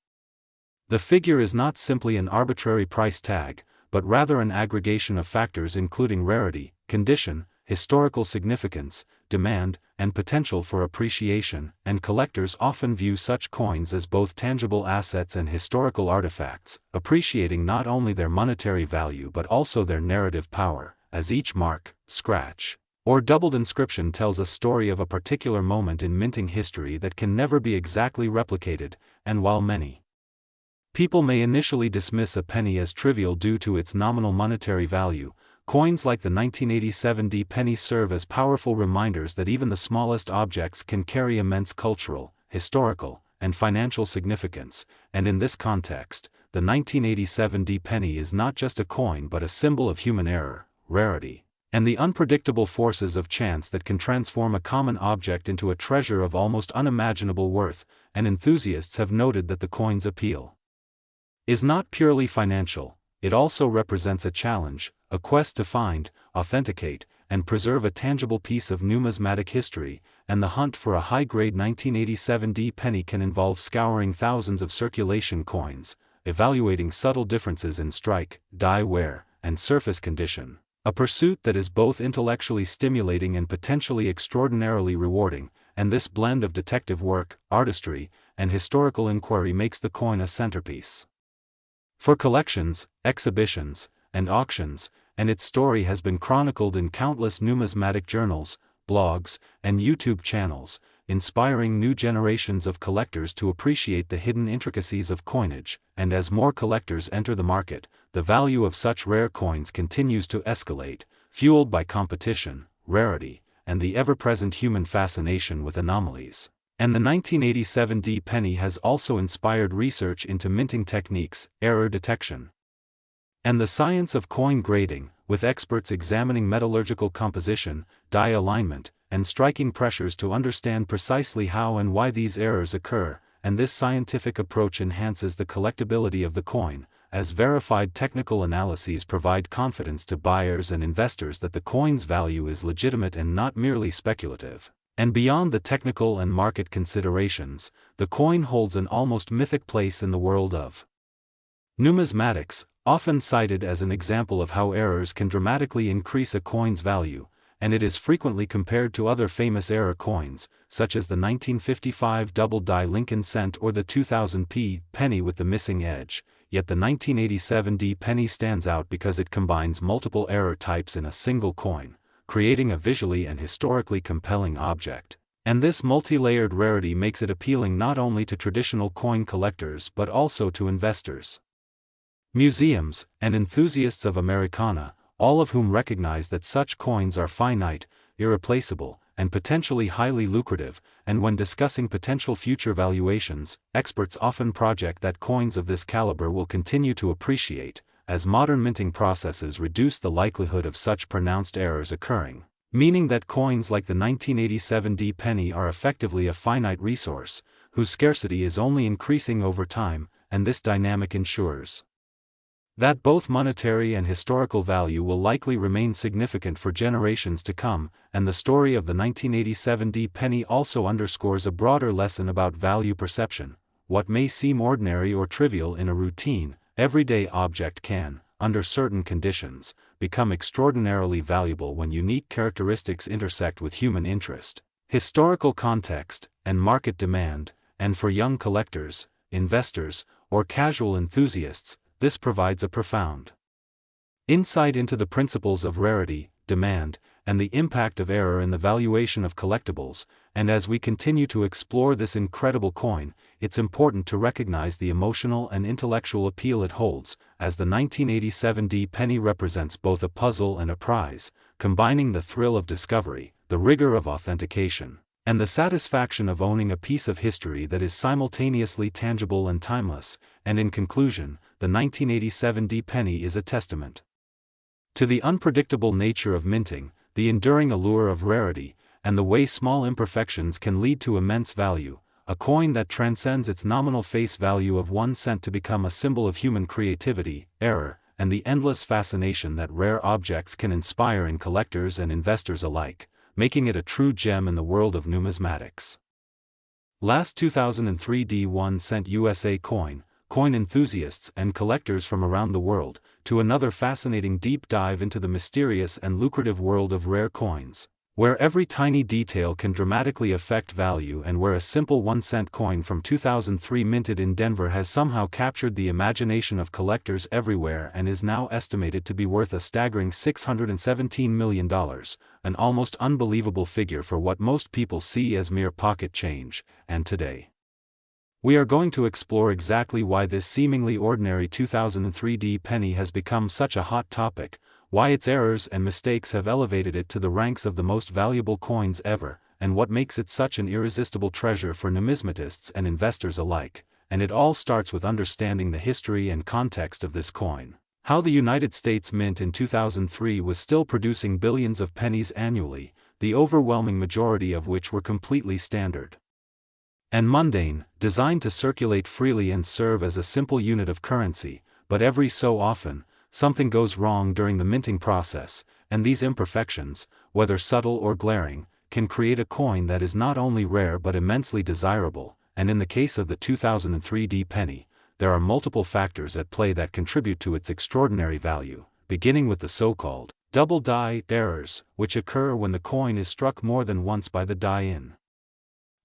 the figure is not simply an arbitrary price tag, but rather an aggregation of factors including rarity, condition, historical significance, demand, and potential for appreciation. And collectors often view such coins as both tangible assets and historical artifacts, appreciating not only their monetary value but also their narrative power, as each mark, scratch, or doubled inscription tells a story of a particular moment in minting history that can never be exactly replicated. And while many people may initially dismiss a penny as trivial due to its nominal monetary value, coins like the 1987 D penny serve as powerful reminders that even the smallest objects can carry immense cultural, historical, and financial significance. And in this context, the 1987 D penny is not just a coin but a symbol of human error, rarity, and the unpredictable forces of chance that can transform a common object into a treasure of almost unimaginable worth. And enthusiasts have noted that the coin's appeal is not purely financial. It also represents a challenge, a quest to find, authenticate, and preserve a tangible piece of numismatic history. And the hunt for a high-grade 1987 D penny can involve scouring thousands of circulation coins, evaluating subtle differences in strike, die wear, and surface condition. A pursuit that is both intellectually stimulating and potentially extraordinarily rewarding. And this blend of detective work, artistry, and historical inquiry makes the coin a centerpiece for collections, exhibitions, and auctions. And its story has been chronicled in countless numismatic journals, blogs, and YouTube channels, inspiring new generations of collectors to appreciate the hidden intricacies of coinage. And as more collectors enter the market, the value of such rare coins continues to escalate, fueled by competition, rarity, and the ever-present human fascination with anomalies. And the 1987 D penny has also inspired research into minting techniques, error detection, and the science of coin grading, with experts examining metallurgical composition, die alignment, and striking pressures to understand precisely how and why these errors occur, and this scientific approach enhances the collectability of the coin, as verified technical analyses provide confidence to buyers and investors that the coin's value is legitimate and not merely speculative. And beyond the technical and market considerations, the coin holds an almost mythic place in the world of numismatics, often cited as an example of how errors can dramatically increase a coin's value, and it is frequently compared to other famous error coins, such as the 1955 double-die Lincoln cent or the 2000 P penny with the missing edge. Yet the 1987 D penny stands out because it combines multiple error types in a single coin, creating a visually and historically compelling object. And this multi-layered rarity makes it appealing not only to traditional coin collectors but also to investors, museums, and enthusiasts of Americana, all of whom recognize that such coins are finite, irreplaceable, and potentially highly lucrative. And when discussing potential future valuations, experts often project that coins of this caliber will continue to appreciate, as modern minting processes reduce the likelihood of such pronounced errors occurring, meaning that coins like the 1987 D penny are effectively a finite resource, whose scarcity is only increasing over time, and this dynamic ensures that both monetary and historical value will likely remain significant for generations to come. And the story of the 1987 D penny also underscores a broader lesson about value perception. What may seem ordinary or trivial in a routine, everyday object can, under certain conditions, become extraordinarily valuable when unique characteristics intersect with human interest, historical context, and market demand. And for young collectors, investors, or casual enthusiasts, this provides a profound insight into the principles of rarity, demand, and the impact of error in the valuation of collectibles. And as we continue to explore this incredible coin, it's important to recognize the emotional and intellectual appeal it holds, as the 1987 D penny represents both a puzzle and a prize, combining the thrill of discovery, the rigor of authentication, and the satisfaction of owning a piece of history that is simultaneously tangible and timeless. And in conclusion, the 1987 D penny is a testament to the unpredictable nature of minting, the enduring allure of rarity, and the way small imperfections can lead to immense value, a coin that transcends its nominal face value of 1 cent to become a symbol of human creativity, error, and the endless fascination that rare objects can inspire in collectors and investors alike, making it a true gem in the world of numismatics. Last 2003 D1 cent USA coin enthusiasts and collectors from around the world, to another fascinating deep dive into the mysterious and lucrative world of rare coins, where every tiny detail can dramatically affect value and where a simple 1 cent coin from 2003 minted in Denver has somehow captured the imagination of collectors everywhere and is now estimated to be worth a staggering $617 million, an almost unbelievable figure for what most people see as mere pocket change. And today, we are going to explore exactly why this seemingly ordinary 2003 D penny has become such a hot topic, why its errors and mistakes have elevated it to the ranks of the most valuable coins ever, and what makes it such an irresistible treasure for numismatists and investors alike. And it all starts with understanding the history and context of this coin, how the United States Mint in 2003 was still producing billions of pennies annually, the overwhelming majority of which were completely standard and mundane, designed to circulate freely and serve as a simple unit of currency. But every so often, something goes wrong during the minting process, and these imperfections, whether subtle or glaring, can create a coin that is not only rare but immensely desirable. And in the case of the 2003 D penny, there are multiple factors at play that contribute to its extraordinary value, beginning with the so-called double die errors, which occur when the coin is struck more than once by the die in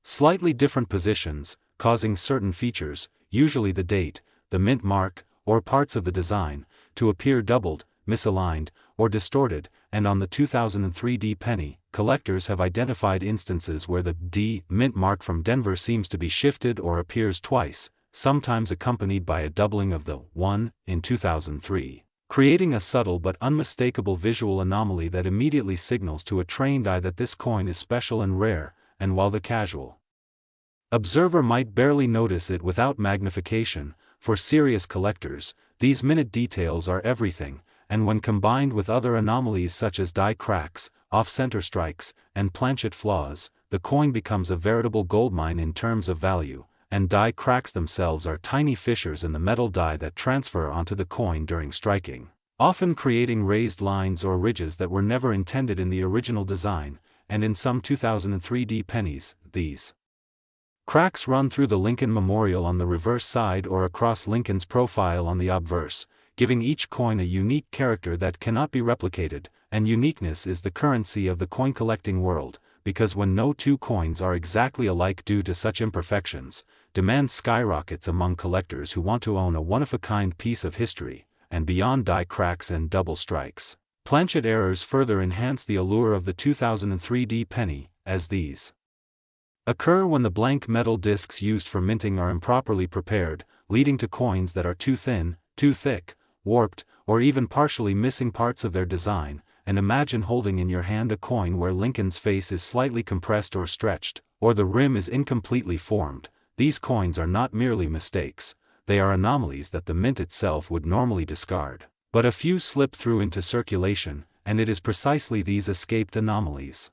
slightly different positions, causing certain features, usually the date, the mint mark, or parts of the design, to appear doubled, misaligned, or distorted. And on the 2003 D penny, collectors have identified instances where the D mint mark from Denver seems to be shifted or appears twice, sometimes accompanied by a doubling of the 1 in 2003. creating a subtle but unmistakable visual anomaly that immediately signals to a trained eye that this coin is special and rare, and while the casual observer might barely notice it without magnification, for serious collectors, these minute details are everything, and when combined with other anomalies such as die cracks, off-center strikes, and planchet flaws, the coin becomes a veritable goldmine in terms of value, and die cracks themselves are tiny fissures in the metal die that transfer onto the coin during striking, often creating raised lines or ridges that were never intended in the original design, and in some 2003D pennies, these cracks run through the Lincoln memorial on the reverse side or across Lincoln's profile on the obverse, giving each coin a unique character that cannot be replicated, and uniqueness is the currency of the coin collecting world, because when no two coins are exactly alike due to such imperfections, demand skyrockets among collectors who want to own a one-of-a-kind piece of history, and beyond die cracks and double strikes. Planchet errors further enhance the allure of the 2003D penny, as these occur when the blank metal discs used for minting are improperly prepared, leading to coins that are too thin, too thick, warped, or even partially missing parts of their design. And imagine holding in your hand a coin where Lincoln's face is slightly compressed or stretched, or the rim is incompletely formed. These coins are not merely mistakes, they are anomalies that the mint itself would normally discard. But a few slip through into circulation, and it is precisely these escaped anomalies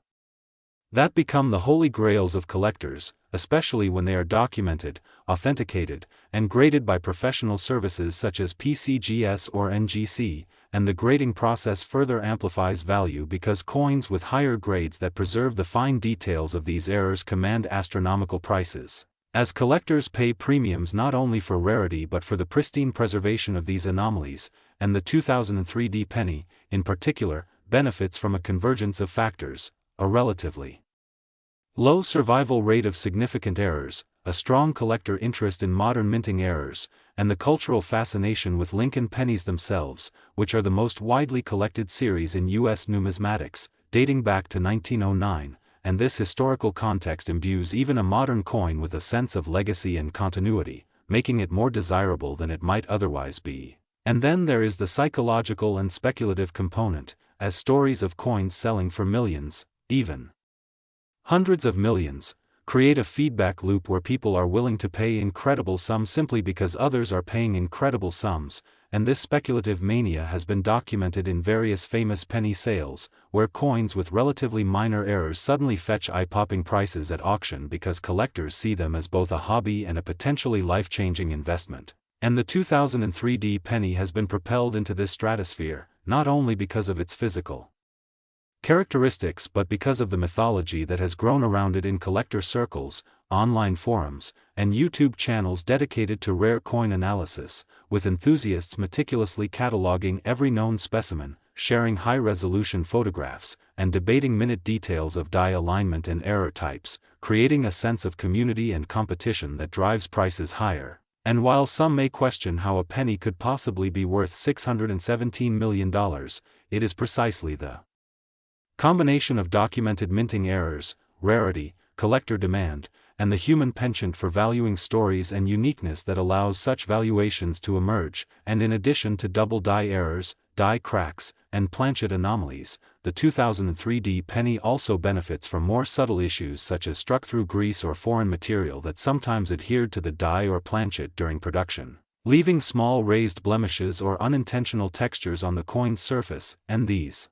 that become the holy grails of collectors, especially when they are documented, authenticated, and graded by professional services such as PCGS or NGC, and the grading process further amplifies value because coins with higher grades that preserve the fine details of these errors command astronomical prices, as collectors pay premiums not only for rarity but for the pristine preservation of these anomalies, and the 2003D penny, in particular, benefits from a convergence of factors: a relatively low survival rate of significant errors, a strong collector interest in modern minting errors, and the cultural fascination with Lincoln pennies themselves, which are the most widely collected series in U.S. numismatics, dating back to 1909, and this historical context imbues even a modern coin with a sense of legacy and continuity, making it more desirable than it might otherwise be. And then there is the psychological and speculative component, as stories of coins selling for millions, even hundreds of millions, create a feedback loop where people are willing to pay incredible sums simply because others are paying incredible sums, and this speculative mania has been documented in various famous penny sales, where coins with relatively minor errors suddenly fetch eye-popping prices at auction because collectors see them as both a hobby and a potentially life-changing investment. And the 2003D penny has been propelled into this stratosphere, not only because of its physical characteristics but because of the mythology that has grown around it in collector circles, online forums, and YouTube channels dedicated to rare coin analysis, with enthusiasts meticulously cataloging every known specimen, sharing high-resolution photographs, and debating minute details of die alignment and error types, creating a sense of community and competition that drives prices higher. And while some may question how a penny could possibly be worth $617 million, it is precisely the combination of documented minting errors, rarity, collector demand, and the human penchant for valuing stories and uniqueness that allows such valuations to emerge. And in addition to double die errors, die cracks, and planchet anomalies, the 2003D penny also benefits from more subtle issues such as struck-through grease or foreign material that sometimes adhered to the die or planchet during production, leaving small raised blemishes or unintentional textures on the coin's surface. And these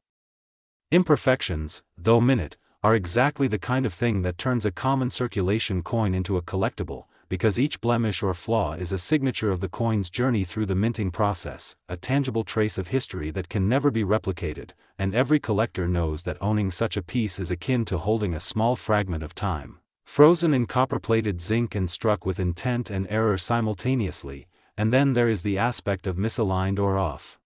imperfections, though minute, are exactly the kind of thing that turns a common circulation coin into a collectible, because each blemish or flaw is a signature of the coin's journey through the minting process, a tangible trace of history that can never be replicated, and every collector knows that owning such a piece is akin to holding a small fragment of time, frozen in copper-plated zinc and struck with intent and error simultaneously. And then there is the aspect of misaligned or off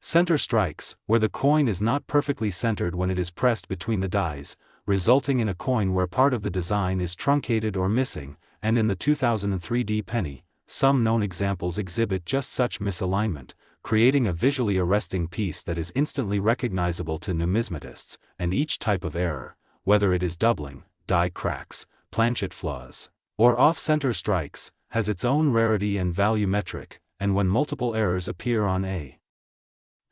center strikes, where the coin is not perfectly centered when it is pressed between the dies, resulting in a coin where part of the design is truncated or missing. And in the 2003D penny, some known examples exhibit just such misalignment, creating a visually arresting piece that is instantly recognizable to numismatists. And each type of error, whether it is doubling, die cracks, planchet flaws, or off-center strikes, has its own rarity and value metric, and when multiple errors appear on a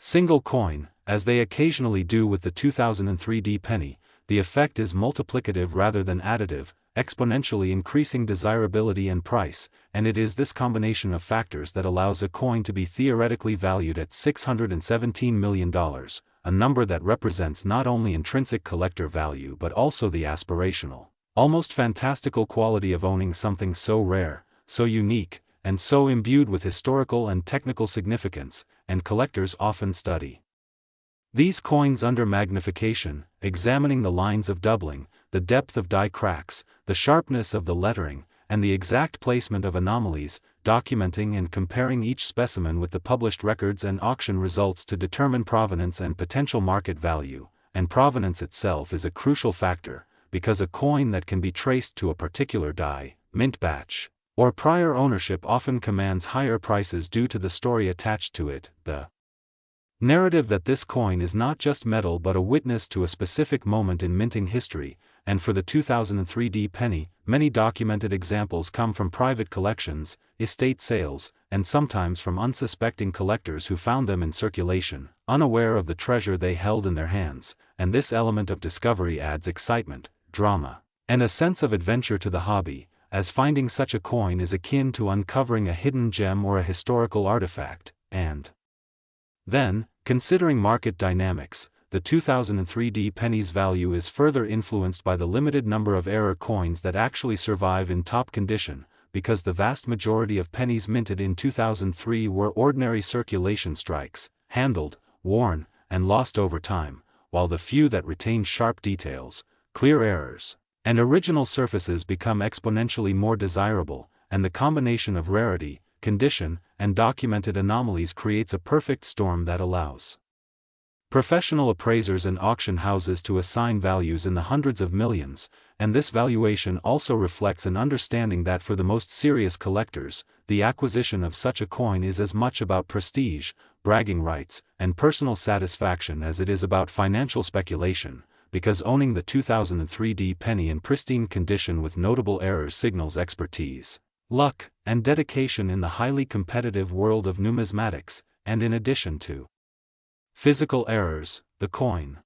single coin, as they occasionally do with the 2003 penny, the effect is multiplicative rather than additive, exponentially increasing desirability and price, and it is this combination of factors that allows a coin to be theoretically valued at $617 million, a number that represents not only intrinsic collector value but also the aspirational, almost fantastical quality of owning something so rare, so unique, and so imbued with historical and technical significance, and collectors often study these coins under magnification, examining the lines of doubling, the depth of die cracks, the sharpness of the lettering, and the exact placement of anomalies, documenting and comparing each specimen with the published records and auction results to determine provenance and potential market value, and provenance itself is a crucial factor, because a coin that can be traced to a particular die, mint batch, or prior ownership often commands higher prices due to the story attached to it, the narrative that this coin is not just metal but a witness to a specific moment in minting history. And for the 2003 penny, many documented examples come from private collections, estate sales, and sometimes from unsuspecting collectors who found them in circulation, unaware of the treasure they held in their hands, and this element of discovery adds excitement, drama, and a sense of adventure to the hobby, as finding such a coin is akin to uncovering a hidden gem or a historical artifact, and then, considering market dynamics, the 2003 penny's value is further influenced by the limited number of error coins that actually survive in top condition, because the vast majority of pennies minted in 2003 were ordinary circulation strikes, handled, worn, and lost over time, while the few that retain sharp details, clear errors, and original surfaces become exponentially more desirable, and the combination of rarity, condition, and documented anomalies creates a perfect storm that allows professional appraisers and auction houses to assign values in the hundreds of millions, and this valuation also reflects an understanding that for the most serious collectors, the acquisition of such a coin is as much about prestige, bragging rights, and personal satisfaction as it is about financial speculation, because owning the 2003 penny in pristine condition with notable errors signals expertise, luck, and dedication in the highly competitive world of numismatics, and in addition to physical errors, the coin